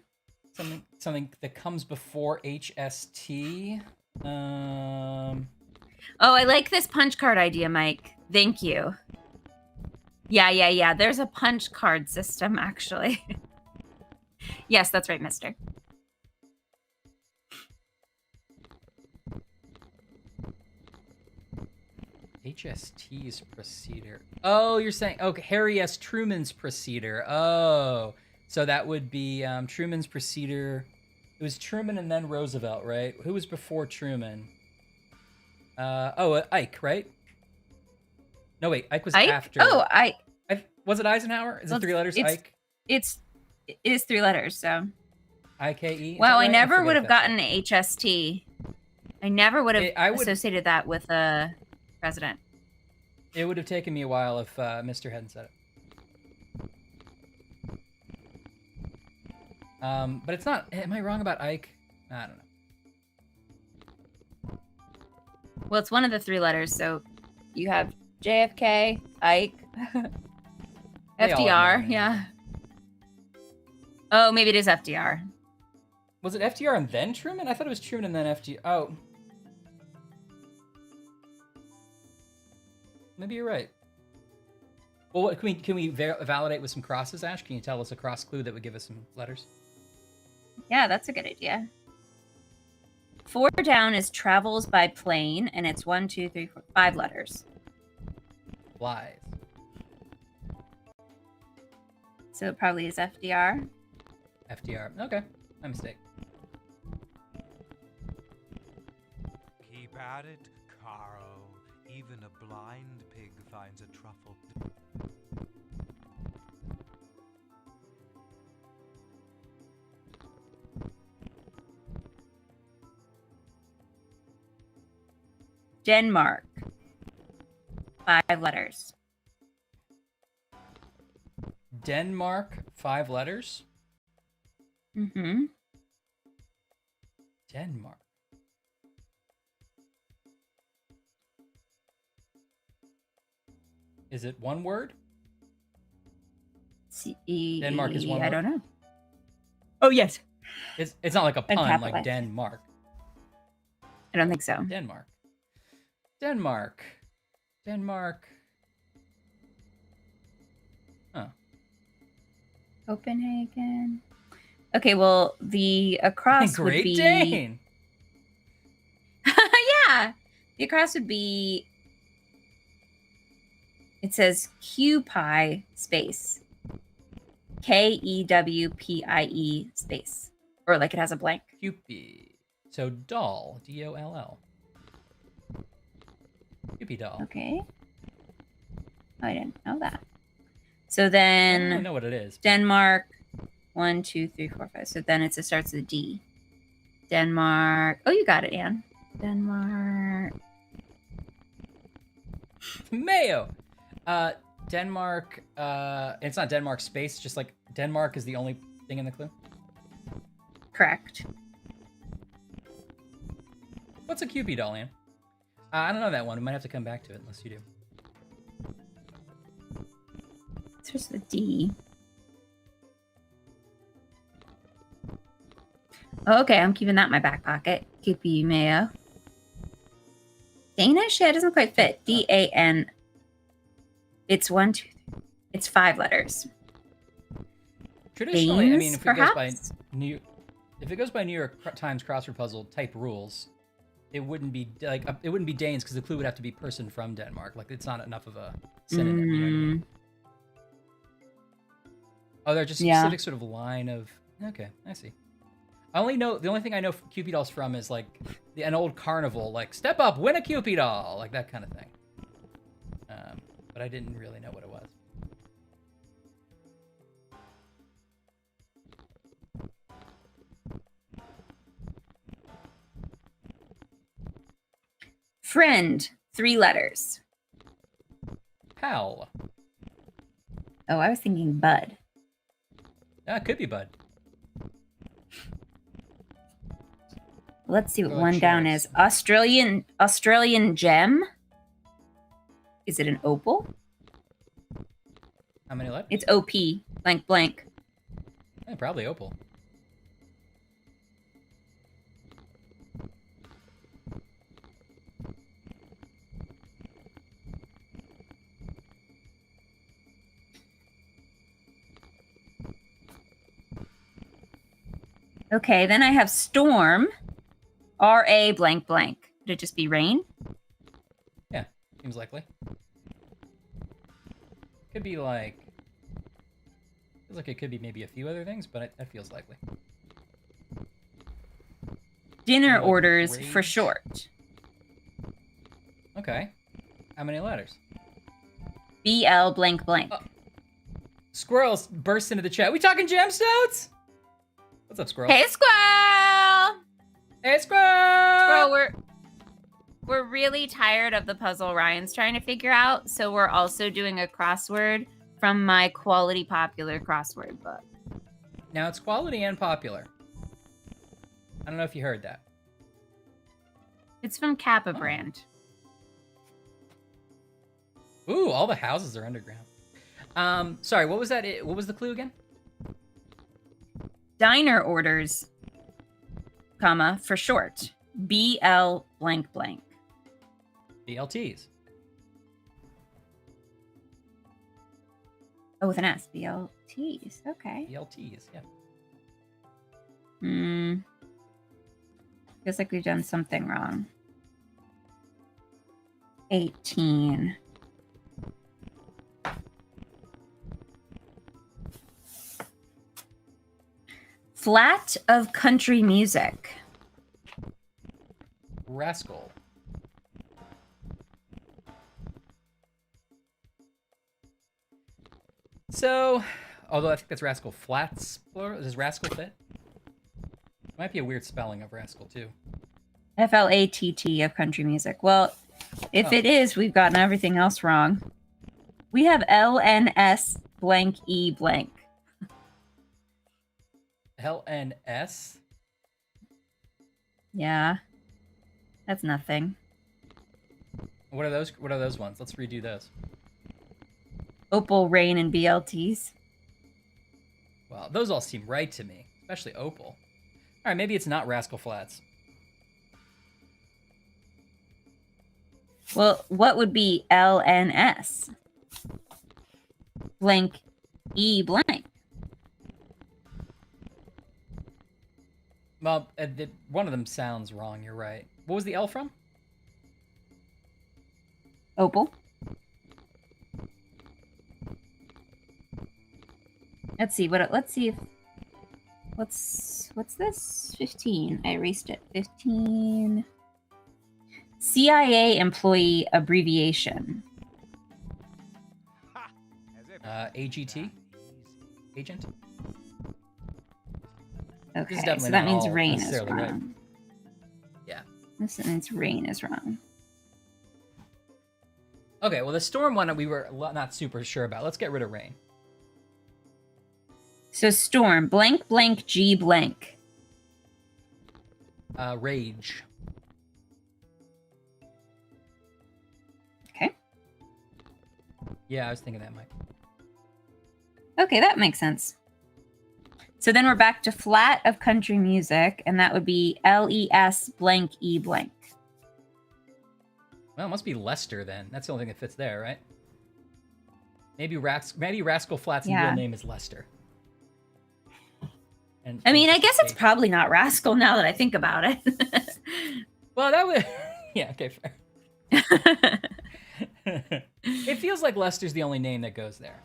Something that comes before HST. Oh, I like this punch card idea, Mike. Thank you. Yeah. There's a punch card system, actually. Yes, that's right, mister. HST's Procedure. Oh, you're saying, Harry S. Truman's Procedure. Oh, so that would be Truman's Procedure. It was Truman and then Roosevelt, right? Who was before Truman? Ike, right? No, wait, Ike was Ike? after. Oh, was it Eisenhower? Is it 3 letters? Ike? It is 3 letters, so. IKE? Wow, Right? I never forget would if have that's gotten HST. I never would have I would- associated that with a president. It would have taken me a while if Mr. hadn't said it. But it's not. Am I wrong about Ike? I don't know. Well, it's one of the 3 letters, so you have JFK, Ike, They all have FDR, names. yeah. Oh, maybe it is FDR. Was it FDR and then Truman? I thought it was Truman and then FDR. Oh. Maybe you're right. Well, what, can we validate with some crosses, Ash? Can you tell us a cross clue that would give us some letters? Yeah, that's a good idea. 4 down is travels by plane, and it's 1, 2, 3, 4, 5 letters. Flies. So it probably is FDR. FDR. Okay. My mistake. Keep at it, Caro. Even a blind pig finds a truffle. Denmark. 5 letters. Denmark, 5 letters. Mm-hmm. Denmark. Is it one word? Denmark is one I word? don't know. Oh, yes. It's not like a And pun, like capitalized. Denmark. I don't think so. Denmark. Denmark. Denmark. Huh. Copenhagen. Okay, well, the across would Great be... Dane. Yeah. The across would be... It says QPie space. Kewpie space. Or like it has a blank. Cupid. So doll. D-O-L-L. Cupid doll. Okay. Oh, I didn't know that. So I don't then really know what it is. Denmark, 1, 2, 3, 4, 5. So then it starts with a D. Denmark. Oh, you got it, Anne. Denmark. Mayo. Denmark. It's not Denmark space. Just like Denmark is the only thing in the clue. Correct. What's a Cupid doll, Ann? I don't know that one. We might have to come back to it unless you do. It's just the D. Oh, okay, I'm keeping that in my back pocket. Cupid mayo. Danish? Yeah, it doesn't quite fit. D-A-N. It's 1, 2, 3. It's 5 letters. Traditionally, I mean, Danes, if it goes by perhaps? New York Times crossword puzzle type rules, it wouldn't be like it wouldn't be Danes because the clue would have to be person from Denmark. Like it's not enough of a synonym. You know what I mean? Oh, they're just Yeah. specific sort of line of. Okay, I see. The only thing I know Cupid dolls from is like an old carnival, like step up, win a Cupid doll, like that kind of thing. But I didn't really know what it was. Friend, 3 letters. Pal. Oh, I was thinking bud. Yeah, it could be Bud. Let's see what Go like one down shorts. is. Australian gem. Is it an opal? How many letters? It's OP. Blank blank. Yeah, probably Opal. Okay, then I have storm. R-A blank blank. Could it just be rain? Yeah, seems likely. Could be like. Feels like it could be maybe a few other things, but that feels likely. Dinner Like orders for rage? short. Okay. How many letters? BL blank blank. Oh. Squirrels burst into the chat. We talking gemstones? What's up, Squirrel? Hey, squirrel! Hey, Squirrel! Squirrel, we're really tired of the puzzle Ryan's trying to figure out, so we're also doing a crossword from my quality popular crossword book. Now it's quality and popular. I don't know if you heard that. It's from Kappa Oh. brand. Ooh, all the houses are underground. Sorry, what was that? What was the clue again? Diner orders, comma, for short. BL blank blank. BLTs. Oh, with an S. BLTs. Okay. BLTs, yeah. Feels like we've done something wrong. 18. Flat of country music. Rascal. So, although I think that's Rascal Flats, plural. Does Rascal fit? Might be a weird spelling of Rascal, too. FLATT of country music. Well, if Oh. it is, we've gotten everything else wrong. We have LNS blank E blank. LNS? Yeah. That's nothing. What are those? What are those ones? Let's redo those. Opal, rain, and BLTs. Wow, those all seem right to me, especially Opal. All right, maybe it's not Rascal Flats. Well, what would be LNS? Blank E blank. Well, one of them sounds wrong. You're right. What was the L from? Opal. Let's see what. Let's see if. What's this? 15. I erased it. 15. CIA employee abbreviation. AGT? Agent? Okay, definitely so that not means all rain is necessarily wrong. right. Yeah. This means rain is wrong. Okay, well, the storm one we were not super sure about. Let's get rid of rain. So storm, blank, blank, G, blank. Rage. Okay. Yeah, I was thinking that, Mike. Okay, that makes sense. So then we're back to flat of country music, and that would be LES blank E blank. Well, it must be Lester then. That's the only thing that fits there, right? Maybe Rascal Flatts' Yeah. real name is Lester. And I mean, I guess it's probably not Rascal now that I think about it. Well, that would... Yeah, okay, fair. It feels like Lester's the only name that goes there.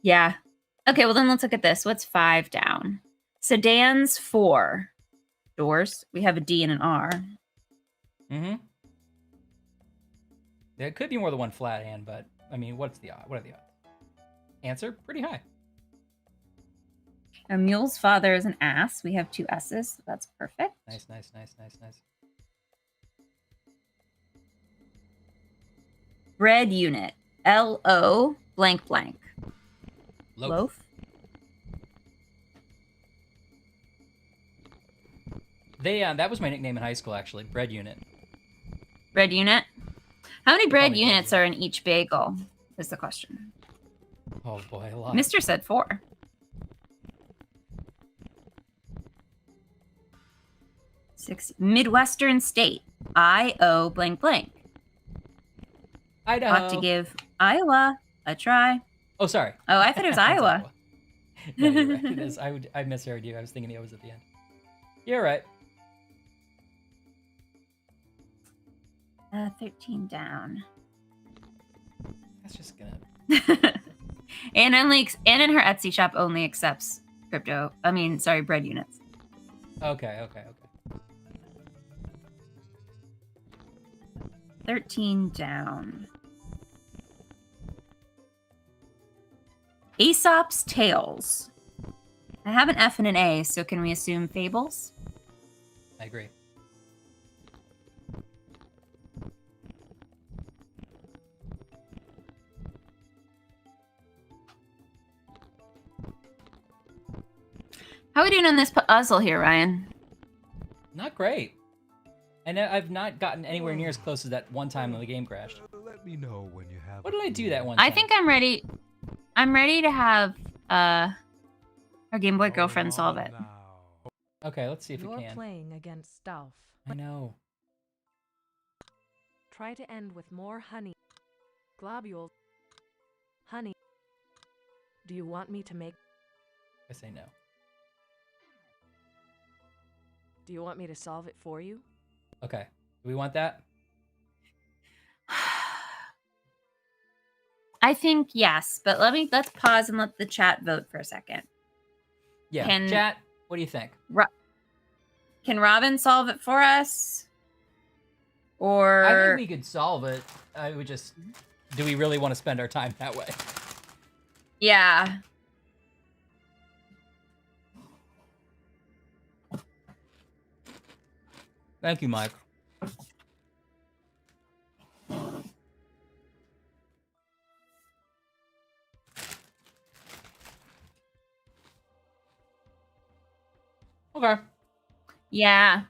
Yeah. Okay, well then let's look at this. What's 5 down? Sedans 4. Doors. We have a D and an R. Mm-hmm. There could be more than one flat hand, but I mean, what are the odds? Answer: pretty high. A mule's father is an ass. We have 2 S's. So that's perfect. Nice. Bread unit. LO blank blank. Loaf. They that was my nickname in high school, actually. Bread unit. Bread unit. How many bread Probably units are in each bagel? Is the question. Oh boy, a lot. Mr. said 4. Six. Midwestern state. IO blank blank. Idaho. Ought to give Iowa a try. Oh, sorry. Oh, I thought it was Iowa. No, you're right. It is. I misheard you. I was thinking the O was at the end. You're right. 13 down. That's just gonna. And in her Etsy shop only accepts crypto. I mean, sorry, bread units. Okay. 13 down. Aesop's Tales. I have an F and an A, so can we assume fables? I agree. How are we doing on this puzzle here, Ryan? Not great. And I've not gotten anywhere near as close as that one time when the game crashed. Let me know when you have. What did I do that one time? I think I'm ready. I'm ready to have our Game Boy girlfriend solve it. Okay, let's see if You're it can. playing against Stauff. I know. Try to end with more honey. Globules. Honey. Do you want me to make... I say no. Do you want me to solve it for you? Okay. Do we want that? I think yes, but let's pause and let the chat vote for a second. Yeah. Chat, what do you think? Can Robin solve it for us? Or I think we could solve it. I would just... Do we really want to spend our time that way? Yeah. Thank you, Mike. Okay. Yeah.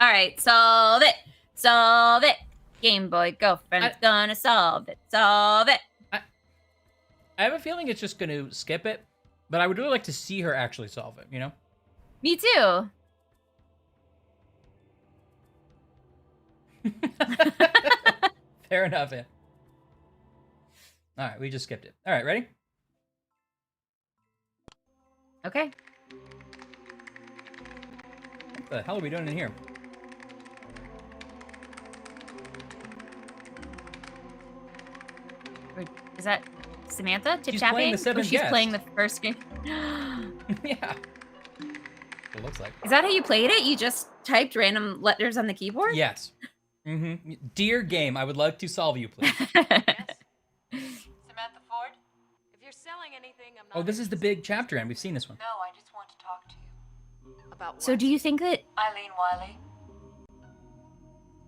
All right, solve it. Solve it. Game Boy girlfriend's gonna solve it. Solve it. I have a feeling it's just going to skip it, but I would really like to see her actually solve it, you know? Me too. Fair enough, yeah. All right, we just skipped it. All right, ready? Okay. What the hell are we doing in here? Is that Samantha? Tip She's tapping? playing the seventh she's guest. playing the first game. Yeah. It looks like. Is that how you played it? You just typed random letters on the keyboard? Yes. Dear game, I would like to solve you, please. Samantha Ford? If you're selling anything, I'm not. Oh, this is the big chapter end. We've seen this one. No, I just want to talk to you. About what? So do you think that Eileen Wiley?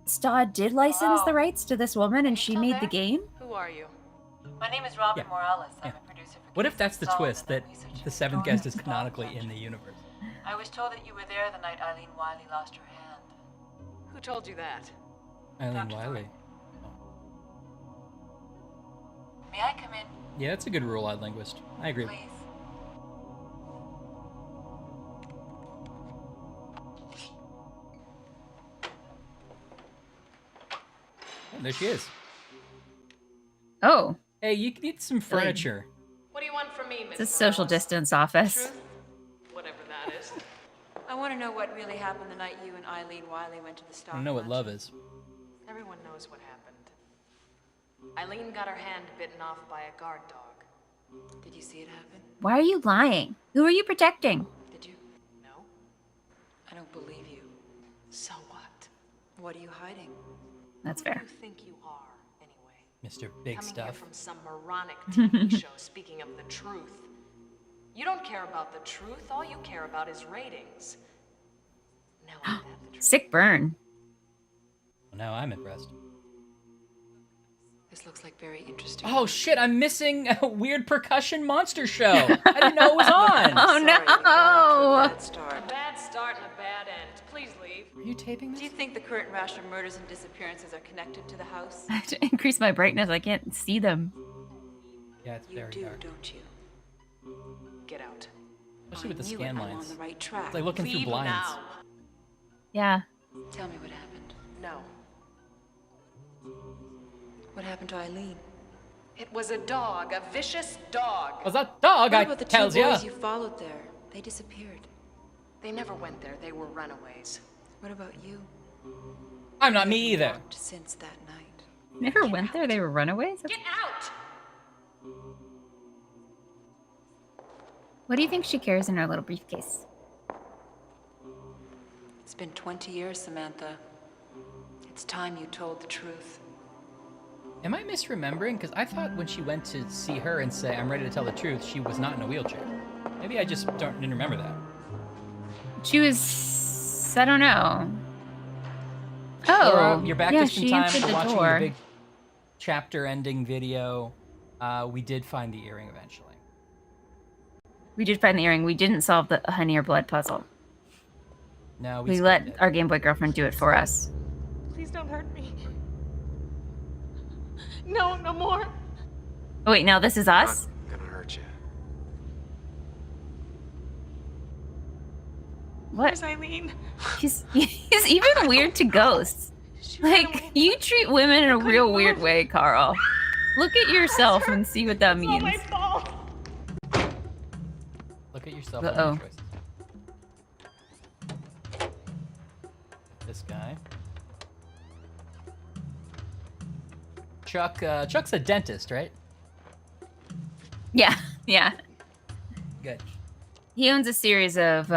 Stod did license the Hello? rights to this woman and she still made there? the game? Who are you? My name is Robin Yeah. Morales. I'm Yeah. a producer for What if Casey that's the Sullivan twist, that and researcher the for seventh Jordan guest is Stone canonically in Collection. the universe? I was told that you were there the night Eileen Wiley lost her hand. Who told you that? Eileen Dr. Wiley. May I come in, Yeah, that's a good rule-out linguist. I agree. please? Oh, there she is. Oh, Hey, you need some furniture. What do you want from me, Miss it's a social Morales? distance office. Truth? Whatever that is. I want to know what really happened the night you and Eileen Wiley went to the I stock don't know what mansion. love is. Everyone knows what happened. Eileen got her hand bitten off by a guard dog. Did you see it happen? Why are you lying? Who are you protecting? Did you? No? I don't believe you. So what? What are you hiding? That's Who do fair. you think you are, anyway? Mr. Big Coming Stuff. here from some moronic TV show speaking of the truth. You don't care about the truth. All you care about is ratings. Now ain't that the truth? Sick burn. Well, now I'm impressed. This looks like very interesting. Oh shit, I'm missing a weird percussion monster show. I didn't know it was on. Oh Sorry, you got off to a no! bad start. A bad start and a bad end. Please leave. Are you taping Do you this? think the current rash of murders and disappearances are connected to the house? I have to increase my brightness. I can't see them. Yeah, it's You very do, dark. don't you? Get out. Especially with the I knew scan it. I'm lines. on the right track. It's like looking through Leave blinds. now. Yeah. Tell me what happened. No. What happened to Eileen? It was a dog, a vicious dog. Was that dog? What I about the two tells ya. boys you followed there? They disappeared. They never went there. They were runaways. What about you? I'm not me You either. walked since that night. Never went there. They were runaways. Get out! What do you think she carries in her little briefcase? It's been 20 years, Samantha. It's time you told the truth. Am I misremembering? Because I thought when she went to see her and say, I'm ready to tell the truth, she was not in a wheelchair. Maybe I just didn't remember that. She was. I don't know. Laura, Oh, you're back yeah, just in she time. answered We're the watching door. the big chapter ending video. We did find the earring eventually. We did find the earring. We didn't solve the honey or blood puzzle. No, We skipped let it. our Game Boy girlfriend do it for us. Please don't hurt me. No, no more. Oh wait, now this is us. Not gonna hurt you. What? Where's Eileen? He's even weird to ghosts. She ran Like away. you treat women in a couldn't real weird move. way, Carl. Look at yourself and see what that It's all my means. fault. Look at yourself and Uh-oh. your choices. This guy. Chuck, Chuck's a dentist, right? Yeah, yeah. Good. He owns a series of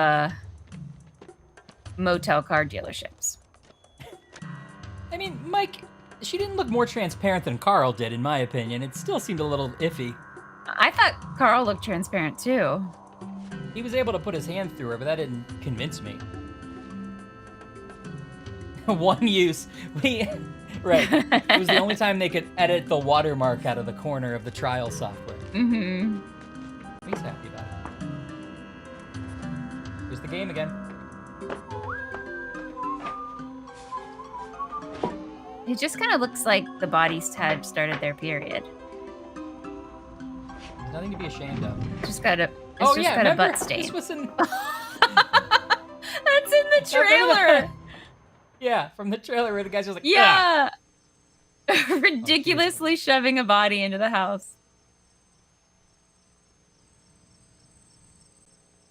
motel car dealerships. I mean, Mike, she didn't look more transparent than Carl did, in my opinion. It still seemed a little iffy. I thought Carl looked transparent too. He was able to put his hand through her, but that didn't convince me. One use. Right. It was the only time they could edit the watermark out of the corner of the trial software. Mm-hmm. He's happy about it. Here's the game again. It just kind of looks like the bodies had started their period. There's nothing to be ashamed of. Just got a. It's Oh just yeah, got a remember? butt stain. This was in. That's in the trailer. Yeah, from the trailer where the guy's just like, Yeah. Ridiculously shoving a body into the house.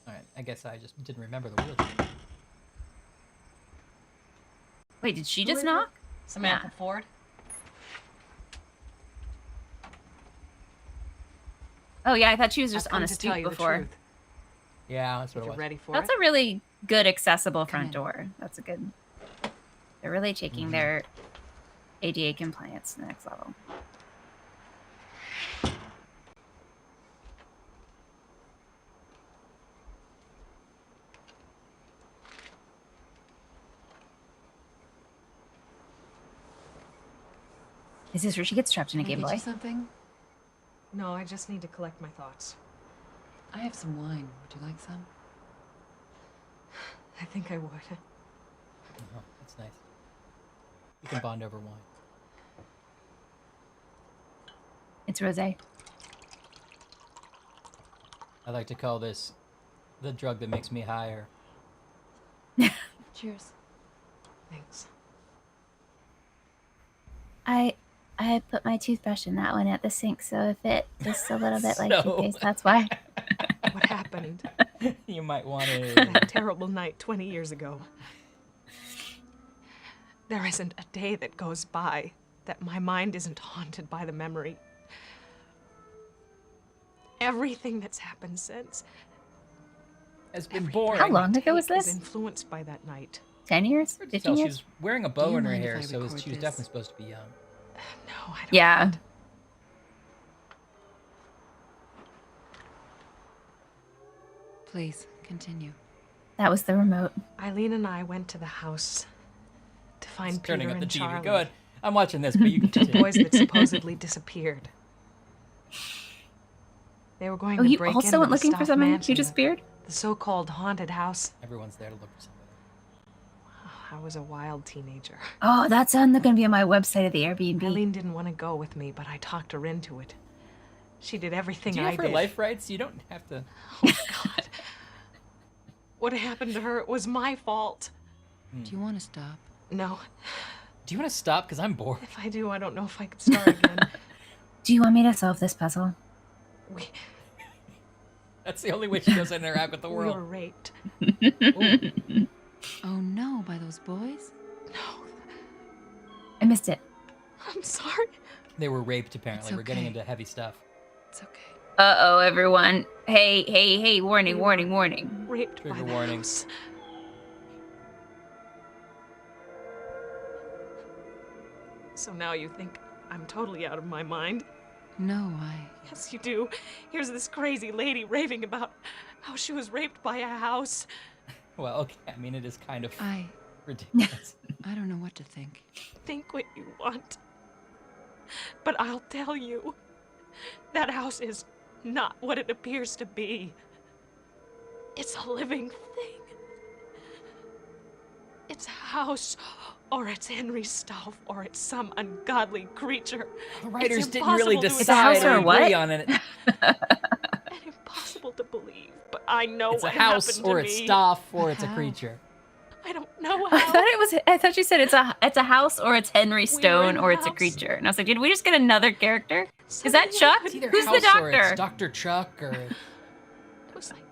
All right, I guess I just didn't remember the wheelchair. Wait, did she just knock? Samantha Yeah. Ford? Oh yeah, I thought she was just I've on come a to stoop tell you the before. truth. Yeah, that's what If it you're was. ready for That's it. a really good accessible front in. door. That's a good. They're really taking Mhm. their ADA compliance to the next level. Is this where she gets trapped in a Can I Game get Boy? you something? No, I just need to collect my thoughts. I have some wine. Would you like some? I think I would. Oh, that's nice. You can bond over wine. It's rosé. I like to call this the drug that makes me higher. Cheers. Thanks. I put my toothbrush in that one at the sink, so if it tastes a little bit like So- toothpaste, that's why. What happened You might want to. that terrible night 20 years ago? There isn't a day that goes by that my mind isn't haunted by the memory. Everything that's happened since Has been every boring. How long ago was take is this? influenced by that night. 10 years? Hard to 15 tell. She years? was wearing a bow you in her mind if hair, I so record she was this? definitely supposed to be young. No, I don't. Yeah. want. Please, continue. That was the remote. Eileen and I went to the house to find It's Peter turning up the and TV. Charlie, Go ahead. I'm watching this, but you can two continue. boys that supposedly disappeared. They were going Oh, to you break also into went the looking for Stoff someone who Mansion, disappeared? the so-called haunted house. Everyone's there to look for somebody. I was a wild teenager. Oh, that's on going to be on my website of the Airbnb. Eileen didn't want to go with me, but I talked her into it. She did everything Do you I have her did. life rights? You don't have to. Oh God. What happened to her? It was my fault. Do you want to stop? No. Do you want to stop? Because I'm bored. If I do, I don't know if I could start again. Do you want me to solve this puzzle? we, That's the only way she doesn't interact with the we were world. raped. Ooh. Oh no, by those boys? No, I missed it. I'm sorry. They were raped, apparently. It's We're getting okay. into heavy stuff. It's okay. Uh-oh, everyone. Hey, warning, warning, warning. Raped by Trigger the warning. house. So now you think I'm totally out of my mind? No, Yes, you do. Here's this crazy lady raving about how she was raped by a house. Well, okay. I mean, it is kind of I ridiculous. don't know what to think. Think what you want. But I'll tell you, that house is not what it appears to be. It's a living thing. It's a house, or it's Henry Stauff, or it's some ungodly creature. The writers It's didn't really impossible to decide It's a house or or what? agree on it. And impossible to believe, but I know It's a what house, happened or to it's me. Stoff, or it's a How? creature. I don't know I how. thought you said it's a house or it's Henry We were Stone in or the it's a house. creature. And I was like, did we just get another character? Is that Suddenly I Chuck? It's either Who's the house or it's doctor? Dr. Chuck, or It was like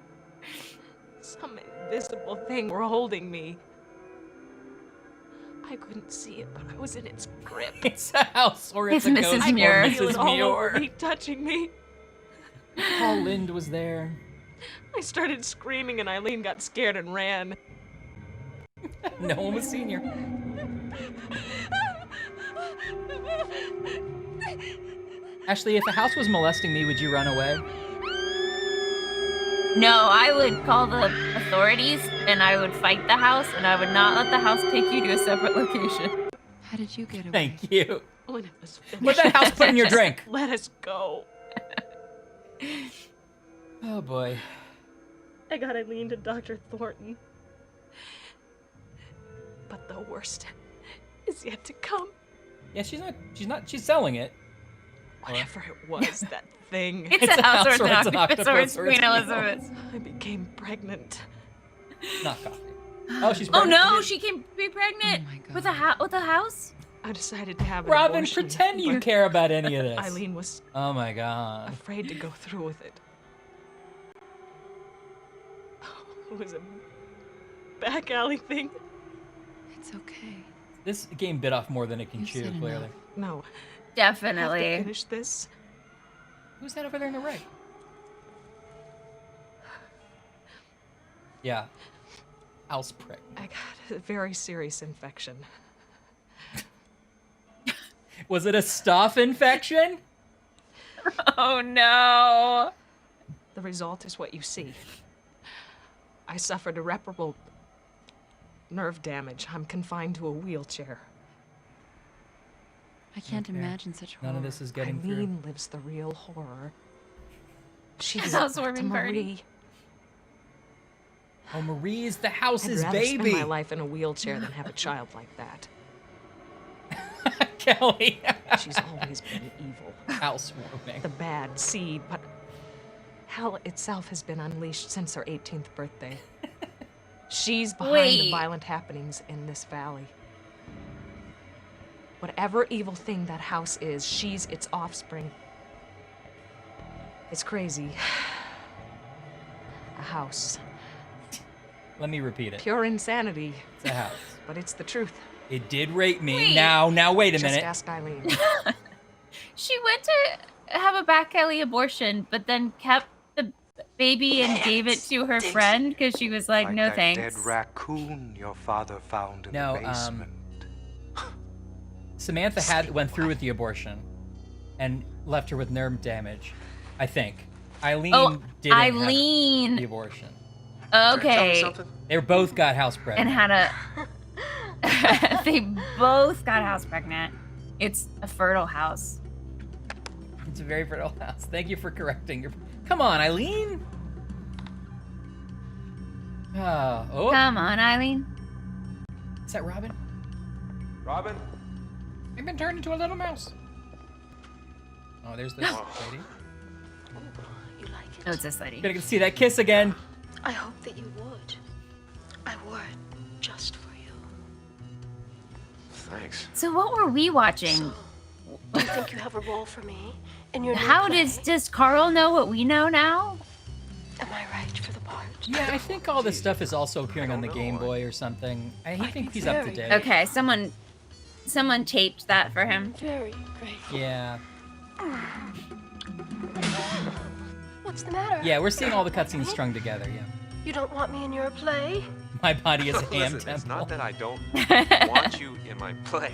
some invisible thing were holding me. I couldn't see it, but I was in its grip. it's a house, or it's It's a Mrs. ghost, Muir. or I could feel it Mrs. all over Muir. me, touching me. Paul Lind was there. I started screaming, and Eileen got scared and ran. No one was senior. Ashley, if a house was molesting me, would you run away? No, I would call the authorities and I would fight the house and I would not let the house take you to a separate location. How did you get away? Thank you. When it was finished, What that house put in your drink? let us go. Oh boy. I got Eileen to Dr. Thornton. But the worst is yet to come. Yeah, she's selling it. Whatever it was, that thing. It's a house or it's an or it's an octopus or it's octopus or it's Queen an Elizabeth. I became pregnant. Not coffee. Oh, she's Oh pregnant. no, she can be pregnant Oh my God. with a house? I decided to have an Robin, abortion, pretend you but care about any of this. Eileen was Oh my god. afraid to go through with it. It was a back alley thing. It's okay. This game bit off more than it can You've chew, said clearly. enough. No, I have to Definitely. finish this. Who's that over there on the right? Yeah. House prick. I got a very serious infection. Was it a staph infection? Oh no. The result is what you see. I suffered irreparable nerve damage. I'm confined to a wheelchair. I can't Okay. imagine such horror. None of this is getting through. Eileen lives the real horror. She's Housewarming to party. Marie. Oh, Marie's the I'd house's rather spend baby. my life in a wheelchair than have a child like that. Kelly. She's always been evil. Housewarming. The bad seed, but hell itself has been unleashed since her 18th birthday. She's behind the Wait. violent happenings in this valley. Whatever evil thing that house is, she's its offspring. It's crazy. A house. Let me repeat it. Pure insanity, It's a house. but it's the truth. It did rape me. Wait. Now, wait a Just minute. ask Eileen. She went to have a back alley abortion, but then kept the baby and gave it to her friend because she was like, no that thanks. dead raccoon your father found in No, the basement. Samantha went through with the abortion and left her with nerve damage. I think. Eileen Oh, didn't have Eileen. the abortion. Tell me Okay. something? They both got house And pregnant. had a. They both got house pregnant. It's a fertile house. It's a very fertile house. Thank you for correcting your. Come on, Eileen. Oh, Come on, Eileen. is that Robin? Robin? I've been turned into a little mouse. Oh, there's this lady. You like it? Oh, it's this lady. Gonna get to see that kiss again. I hope that you would. I would, just for you. Thanks. So what were we watching? So, do you think you have a role for me in your new How play? does Carl know what we know now? Am I right for the part? Yeah, I think all this stuff is also appearing on the don't Game know. Boy or something. I I'd think be he's up to very date. Okay, someone taped that for him. Very grateful. Yeah. What's the matter? Yeah, we're seeing all the cutscenes strung together, yeah. You don't want me in your play? My body is a ham Listen, it's temple. not that I don't want you in my play.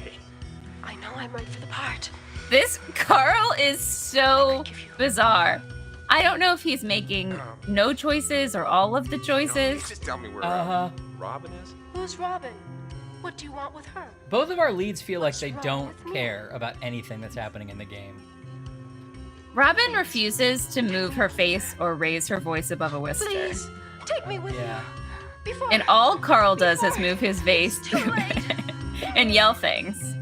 I know I'm right for the part. This Carl is so bizarre. I don't know if he's making no choices or all of the You choices. just tell me where Uh-huh. Robin is. Who's Robin? What do you want with her? Both of our leads feel like they What's don't wrong with me? care about anything that's happening in the game. Robin refuses to move her face or raise her voice above a whisper. Please, take me with Yeah. you. Before. And all Carl does is Before move his face it's too late. and yell things.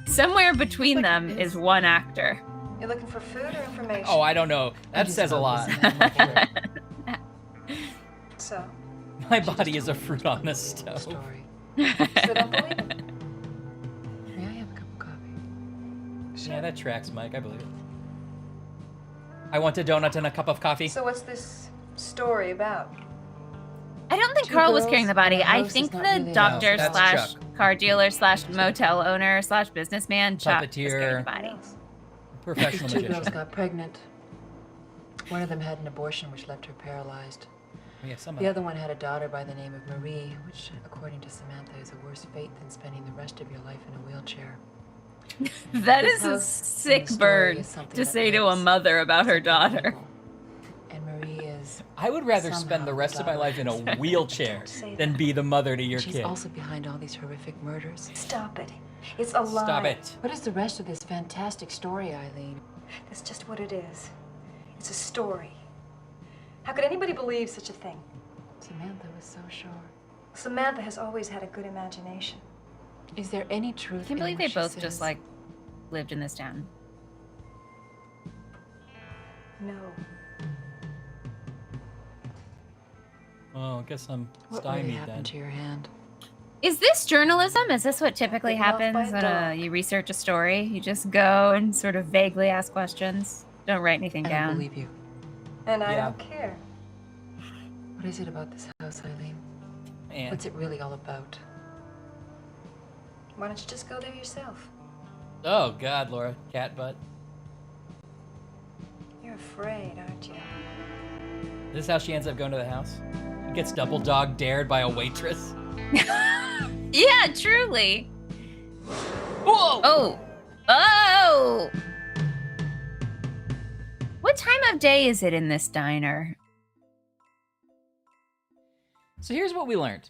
Somewhere between them is one actor. You're looking for food or information? Oh, I don't know. That says a lot. So, My body is a fruit on the stove. Story. so don't believe it. May I have a cup of coffee? Yeah, that tracks, Mike. I believe it. I want a donut and a cup of coffee. So what's this story about? I don't think Two Carl was girls carrying the body. and a I house think is not the really a doctor house. That's slash Chuck. car dealer slash motel owner slash businessman Chuck was carrying the Puppeteer. body. Professional Two girls magician. got pregnant. One of them had an abortion which left her paralyzed. Oh, yeah, some of The them. other one had a daughter by the name of Marie, which, according to Samantha, is a worse fate than spending the rest of your life in a wheelchair. That This is a house sick and the story burn is something to that say to a makes mother about her people. daughter. And Marie is. I would rather Somehow spend the rest of my daughter. life in a wheelchair Say than that. be the mother to your She's kid. also behind all these horrific murders. Stop it. It's a lie. Stop it. What is the rest of this fantastic story, Eileen? That's just what it is. It's a story. How could anybody believe such a thing? Samantha was so sure. Samantha has always had a good imagination. Is there any truth? I can't in believe what they she both says? just like lived in this town. No. Oh, I guess I'm What really stymied happened then. to your hand? Is this journalism? Is this what typically Been loved by happens a when dog. you research a story? You just go and sort of vaguely ask questions. Don't write anything I don't down. believe you. And I Yeah. don't care. What is it about this house, Eileen? Man. What's it really all about? Why don't you just go there yourself? Oh, God, Laura. Cat butt. You're afraid, aren't you? This is how she ends up going to the house. She gets double dog dared by a waitress. Yeah, truly. Whoa! Oh. Oh! What time of day is it in this diner? So here's what we learned.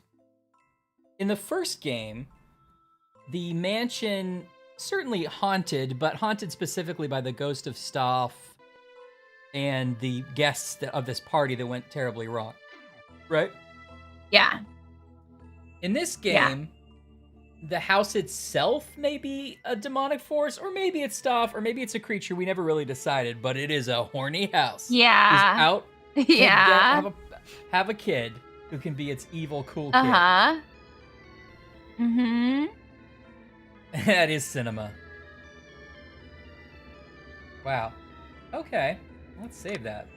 In the first game, the mansion certainly haunted, but haunted specifically by the ghost of Staff and the guests of this party that went terribly wrong. Right? Yeah. In this game, the house itself may be a demonic force, or maybe it's Staff, or maybe it's a creature. We never really decided, but it is a horny house. Yeah. Who's out to Yeah. have a kid who can be its evil, cool kid. Uh-huh. Mm-hmm. That is cinema. Wow. Okay. Let's save that.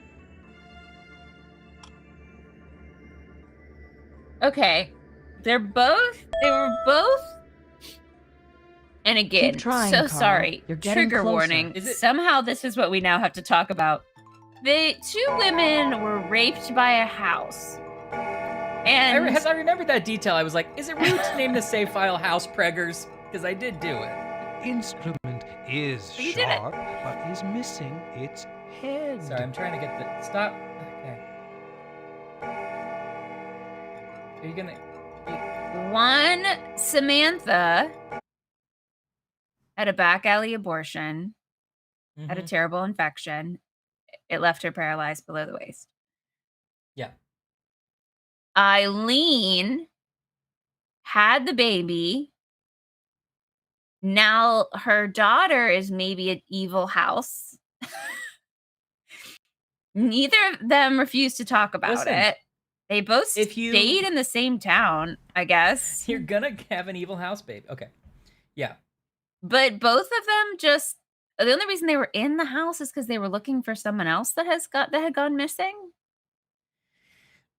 Okay. They were both, and again, Keep trying, so Carl. sorry. You're getting Trigger closer. warning. Is it- Somehow this is what we now have to talk about. The two women were raped by a house. And As I remembered that detail, I was like, is it rude to name the save file House Preggers? Because I did do it. Instrument is You did it. sharp, but is missing its head. Sorry, I'm trying to get the... Stop. Okay. Are you gonna... one, Samantha had a back alley abortion, had a Mhm. terrible infection. It left her paralyzed below the waist. Yeah. Eileen had the baby. Now her daughter is maybe an evil house. Neither of them refused to talk about Listen, it. They both if you- stayed in the same town, I guess. You're gonna have an evil house babe. Okay. Yeah. But both of them just the only reason they were in the house is because they were looking for someone else that had gone missing.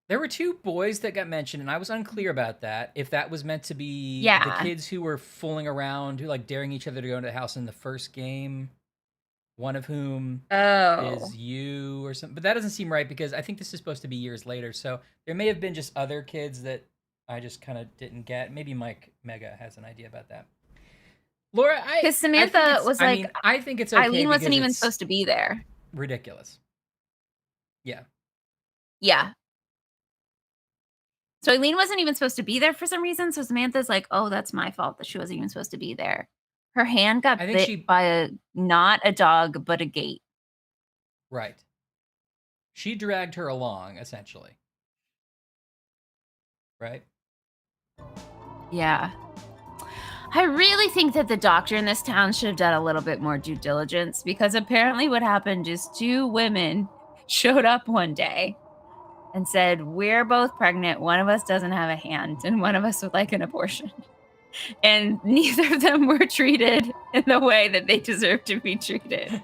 There were two boys that got mentioned, and I was unclear about that. If that was meant to be the Yeah. kids who were fooling around, who like daring each other to go into the house in the first game, one of whom Oh. is you or something. But that doesn't seem right because I think this is supposed to be years later. So there may have been just other kids that I just kind of didn't get. Maybe Mike Mega has an idea about that. Laura, Because Samantha was like, I think it's okay. Eileen wasn't because even it's supposed to be there. ridiculous. Yeah. Yeah. So Eileen wasn't even supposed to be there for some reason. So Samantha's like, oh, that's my fault that she wasn't even supposed to be there. Her hand got I think bit by not a dog, but a gate. Right. She dragged her along, essentially. Right? Yeah. I really think that the doctor in this town should have done a little bit more due diligence because apparently what happened is two women showed up one day and said, we're both pregnant. One of us doesn't have a hand and one of us would like an abortion. And neither of them were treated in the way that they deserve to be treated.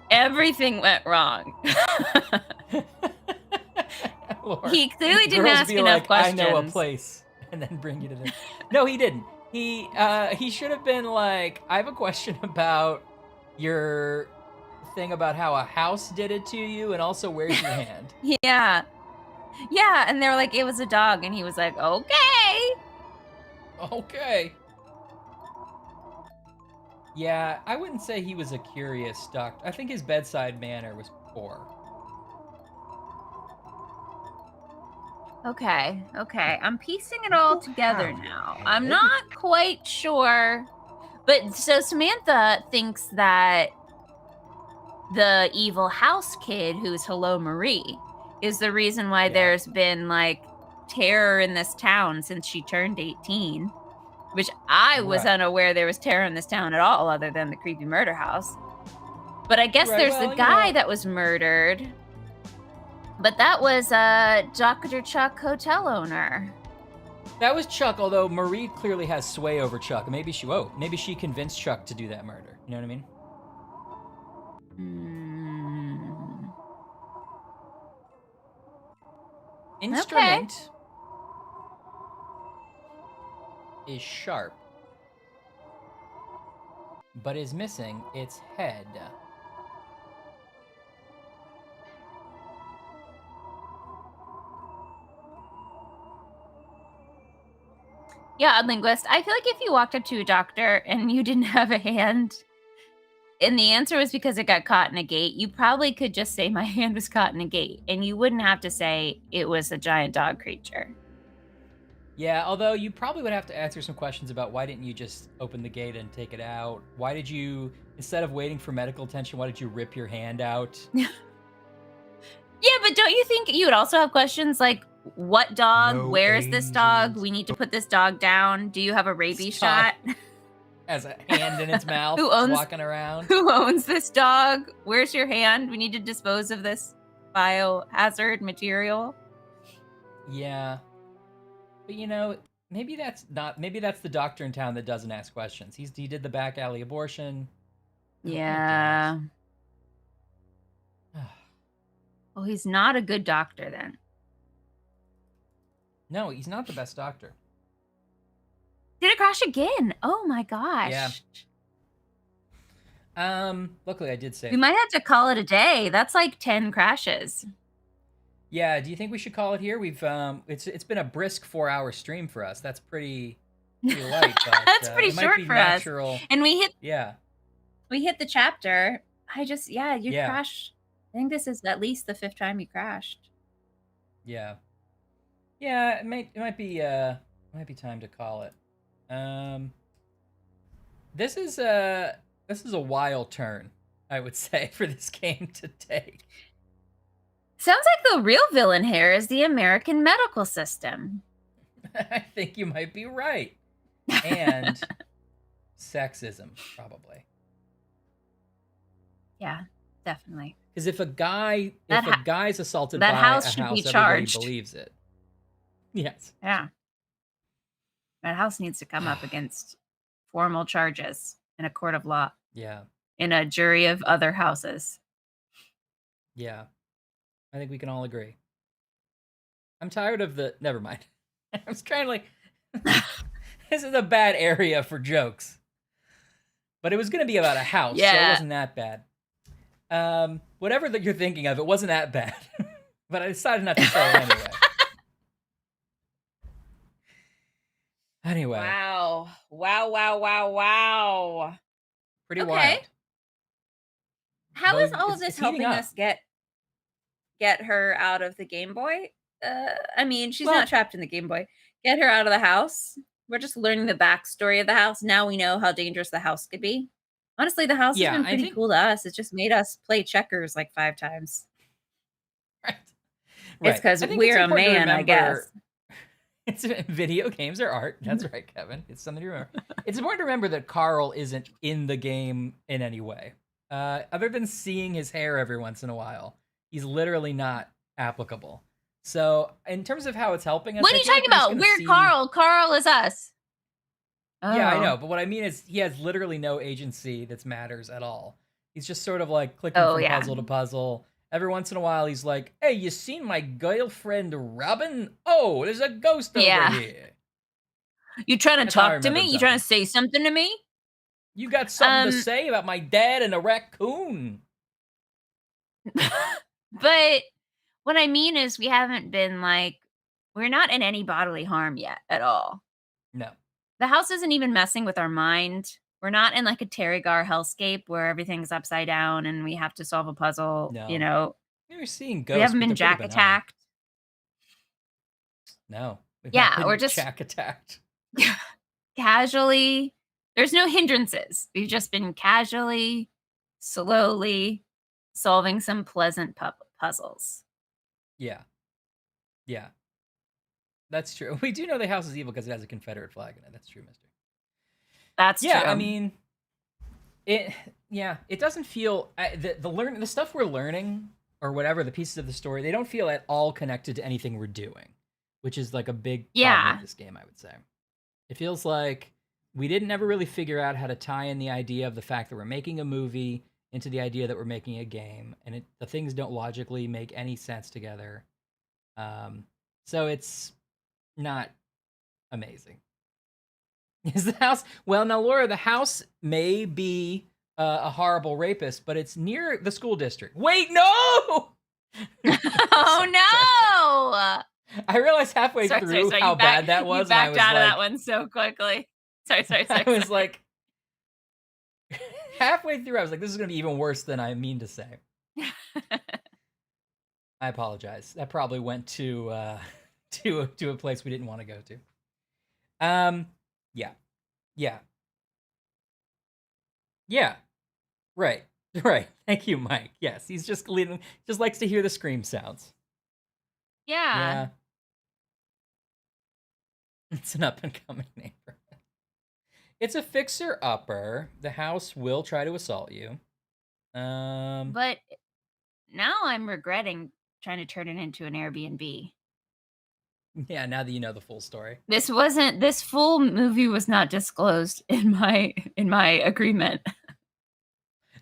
Everything went wrong. Laura, He clearly didn't girls ask be enough like, questions. I know a place, and then bring you to this. No, he didn't. He should have been like, I have a question about your thing about how a house did it to you, and also where's your hand? Yeah. Yeah, and they were like, it was a dog. And he was like, okay. Okay. Yeah, I wouldn't say he was a curious doctor. I think his bedside manner was poor. Okay. I'm piecing it all together now. I'm not quite sure. But so Samantha thinks that the evil house kid who's Hello Marie is the reason why there's been like terror in this town since she turned 18, which I was Right. unaware there was terror in this town at all other than the creepy murder house. But I guess Right, there's well, the you guy know. that was murdered. But that was Dr. Chuck hotel owner. That was Chuck, although Marie clearly has sway over Chuck. Maybe she convinced Chuck to do that murder. You know what I mean? Instrument is sharp, but is missing its head. Yeah, linguist. I feel like if you walked up to a doctor and you didn't have a hand, and the answer was because it got caught in a gate, you probably could just say my hand was caught in a gate, and you wouldn't have to say it was a giant dog creature. Yeah, although you probably would have to answer some questions about why didn't you just open the gate and take it out? Why did you, instead of waiting for medical attention, why did you rip your hand out? Yeah, but don't you think you would also have questions like, what dog? No Where is this dog? angels. We need to put this dog down. Do you have a rabies Stop. shot? Has a hand in its mouth, Who owns- walking around. Who owns this dog? Where's your hand? We need to dispose of this biohazard material. Yeah. But you know, maybe that's the doctor in town that doesn't ask questions. He did the back alley abortion. Yeah. Oh, Well, he's not a good doctor then. no, he's not the best doctor. Did it crash again? Oh my gosh. Yeah. Luckily I did say We might have to call it a day. That's like 10 crashes. Yeah, do you think we should call it here? We've it's been a brisk 4-hour stream for us. That's pretty light, but That's pretty it might short be for natural. us. And we hit Yeah. the chapter. You Yeah. crashed. I think this is at least the 5th time you crashed. Yeah. Yeah, it might be time to call it. This is a wild turn, I would say, for this game to take. Sounds like the real villain here is the American medical system. I think you might be right. And sexism, probably. Yeah, definitely. Because if a guy's assaulted that by house a should house, be everybody charged. believes it. Yes. Yeah. That house needs to come up against formal charges in a court of law, Yeah. in a jury of other houses. Yeah. I think we can all agree. I'm tired of the... Never mind. I was trying to like... This is a bad area for jokes. But it was going to be about a house, so it Yeah. wasn't that bad. Whatever that you're thinking of, it wasn't that bad. But I decided not to say it anyway. Anyway, Wow. Wow. pretty Okay. wild. How Well, is all of it's this heating helping up. us get her out of the Game Boy? I mean, she's Well- not trapped in the Game Boy. Get her out of the house. We're just learning the backstory of the house. Now we know how dangerous the house could be. Honestly, the house Yeah, has been I pretty think- cool to us. It's just made us play checkers like 5 times. Right. It's because I think we're a important to man, I remember- guess. It's video games are art. That's right, Kevin. It's something to remember. It's important to remember that Carl isn't in the game in any way. Other than seeing his hair every once in a while, he's literally not applicable. So, in terms of how it's helping us, What I are you feel like talking we're just about? gonna We're see- Carl. Carl is us. Yeah, I Oh. know. But what I mean is, he has literally no agency that matters at all. He's just sort of like clicking Oh, from yeah. puzzle to puzzle. Every once in a while, he's like, "Hey, you seen my girlfriend Robin? Oh, there's a ghost Yeah. over here. You trying to That's how I talk to me? remember You trying him. to say something to me? You got something to Um, say about my dad and a raccoon?" But what I mean is we haven't been like, we're not in any bodily harm yet at all. No. The house isn't even messing with our mind. We're not in like a Terrygar hellscape where everything's upside down and we have to solve a puzzle. No. You know, We're seeing ghosts. we haven't but been they're jack pretty benign. attacked. No. We've Yeah, not been we're just- jack attacked. Casually. There's no hindrances. We've just been casually, slowly solving some pleasant puzzles. Yeah. Yeah. That's true. We do know the house is evil because it has a Confederate flag in it. That's true, mister. That's Yeah, true. I mean, it doesn't feel the stuff we're learning or whatever, the pieces of the story, they don't feel at all connected to anything we're doing, which is like a big problem Yeah. with this game, I would say. It feels like we didn't ever really figure out how to tie in the idea of the fact that we're making a movie into the idea that we're making a game, and the things don't logically make any sense together. So it's not amazing. Is the house... Well, now, Laura, the house may be a horrible rapist, but it's near the school district. Wait, no! Oh no! I I realized halfway through how You bad that was, You and I backed was out of like, that one so quickly. Sorry. I was like, halfway through, I was like, this is gonna be even worse than I mean to say. I apologize. That probably went to to a place we didn't want to go to. Yeah. Right. Thank you, Mike. Yes, he's just likes to hear the scream sounds. Yeah. It's an up and coming neighborhood. It's a fixer upper. The house will try to assault you. But now I'm regretting trying to turn it into an Airbnb. Yeah, now that you know the full story. This full movie was not disclosed in my agreement.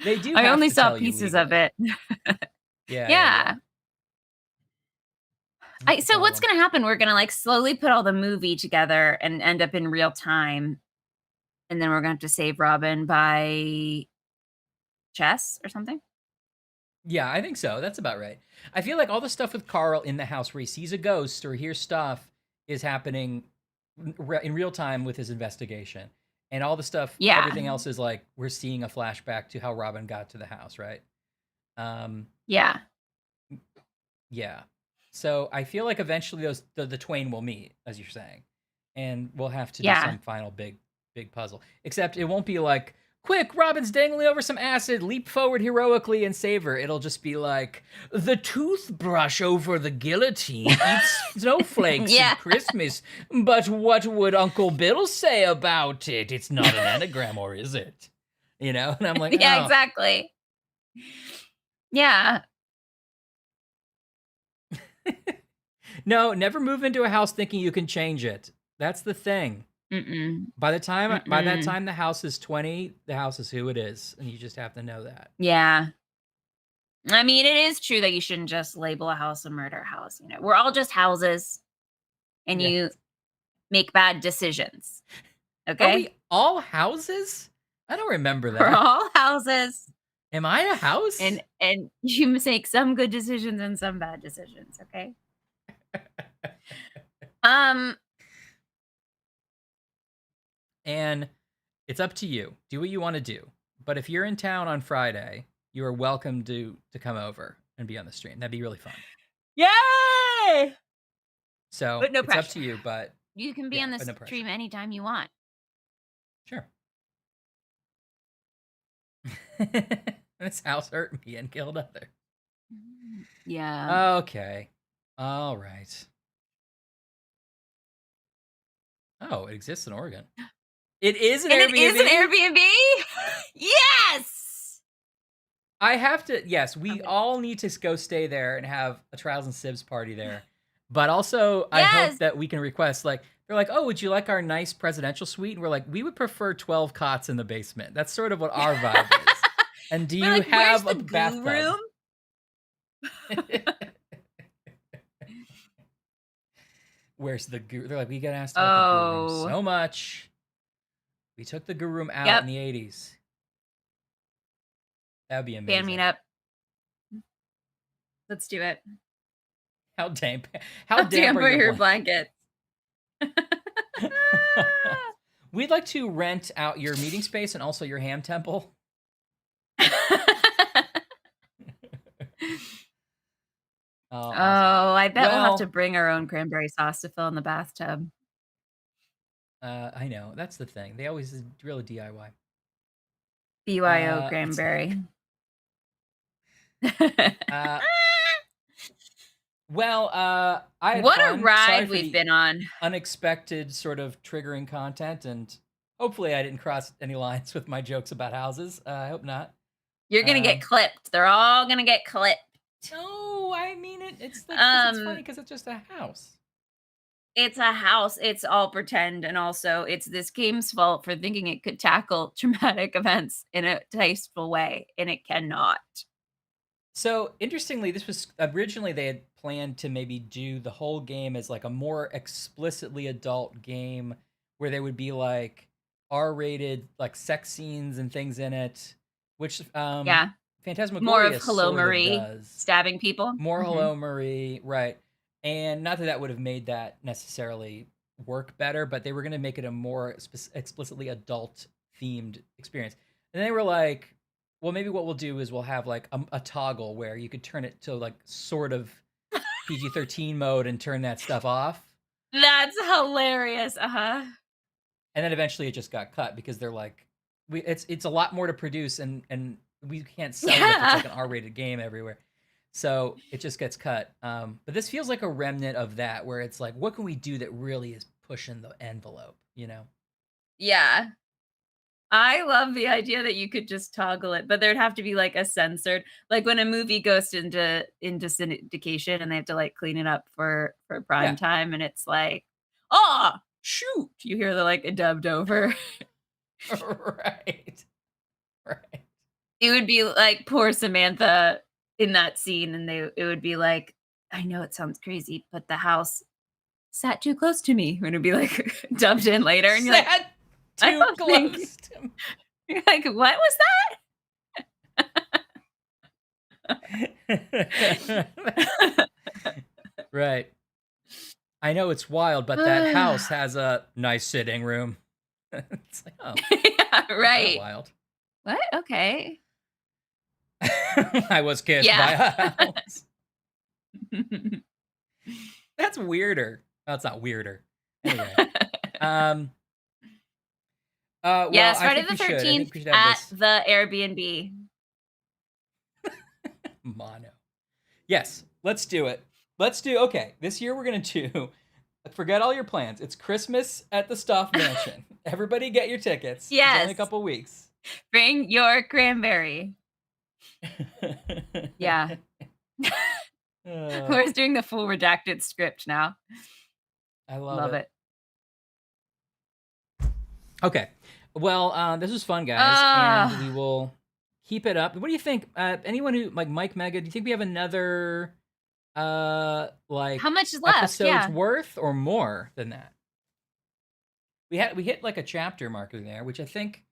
They do. I have only to saw tell you pieces of legally. it. Yeah. That's the So what's problem. gonna happen? We're gonna like slowly put all the movie together and end up in real time, and then we're gonna have to save Robin by chess or something. Yeah, I think so. That's about right. I feel like all the stuff with Carl in the house where he sees a ghost or hears stuff is happening in real time with his investigation. And all the stuff, Yeah. everything else is like we're seeing a flashback to how Robin got to the house, right? Yeah. Yeah. So I feel like eventually the twain will meet, as you're saying, and we'll have to do Yeah. some final big puzzle. Except it won't be like, quick, Robin's dangling over some acid, leap forward heroically and save her. It'll just be like, the toothbrush over the guillotine eats snowflakes Yeah. at Christmas. But what would Uncle Bill say about it? It's not an anagram, or is it? You know? And I'm like, Yeah, oh. exactly. Yeah. No, never move into a house thinking you can change it. That's the thing. Mm-mm. By that Mm-mm. time the house is 20, the house is who it is, and you just have to know that. Yeah. I mean, it is true that you shouldn't just label a house a murder house. You know, we're all just houses, and you Yes. make bad decisions. Are Okay, we all houses? I don't remember we're that. all houses, Am I a house? and you make some good decisions and some bad decisions. Okay. And it's up to you. Do what you want to do. But if you're in town on Friday, you are welcome to come over and be on the stream. That'd be really fun. Yay! So But no it's up pressure. to you, but You can be Yeah, on but the no pressure. stream anytime you want. sure. This house hurt me and killed others. Yeah. Okay. All right. Oh, it exists in Oregon. It is an And Airbnb. it is an Airbnb. Yes. I have to. Yes, we Okay. all need to go stay there and have a Trials and Sibs party there. But also, I Yes. hope that we can request, like, they're like, oh, would you like our nice presidential suite? And we're like, we would prefer 12 cots in the basement. That's sort of what our vibe is. And do you We're like, have where's a the goo bathtub? room? Where's the goo? They're like, we get asked about the goo room Oh. so much. We took the goo room out Yep. in the 80s. That would be Fan amazing. meet up. Let's do it. How damp? How How damp damp are are your your blankets? blankets? We'd like to rent out your meeting space and also your ham temple. Oh, Awesome. I bet we'll Well- have to bring our own cranberry sauce to fill in the bathtub. I know. That's the thing. They always really DIY. BYO It's cranberry. Uh, well, I had What a fun. Sorry ride for we've the been on. unexpected sort of triggering content, and hopefully I didn't cross any lines with my jokes about houses. I hope not. You're gonna get clipped. They're all gonna get clipped. No, I mean it. It's funny because it's just a house. It's a house. It's all pretend, and also it's this game's fault for thinking it could tackle traumatic events in a tasteful way, and it cannot. So interestingly, this was originally they had planned to maybe do the whole game as like a more explicitly adult game where there would be like R-rated like sex scenes and things in it, which Yeah, Phantasmagoria more of Hello sort of Marie does. stabbing people. More Mhm. Hello Marie, right? And not that that would have made that necessarily work better, but they were going to make it a more explicitly adult themed experience. And they were like, well, maybe what we'll do is we'll have like a toggle where you could turn it to like sort of PG-13 mode and turn that stuff off. That's hilarious. And then eventually it just got cut because they're like, it's a lot more to produce and we can't sell it if it's like an R-rated game everywhere. So it just gets cut. But this feels like a remnant of that, where it's like, what can we do that really is pushing the envelope, you know? Yeah. I love the idea that you could just toggle it, but there'd have to be like a censored, like when a movie goes into syndication and they have to like clean it up for prime time, and it's like, oh shoot, you hear the like dubbed over. Right. It would be like poor Samantha in that scene, and it would be like, I know it sounds crazy, but the house sat too close to me. And it'd be like dubbed in later, and you're like, too close to me. You're like, what was that? Right. I know it's wild, but that house has a nice sitting room. It's like, oh, yeah, right. Wild. What? Okay. I was kissed by a house. That's weirder. Well, it's not weirder. Anyway. Yes, Friday the 13th at the Airbnb. Mono. Yes, let's do it. Okay, this year we're going to do, forget all your plans. It's Christmas at the Stoff Mansion. Everybody get your tickets. Yes. It's only a couple weeks. Bring your cranberry. Yeah. We're doing the full redacted script now. I love it. it. Okay. Well, this was fun, guys, and we will keep it up. What do you think? Anyone who like Mike Mega? Do you think we have another like how much is left? Episodes worth or more than that? We hit like a chapter marker there, which I think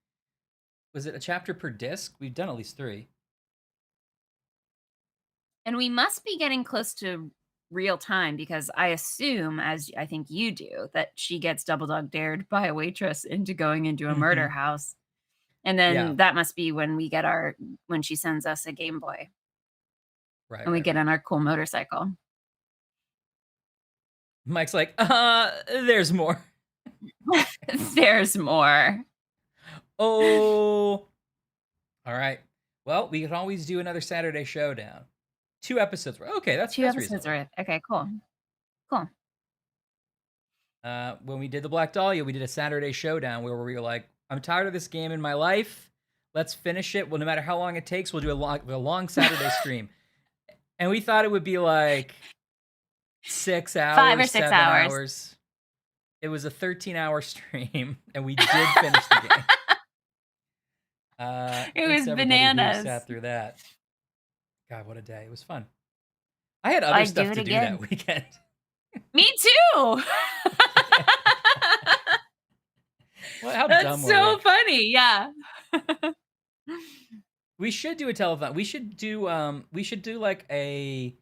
was it a chapter per disc? We've done at least 3. And we must be getting close to real time, because I assume, as I think you do, that she gets double dog dared by a waitress into going into a murder house. And then that must be when we get when she sends us a Game Boy. Right. And we get on our cool motorcycle. Mike's like, there's more. There's more. Oh. All right. Well, we can always do another Saturday Showdown. 2 episodes. Okay, that's 2 episodes reasonable. worth. Okay, cool. When we did the Black Dahlia, we did a Saturday Showdown where we were like, I'm tired of this game in my life. Let's finish it. Well, no matter how long it takes, we'll do a long Saturday stream. And we thought it would be like 6 hours, 5 or 6 7 hours. It was a 13-hour stream, and we did finish the game. It was bananas. Who sat through that. God, what a day. It was fun. I had other stuff to do that weekend. Me too. Well, how That's dumb were so we? funny. Yeah. We should do a telethon. We should do like I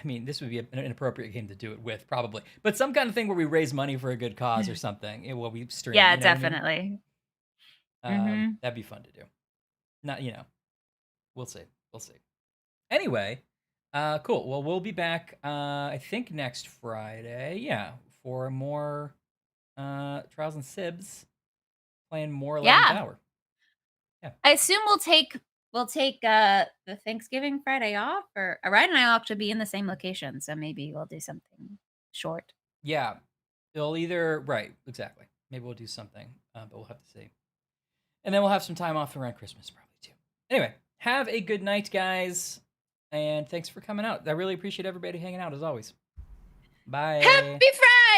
mean, this would be an inappropriate game to do it with, probably. But some kind of thing where we raise money for a good cause or something. While we stream. Yeah, you know definitely. what I mean? That'd be fun to do. Not, we'll see. Anyway, cool. Well, we'll be back, I think next Friday. Yeah, for more Trials and Sibs, playing more 11th Hour. Yeah. I assume we'll take the Thanksgiving Friday off, or Ryan and I will have to be in the same location, so maybe we'll do something short. Yeah, it'll either exactly. Maybe we'll do something, but we'll have to see. And then we'll have some time off around Christmas, probably too. Anyway, have a good night, guys. And thanks for coming out. I really appreciate everybody hanging out, as always. Bye. Happy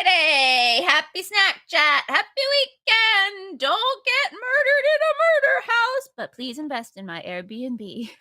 Friday! Happy snack chat! Happy weekend! Don't get murdered in a murder house, but please invest in my Airbnb.